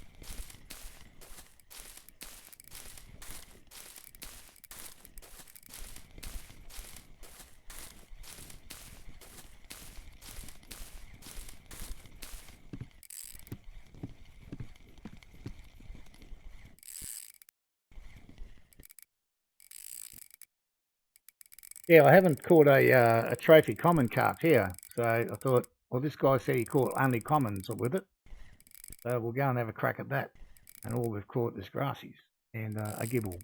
Yeah, I haven't caught a trophy common carp here, so I thought, well, this guy said he caught only commons with it, so we'll go and have a crack at that. And all we've caught is grassies and a gibble.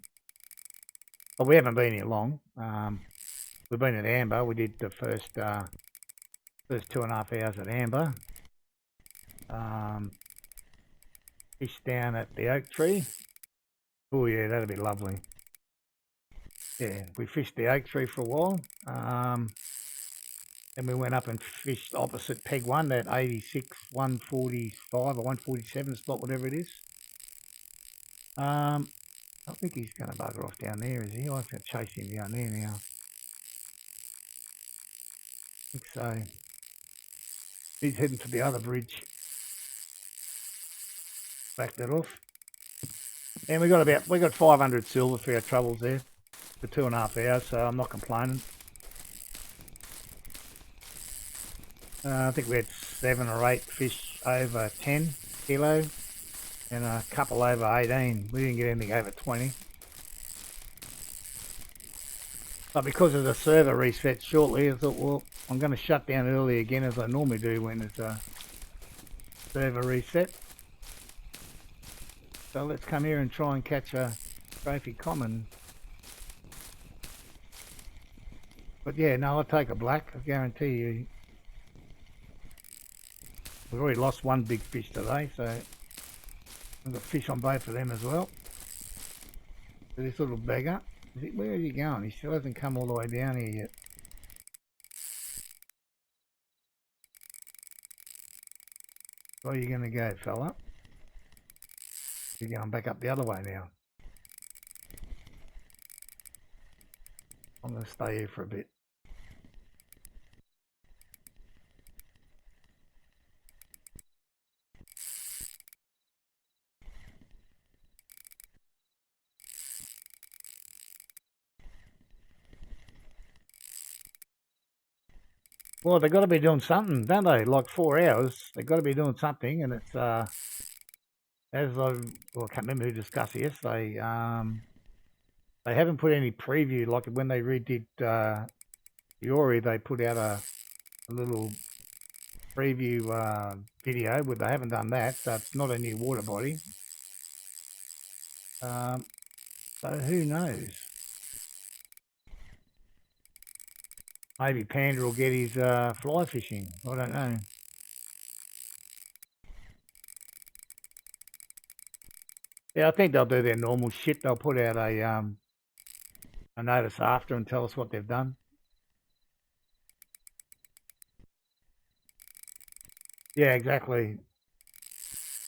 But we haven't been here long. We've been at Amber. We did the first 2.5 hours at Amber. Fished down at the oak tree. Oh yeah, that'd be lovely. Yeah, we fished the oak tree for a while. Then we went up and fished opposite Peg 1, that 86, 145 or 147 spot, whatever it is. I think he's going to bugger off down there, is he? I have to chase him down there now. I think so. He's heading to the other bridge. Back that off. And we got 500 silver for our troubles there for 2.5 hours, so I'm not complaining. I think we had 7 or 8 fish over 10 kilo and a couple over 18. We didn't get anything over 20. But because of the server reset shortly, I thought, well, I'm going to shut down early again as I normally do when it's a server reset. So let's come here and try and catch a trophy common. But yeah, no, I'll take a black, I guarantee you. We've already lost one big fish today, so I've got fish on both of them as well. So this little beggar, where is he going? He still hasn't come all the way down here yet. Where are you going to go, fella? You're going back up the other way now. I'm going to stay here for a bit. Well, they've got to be doing something, don't they? Like 4 hours, they've got to be doing something, and it's as I can't remember who discussed it yesterday. They haven't put any preview, like when they redid Yori, they put out a little preview video, but they haven't done that, so it's not a new water body. So who knows? Maybe Panda will get his fly fishing. I don't know. Yeah, I think they'll do their normal shit. They'll put out a notice after and tell us what they've done. Yeah, exactly.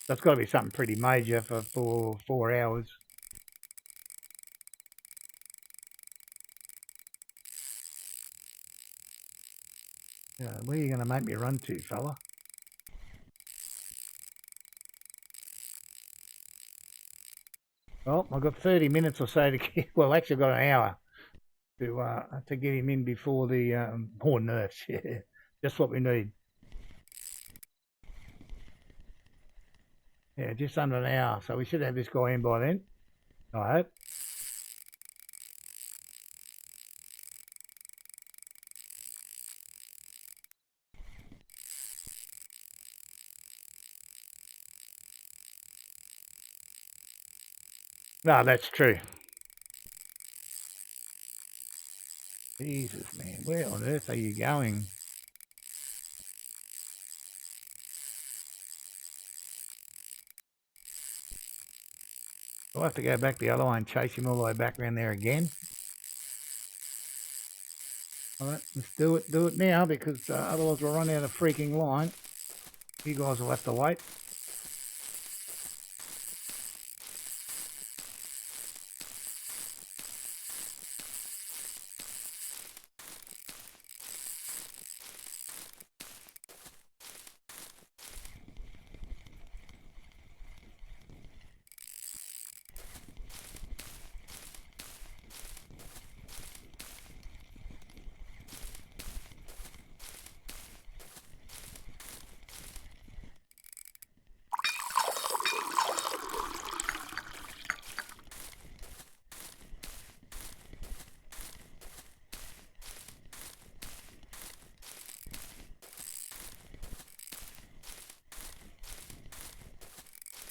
That's got to be something pretty major for 4 hours. Where are you going to make me run to, fella? Well, I've got 30 minutes or so to get. Well, actually, I've got an hour to get him in before the more nerfs. Yeah, just what we need. Yeah, just under an hour, so we should have this guy in by then. I hope. No, that's true. Jesus, man, where on earth are you going? I'll have to go back the other way and chase him all the way back around there again. All right, let's do it. Do it now because otherwise we'll run out of freaking line. You guys will have to wait.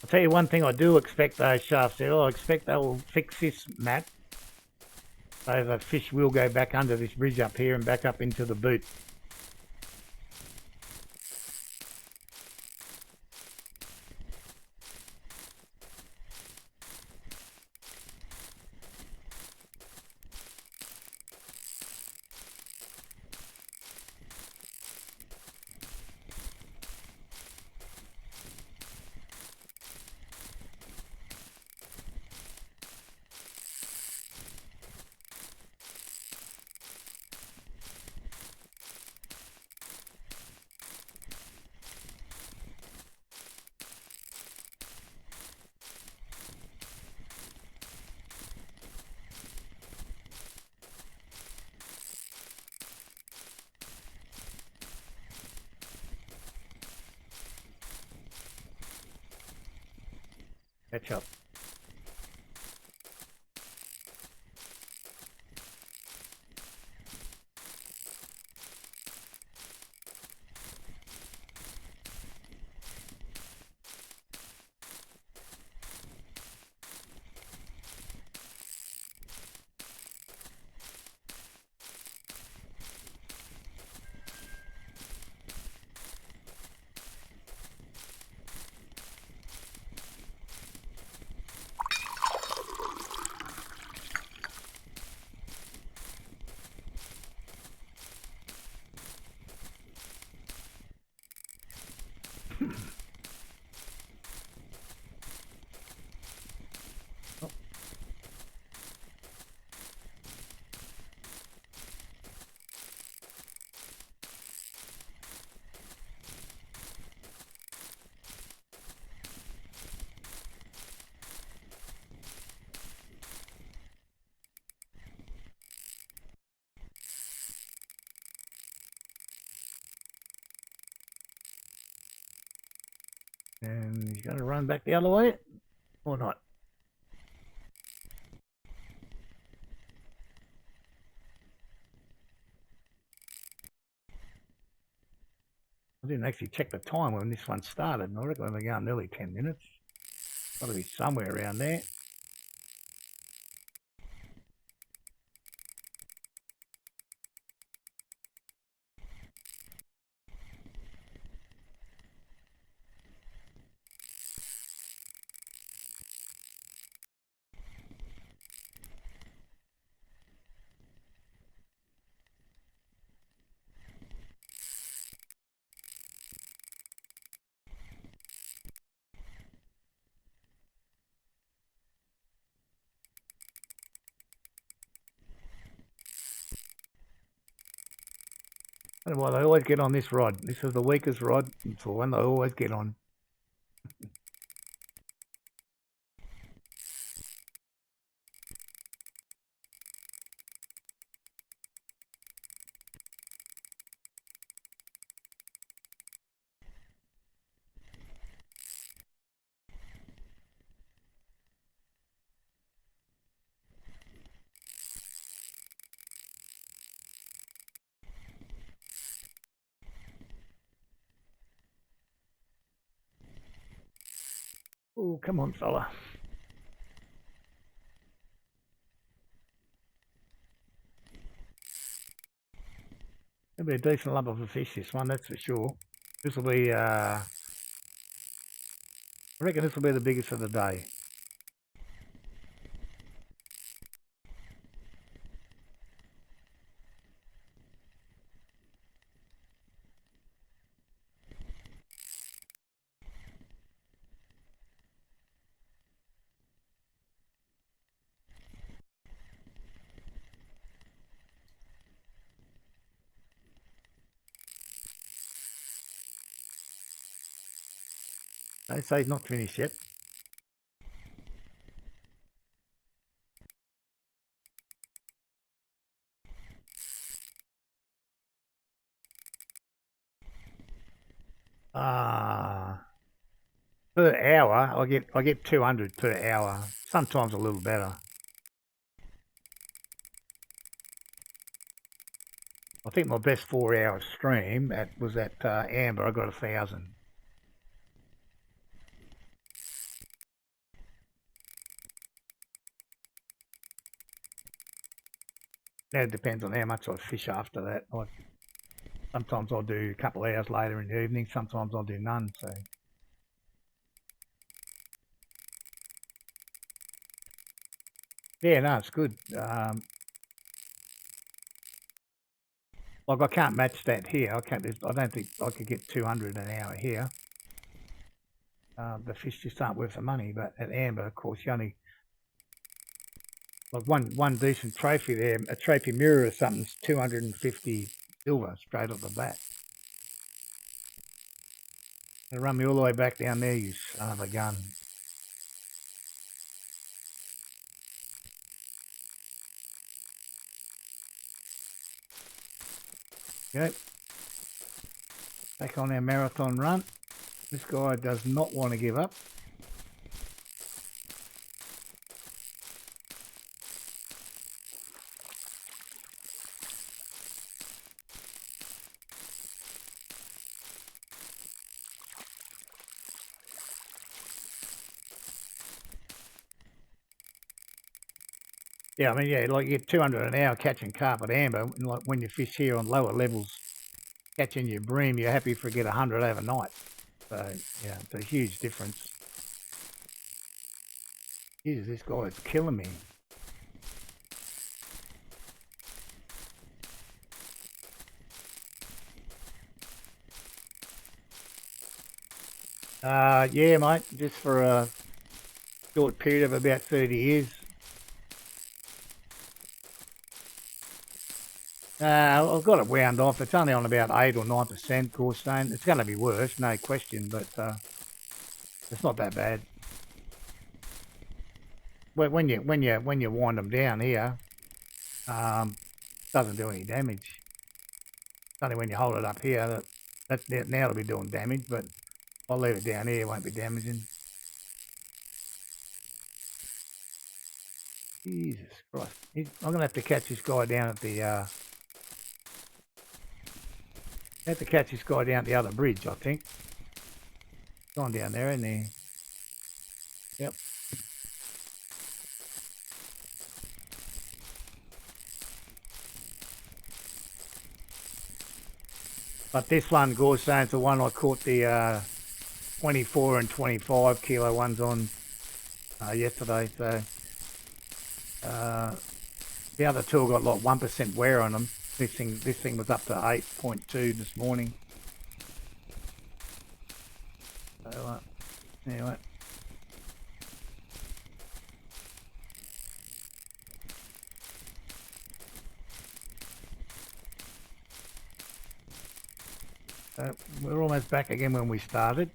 I'll tell you one thing I do expect those shafts there. I expect they will fix this map so the fish will go back under this bridge up here and back up into the boot. Catch up. And he's going to run back the other way or not. I didn't actually check the time when this one started, and I reckon we're going nearly 10 minutes. Got to be somewhere around there. I don't know why they always get on this rod. This is the weakest rod. It's the one they always get on. Oh, come on, fella. It'll be a decent lump of a fish, this one, that's for sure. This will be, I reckon this will be the biggest of the day. They say it's not finished yet. Per hour, I get 200 per hour. Sometimes a little better. I think my best 4 hour stream was at Amber. I got 1,000. Now it depends on how much I fish after that. Sometimes I'll do a couple of hours later in the evening. Sometimes I'll do none. So yeah, no, it's good. Like I can't match that here. I don't think I could get 200 an hour here. The fish just aren't worth the money. But at Amber, of course, you only like one decent trophy there. A trophy mirror or something's 250 silver straight off the bat. They run me all the way back down there, you son of a gun. Okay. Back on our marathon run. This guy does not want to give up. Yeah, I mean, yeah, like you get 200 an hour catching carp at Amber, and like when you fish here on lower levels, catching your bream, you're happy to get 100 overnight. So, yeah, it's a huge difference. Jesus, this guy is killing me. Yeah, mate, just for a short period of about 30 years. I've got it wound off. It's only on about 8 or 9% gauge-stone. It's going to be worse, no question, but it's not that bad. When you wind them down here, doesn't do any damage. It's only when you hold it up here that now it'll be doing damage, but I'll leave it down here, it won't be damaging. Jesus Christ. I'm going to have to catch this guy down at the... have to catch this guy down at the other bridge, I think. Gone down there, isn't he? Yep. But this one, Gorstone's the one I caught the 24 and 25 kilo ones on yesterday. So the other two got like 1% wear on them. This thing was up to 8.2 this morning. So anyway. We're almost back again when we started.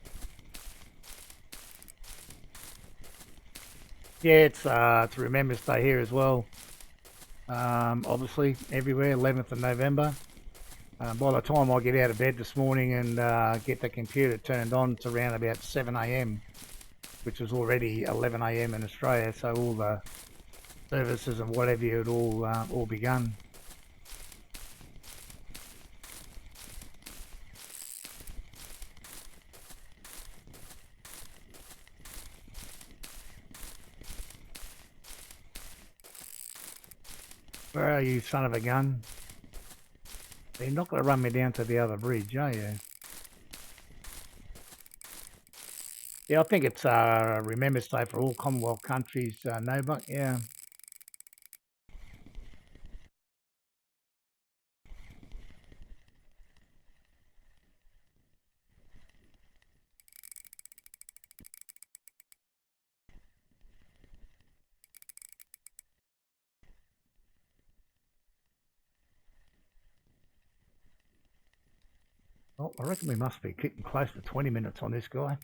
Yeah, it's Remembrance Day here as well. Obviously, everywhere, 11th of November. By the time I get out of bed this morning and get the computer turned on, it's around about 7 a.m, which was already 11 a.m. in Australia. So all the services and whatever had all begun. Where are you, son of a gun? You're not going to run me down to the other bridge, are you? Yeah, I think it's Remembrance Day for all Commonwealth countries, Nova. Yeah. Well, I reckon we must be getting close to 20 minutes on this guy.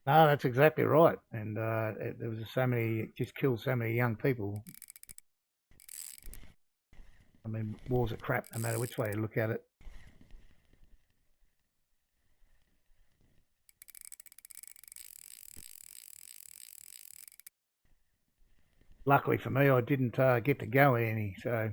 No, that's exactly right. And there was so many, it just killed so many young people. I mean, wars are crap no matter which way you look at it. Luckily for me, I didn't get to go in any, so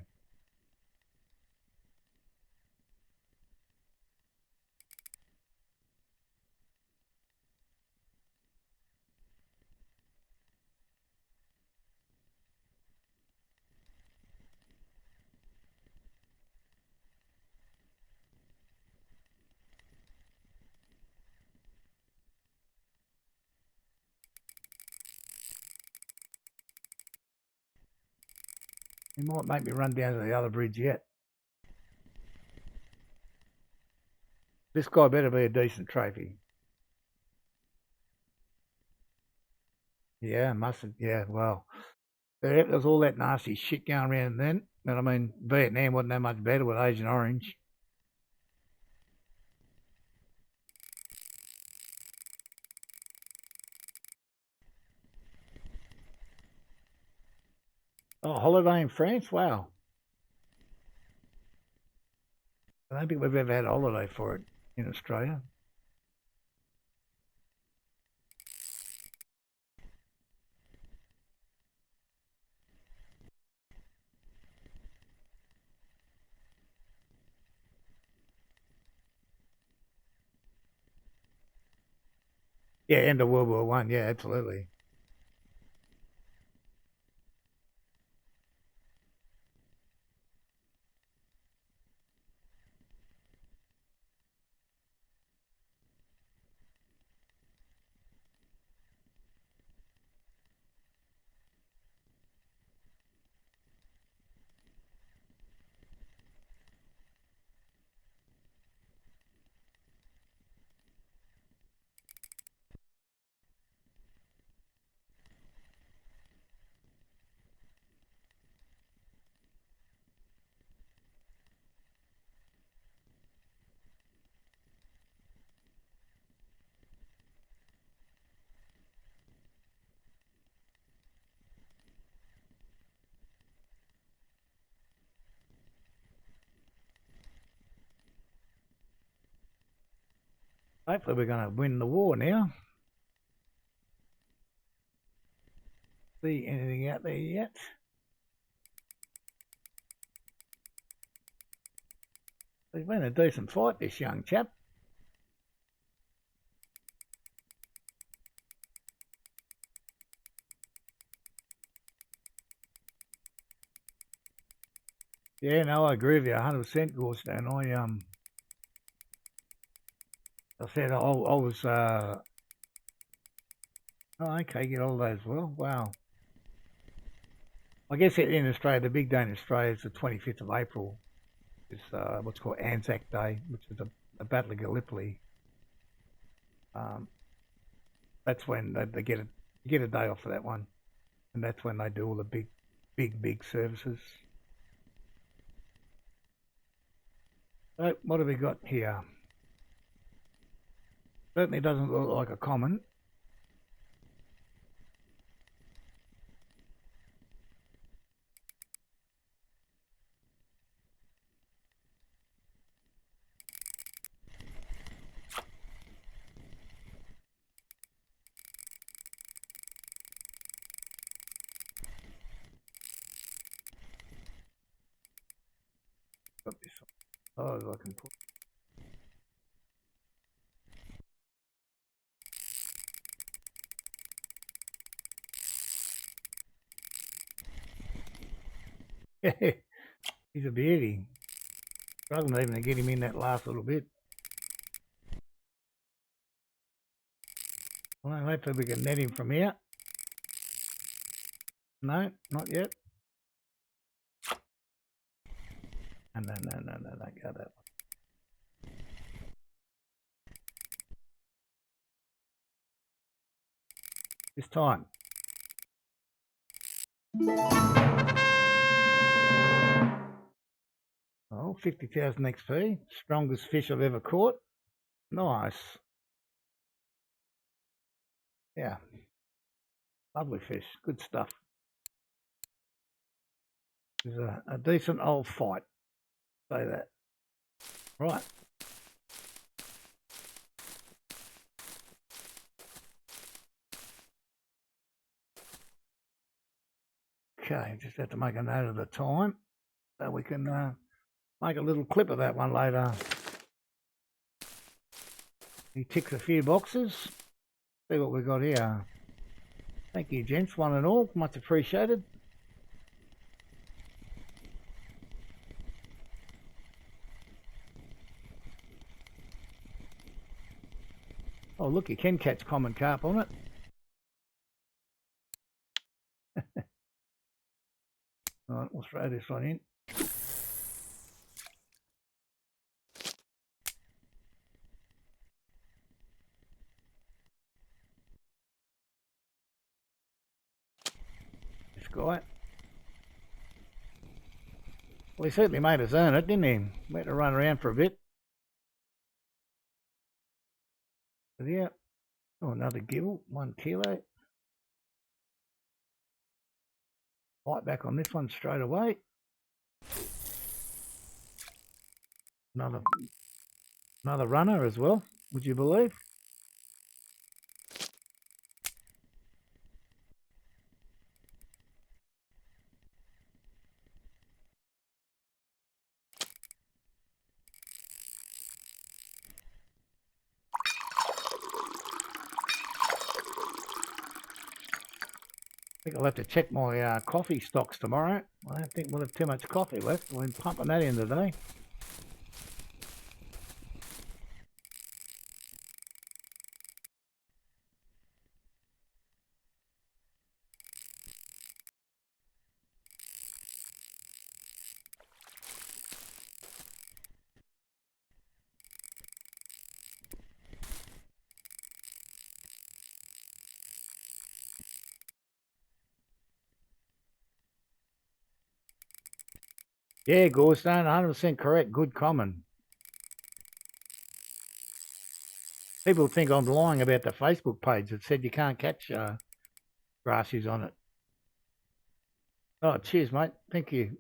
he might make me run down to the other bridge yet. This guy better be a decent trophy. Yeah, mustn't. Yeah, well, there was all that nasty shit going around then. But I mean, Vietnam wasn't that much better with Agent Orange. Oh, holiday in France? Wow. I don't think we've ever had a holiday for it in Australia. Yeah, end of World War One. Yeah, absolutely. Hopefully, we're going to win the war now. See anything out there yet? He's been a decent fight, this young chap. Yeah, no, I agree with you 100%, Gorstone. I said I was. Oh, okay, get all those. Well, wow. I guess in Australia, the big day in Australia is the 25th of April. It's what's called Anzac Day, which is the Battle of Gallipoli. Um, that's when they get a day off for that one, and that's when they do all the big services. So what have we got here? Certainly doesn't look like a common. size I can put. He's a beauty. Struggling even to get him in that last little bit. Well, hopefully we can net him from here. No, not yet. No, don't go that way. This time. Oh, 50,000 XP. Strongest fish I've ever caught. Nice. Yeah. Lovely fish. Good stuff. It's a decent old fight. Say that. Right. Okay, just have to make a note of the time so we can make a little clip of that one later. He ticks a few boxes. See what we've got here. Thank you, gents, one and all. Much appreciated. Oh, look, you can catch common carp on it. All right, we'll throw this one in. This guy. Well, he certainly made us earn it, didn't he? We had to run around for a bit. But yeah. Oh, another gibble, 1 kilo. Bite back on this one straight away. Another runner as well, would you believe? I think I'll have to check my coffee stocks tomorrow. I don't think we'll have too much coffee left. We've been pumping that in today. Yeah, Gorstone, 100% correct. Good comment. People think I'm lying about the Facebook page that said you can't catch grassies on it. Oh, cheers, mate. Thank you.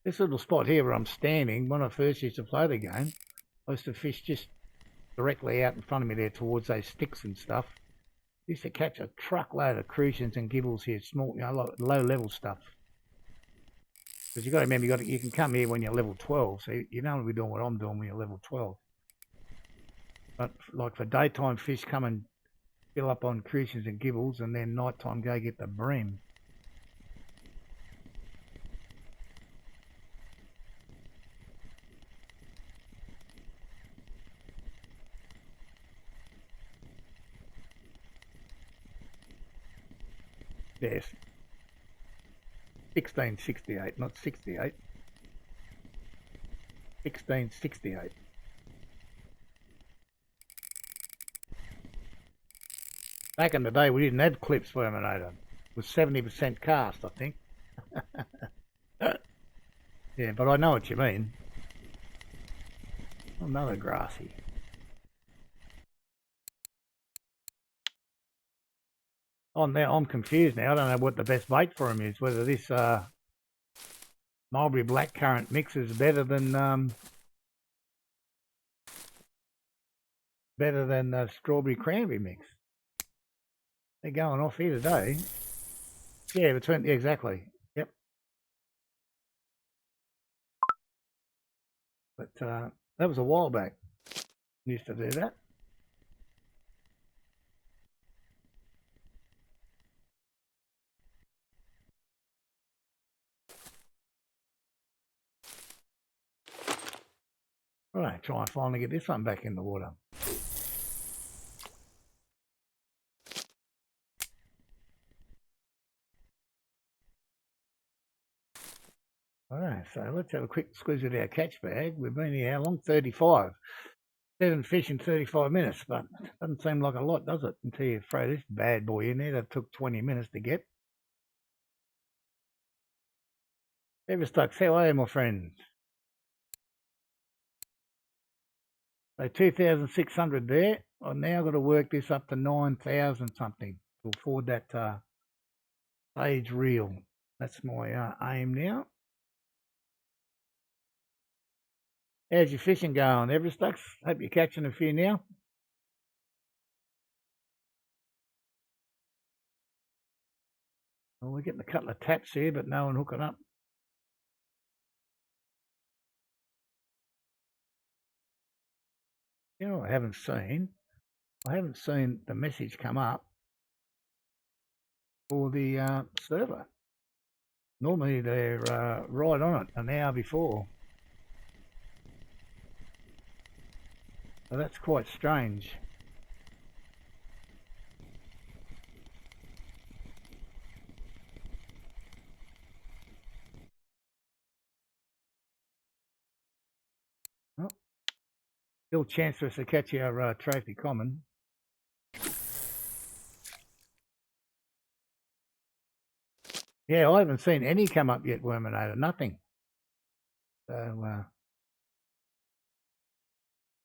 This little spot here where I'm standing, when I first used to play the game, I used to fish just directly out in front of me there towards those sticks and stuff. Used to catch a truckload of crucians and gibbles here, small, low level stuff. Because you've got to remember, you can come here when you're level 12, so you don't want to be doing what I'm doing when you're level 12. But like for daytime fish, come and fill up on crucians and gibbles, and then nighttime go get the bream. Yes. 1668, not 68. 1668. Back in the day, we didn't have clip sperminator. It was 70% cast, I think. Yeah, but I know what you mean. Another grassy. Oh, now I'm confused now. I don't know what the best bait for him is. Whether this mulberry blackcurrant mix is better than the strawberry cranberry mix. They're going off here today. Yeah, exactly. Yep. But that was a while back. Used to do that. All right, try and finally get this one back in the water. All right, so let's have a quick squeeze at our catch bag. We've been here how long? 35. 7 fish in 35 minutes, but it doesn't seem like a lot, does it? Until you throw this bad boy in there that took 20 minutes to get. Everstucks, how are you, my friend? So 2,600 there. I've now got to work this up to 9,000 something to afford that stage reel. That's my aim now. How's your fishing going, Everstucks? Hope you're catching a few now. Well, we're getting a couple of taps here, but no one hooking up. You know, I haven't seen the message come up for the server. Normally they're right on it an hour before. So that's quite strange. Oh, still chance for us to catch our trophy common. Yeah, I haven't seen any come up yet, Worminator. Nothing. So,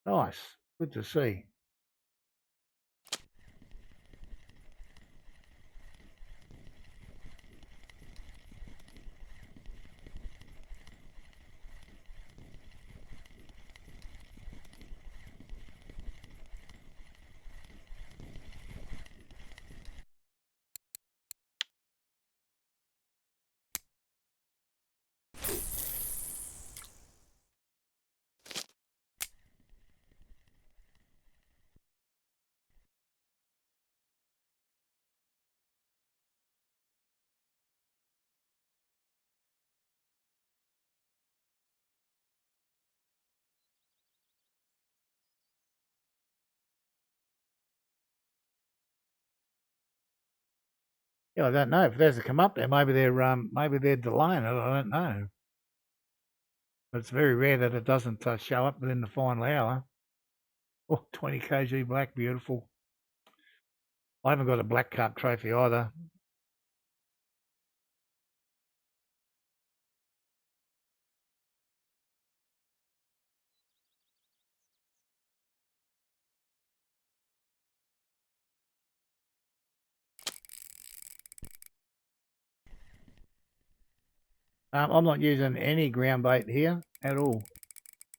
nice. Good to see. Yeah, I don't know if there's a come up there. Maybe they're delaying it. I don't know. But it's very rare that it doesn't show up within the final hour. Oh, 20 kg black, beautiful. I haven't got a black carp trophy either. I'm not using any ground bait here at all.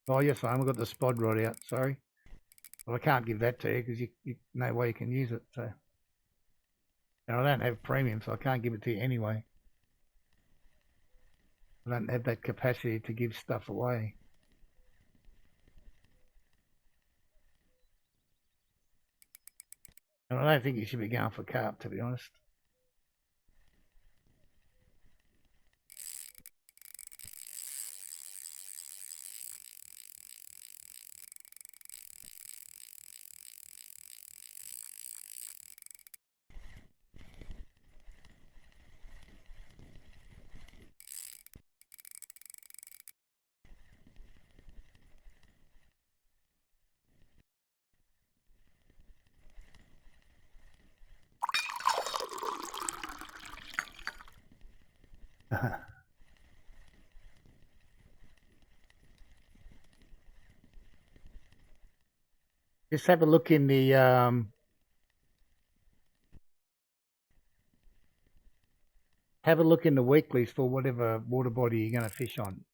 Oh, yes, I am. I've got the spod rod out, sorry. Well, I can't give that to you because you no way you can use it. So, and I don't have premium, so I can't give it to you anyway. I don't have that capacity to give stuff away. And I don't think you should be going for carp, to be honest. Just have a look in the have a look in the weeklies for whatever water body you're going to fish on.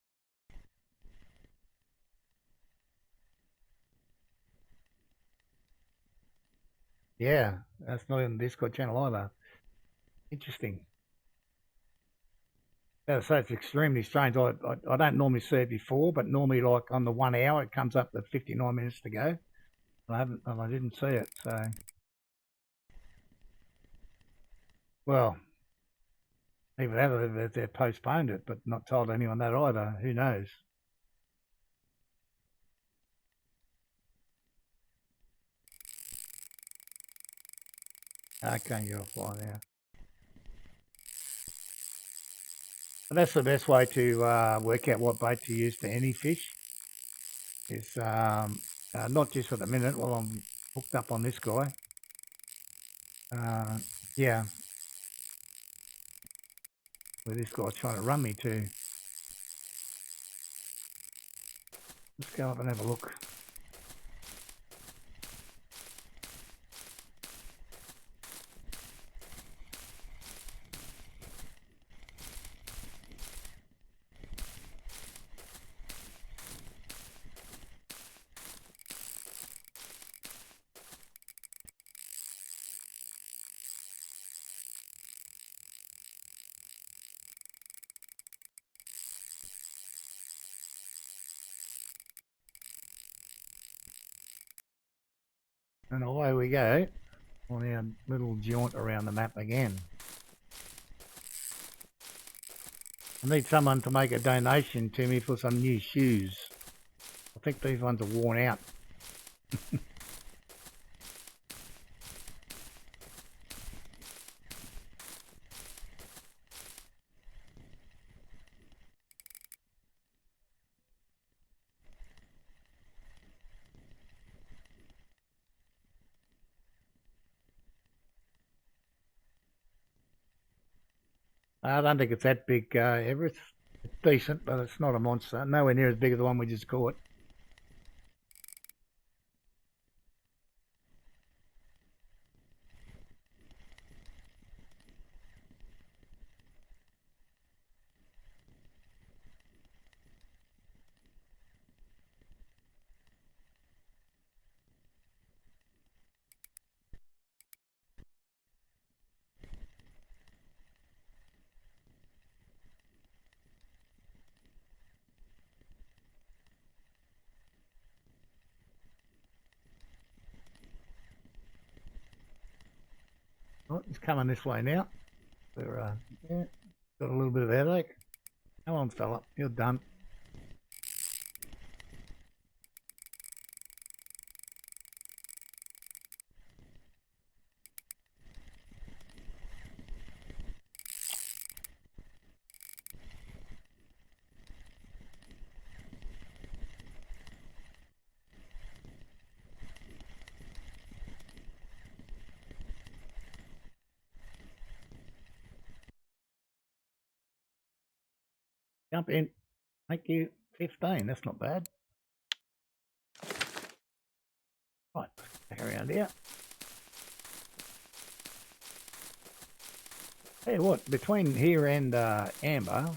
Yeah, that's not in the Discord channel either. Interesting. So it's extremely strange. I don't normally see it before, but normally like on the 1 hour it comes up to 59 minutes to go. And I didn't see it. So, well, either that or they've postponed it, but not told anyone that either. Who knows? Okay, you're fine now. But that's the best way to work out what bait to use for any fish. Is not just for the minute while I'm hooked up on this guy. Yeah, where this guy's trying to run me to. Let's go up and have a look. And away we go on our little jaunt around the map again. I need someone to make a donation to me for some new shoes. I think these ones are worn out. I don't think it's that big, Everest. It's decent, but it's not a monster. Nowhere near as big as the one we just caught. Oh, it's coming this way now. We're, yeah, got a little bit of headache. Come on, fella, you're done. Jump in. Thank you. 15. That's not bad. Right, back around here. Hey, what? Between here and Amber,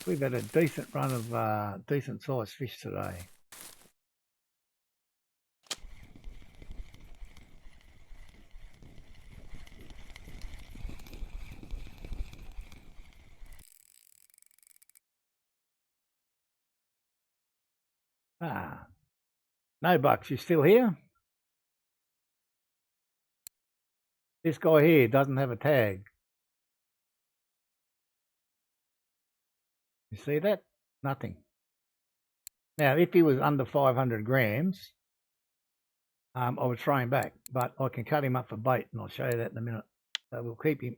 we've had a decent run of decent sized fish today. Ah, no bucks. You still here? This guy here doesn't have a tag. You see that? Nothing. Now, if he was under 500 grams, I would throw him back, but I can cut him up for bait, and I'll show you that in a minute. So we'll keep him.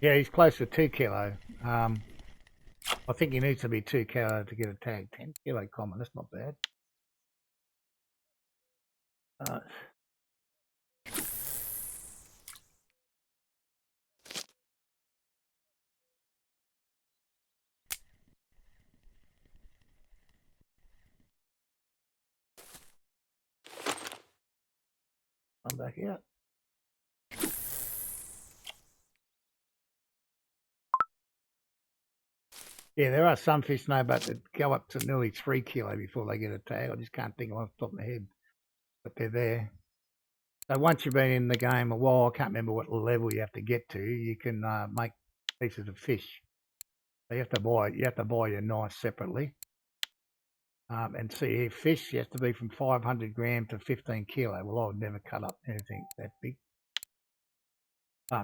Yeah, he's close to 2 kilo. I think he needs to be 2 kilo to get a tag. 10 kilo common, that's not bad. Uh, I'm back out. Yeah, there are some fish now, but that go up to nearly 3 kilo before they get a tag. I just can't think of them off the top of my head, but they're there. So once you've been in the game a while, I can't remember what level you have to get to. You can make pieces of fish. So you have to buy your knife separately. And see here, fish you have to be from 500 gram to 15 kilo. Well, I would never cut up anything that big.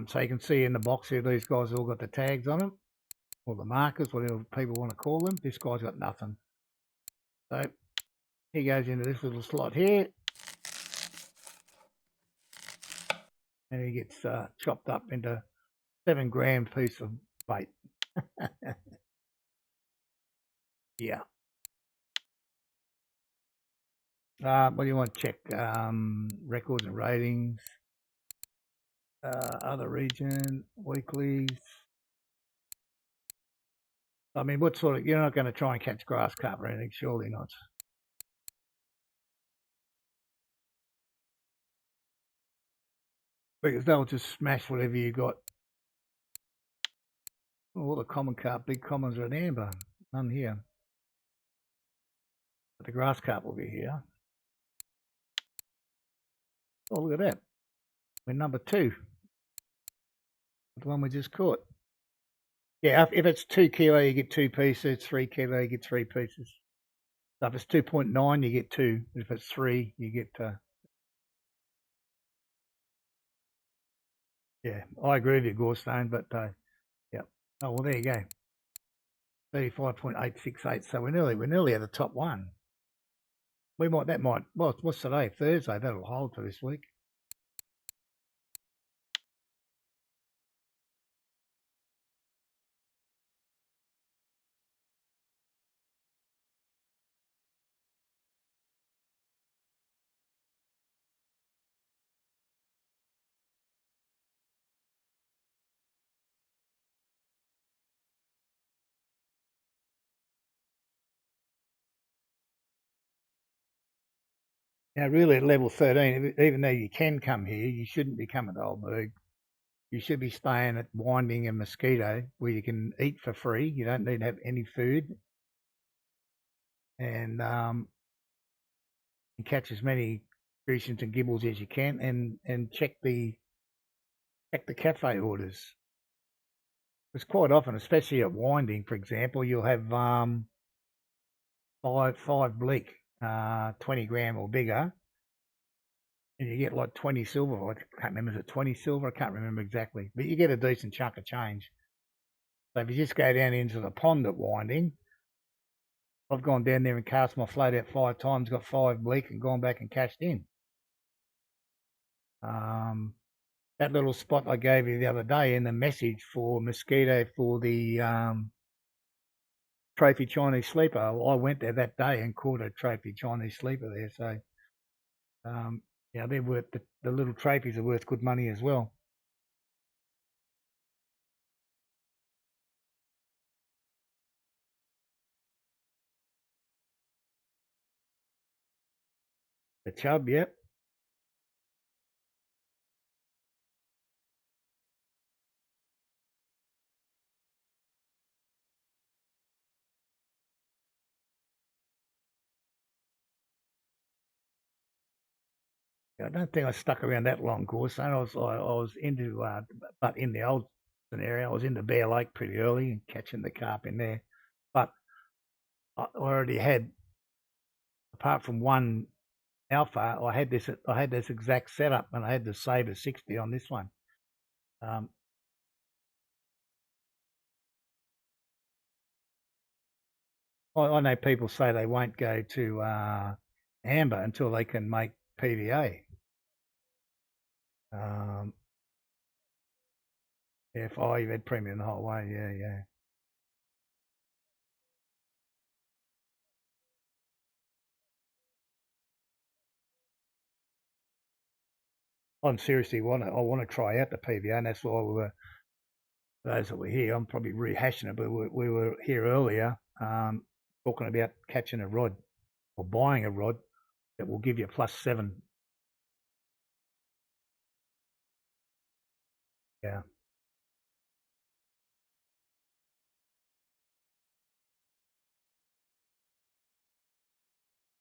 So you can see in the box here, these guys all got the tags on them, or the markers, whatever people want to call them. This guy's got nothing. So he goes into this little slot here, and he gets chopped up into 7 gram piece of bait. Yeah. What do you want to check? Records and ratings, other region, weeklies. I mean, what sort of, you're not going to try and catch grass carp or anything, surely not. Because they'll just smash whatever you got. All the common carp, big commons are in amber. None here. But the grass carp will be here. Oh, look at that. We're number 2. The one we just caught. Yeah, if it's 2 kilo, you get 2 pieces. 3 kilo, you get 3 pieces. So if it's 2.9, you get 2. If it's 3, you get... yeah, I agree with you, Gorstone, but yeah. Oh, well, there you go. 35.868. So we're nearly at the top one. Well, what's today? Thursday. That'll hold for this week. Now, really, at level 13, even though you can come here, you shouldn't be coming to Old Burg. You should be staying at Winding and Mosquito, where you can eat for free. You don't need to have any food, and you catch as many crucians and gibbles as you can, and check the cafe orders. Because quite often, especially at Winding, for example, you'll have five bleak, 20 gram or bigger, and you get like 20 silver. I can't remember, is it 20 silver? I can't remember exactly, but you get a decent chunk of change. So if you just go down into the pond at Winding, I've gone down there and cast my float out 5 times, got 5 bleak, and gone back and cashed in. That little spot I gave you the other day in the message for mosquito for the trophy Chinese sleeper, I went there that day and caught a trophy Chinese sleeper there. So, yeah, they're worth the little trophies are worth good money as well. The chub, yep. I don't think I stuck around that long course. And I was into, but in the old scenario, I was into Bear Lake pretty early and catching the carp in there. But I already had, apart from one alpha, I had this exact setup, and I had the Sabre 60 on this one. Um, I know people say they won't go to amber until they can make PVA. Yeah, oh, you've had premium the whole way. Yeah, yeah. I'm seriously I want to try out the PVO, and that's why we were, those that were here, I'm probably rehashing it, but we were here earlier talking about catching a rod or buying a rod that will give you +7. Yeah.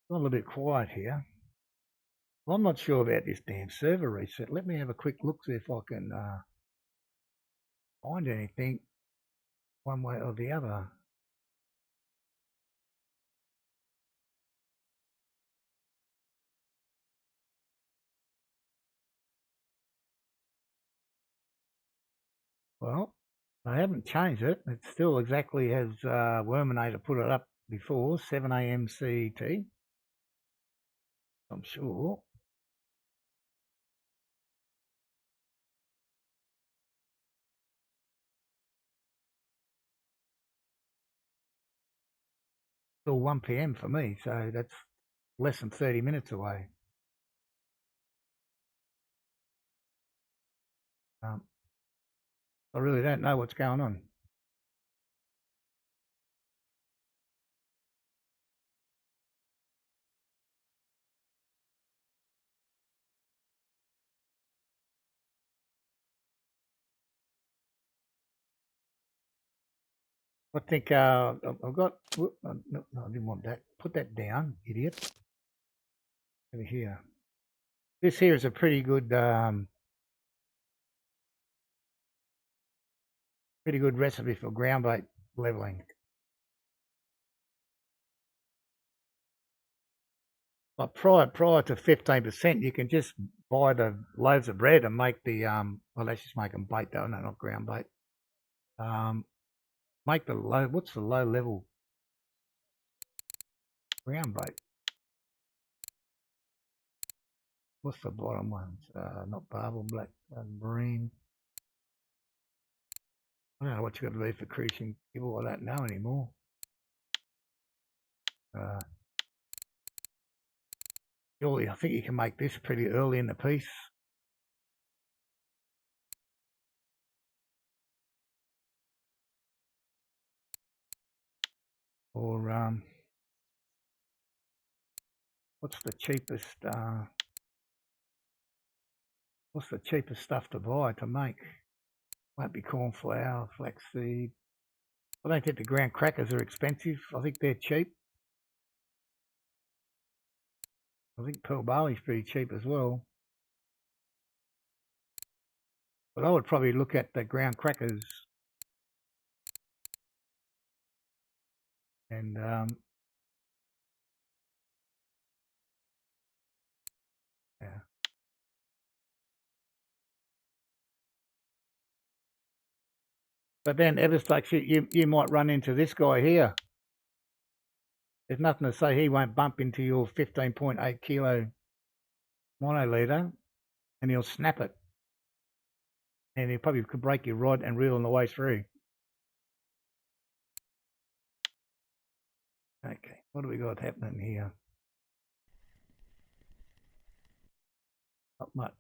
It's a little bit quiet here. Well, I'm not sure about this damn server reset. Let me have a quick look, see if I can find anything one way or the other. Well, I haven't changed it. It's still exactly as Worminator put it up before, 7 a.m. CET. I'm sure. Still 1 p.m. for me, so that's less than 30 minutes away. Um, I really don't know what's going on. I think I've got. No, I didn't want that. Put that down, idiot. Over here. This here is a pretty good recipe for ground bait leveling. But prior to 15%, you can just buy the loaves of bread and make the well, let's just make them bait though, no, not ground bait. Make the low. What's the low level ground bait? What's the bottom ones? Not barbel, black, marine. I don't know what you got to do for cruising kibble. I don't know anymore. Surely, I think you can make this pretty early in the piece. Or what's the cheapest? What's the cheapest stuff to buy to make? Won't be corn flour, flaxseed. I don't think the ground crackers are expensive. I think they're cheap. I think pearl barley's pretty cheap as well. But I would probably look at the ground crackers and yeah. But then Everstack, you might run into this guy here. There's nothing to say he won't bump into your 15.8 kilo monoliter and he'll snap it. And he probably could break your rod and reel on the way through. Okay, what do we got happening here? Not much.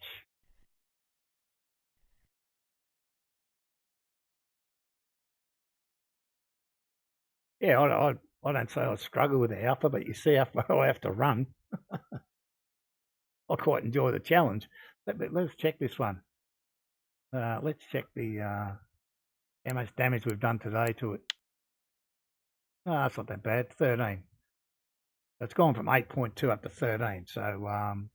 Yeah, I don't say I struggle with the alpha, but you see how far I have to run. I quite enjoy the challenge. Let's check this one. Let's check the how much damage we've done today to it. Oh, it's not that bad. 13. So it's gone from 8.2 up to 13. So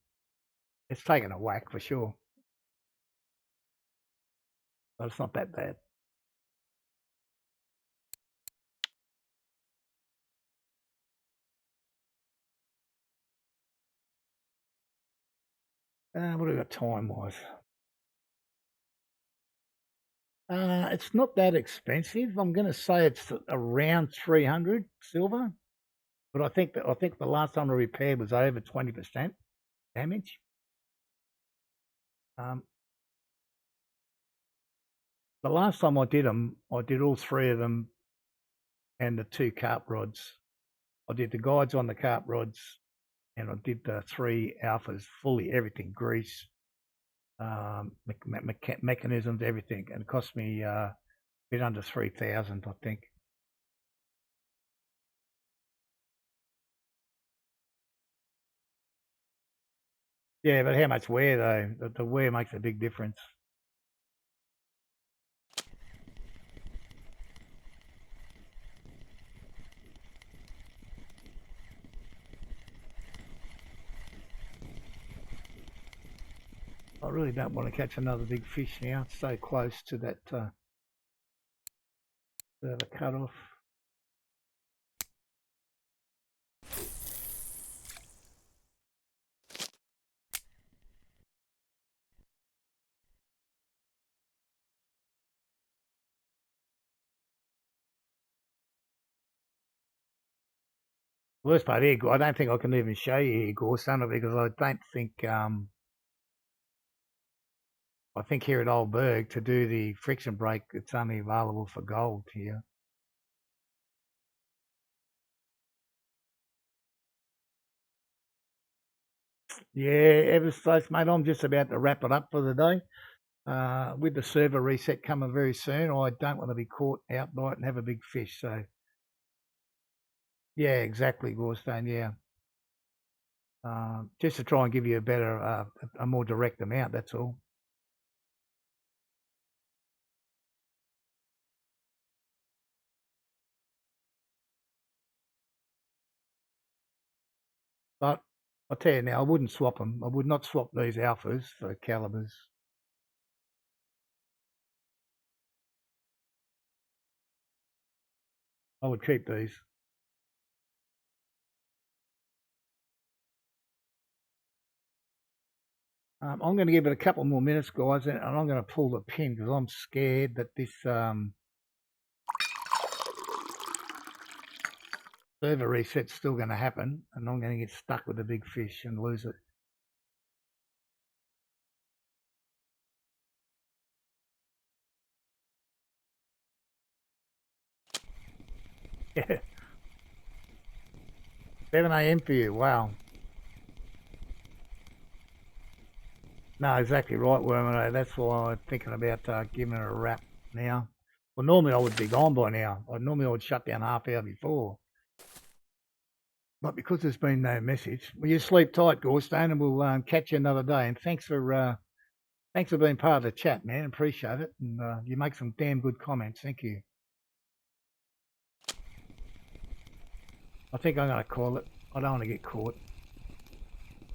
it's taken a whack for sure. But it's not that bad. What have we got time-wise? It's not that expensive. I'm going to say it's around 300 silver, but I think the last time I repaired was over 20% damage. The last time I did them, I did all 3 of them and the 2 carp rods. I did the guides on the carp rods and I did the 3 alphas, fully everything, grease, mechanisms, everything. And it cost me a bit under 3,000, I think. Yeah, but how much wear though? The wear makes a big difference. I really don't want to catch another big fish now. It's so close to that the cut-off. Worst part here, I don't think I can even show you here, Gorson, because I don't think I think here at Old Burg to do the friction brake, it's only available for gold here. Yeah, ever so, mate. I'm just about to wrap it up for the day. With the server reset coming very soon, I don't want to be caught outright and have a big fish. So, yeah, exactly, Gorstone. Yeah, just to try and give you a better, a more direct amount. That's all. But I'll tell you now, I wouldn't swap them. I would not swap these alphas for calibers. I would keep these. I'm going to give it a couple more minutes, guys, and I'm going to pull the pin because I'm scared that this server reset's still going to happen, and I'm going to get stuck with the big fish and lose it. Yeah. 7 a.m. for you. Wow. No, exactly right, Wormer. That's why I'm thinking about giving it a wrap now. Well, normally I would be gone by now. Normally I would shut down half hour before. But because there's been no message, well, you sleep tight, Gorstone, and we'll catch you another day. And thanks for being part of the chat, man. Appreciate it. And you make some damn good comments. Thank you. I think I'm going to call it. I don't want to get caught.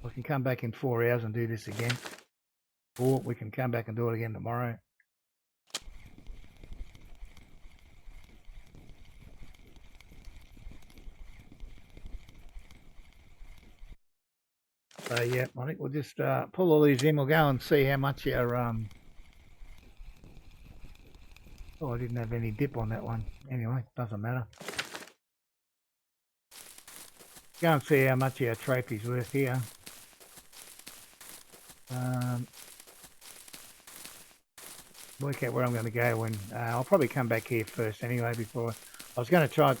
I can come back in 4 hours and do this again. Or we can come back and do it again tomorrow. So yeah, I think we'll just pull all these in. We'll go and see how much our oh, I didn't have any dip on that one. Anyway, doesn't matter. Go and see how much our trophy's worth here. Work out where I'm going to go when I'll probably come back here first anyway. Before I was going to try.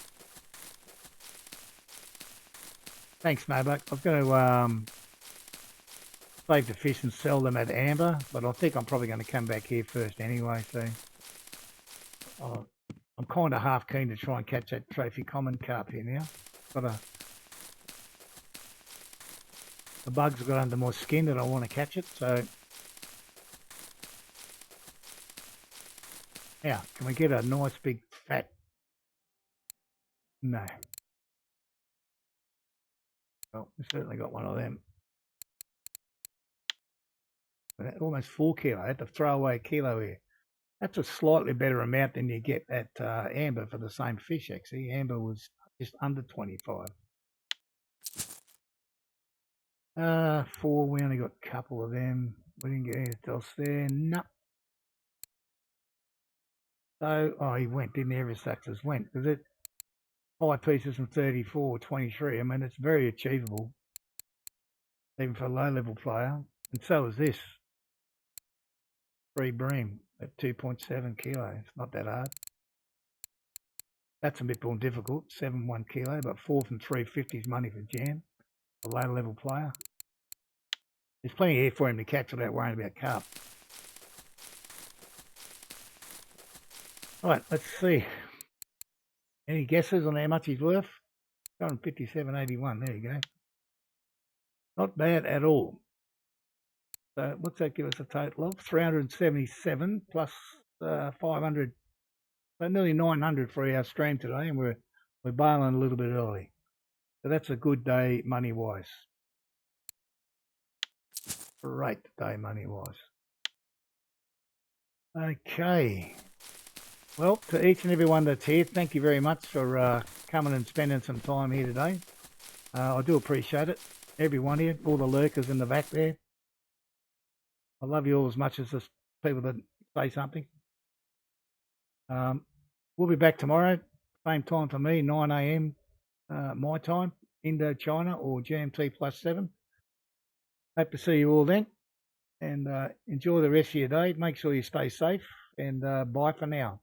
Thanks, Mobuck. I was going to save the fish and sell them at Amber, but I think I'm probably going to come back here first anyway. So I'm kind of half keen to try and catch that trophy common carp here now. The bugs got under my skin that I want to catch it. So now, can we get a nice big fat? No. Well, we certainly got one of them. Almost 4 kilo. I had to throw away a kilo here. That's a slightly better amount than you get at Amber for the same fish, actually. Amber was just under 25. 4, we only got a couple of them. We didn't get anything else there. No. So, oh, he went, didn't he? Every success went. Because it 5 pieces from 34, 23. I mean, it's very achievable, even for a low-level player. And so is this. 3 bream. at 2.7 kilo. It's not that hard. That's a bit more difficult, 7.1 kilo, but 4 from 350 is money for Jan, a low level player. There's plenty here for him to catch without worrying about carp. All right, let's see. Any guesses on how much he's worth? 157.81. There you go. Not bad at all. So what's that give us a total of? 377 plus 500. So nearly 900 for our stream today, and we're bailing a little bit early. So that's a good day money-wise. Great day money-wise. Okay. Well, to each and everyone that's here, thank you very much for coming and spending some time here today. I do appreciate it. Everyone here, all the lurkers in the back there. I love you all as much as the people that say something. We'll be back tomorrow, same time for me, 9 a.m. My time, Indochina or GMT +7. Hope to see you all then, and enjoy the rest of your day. Make sure you stay safe, and bye for now.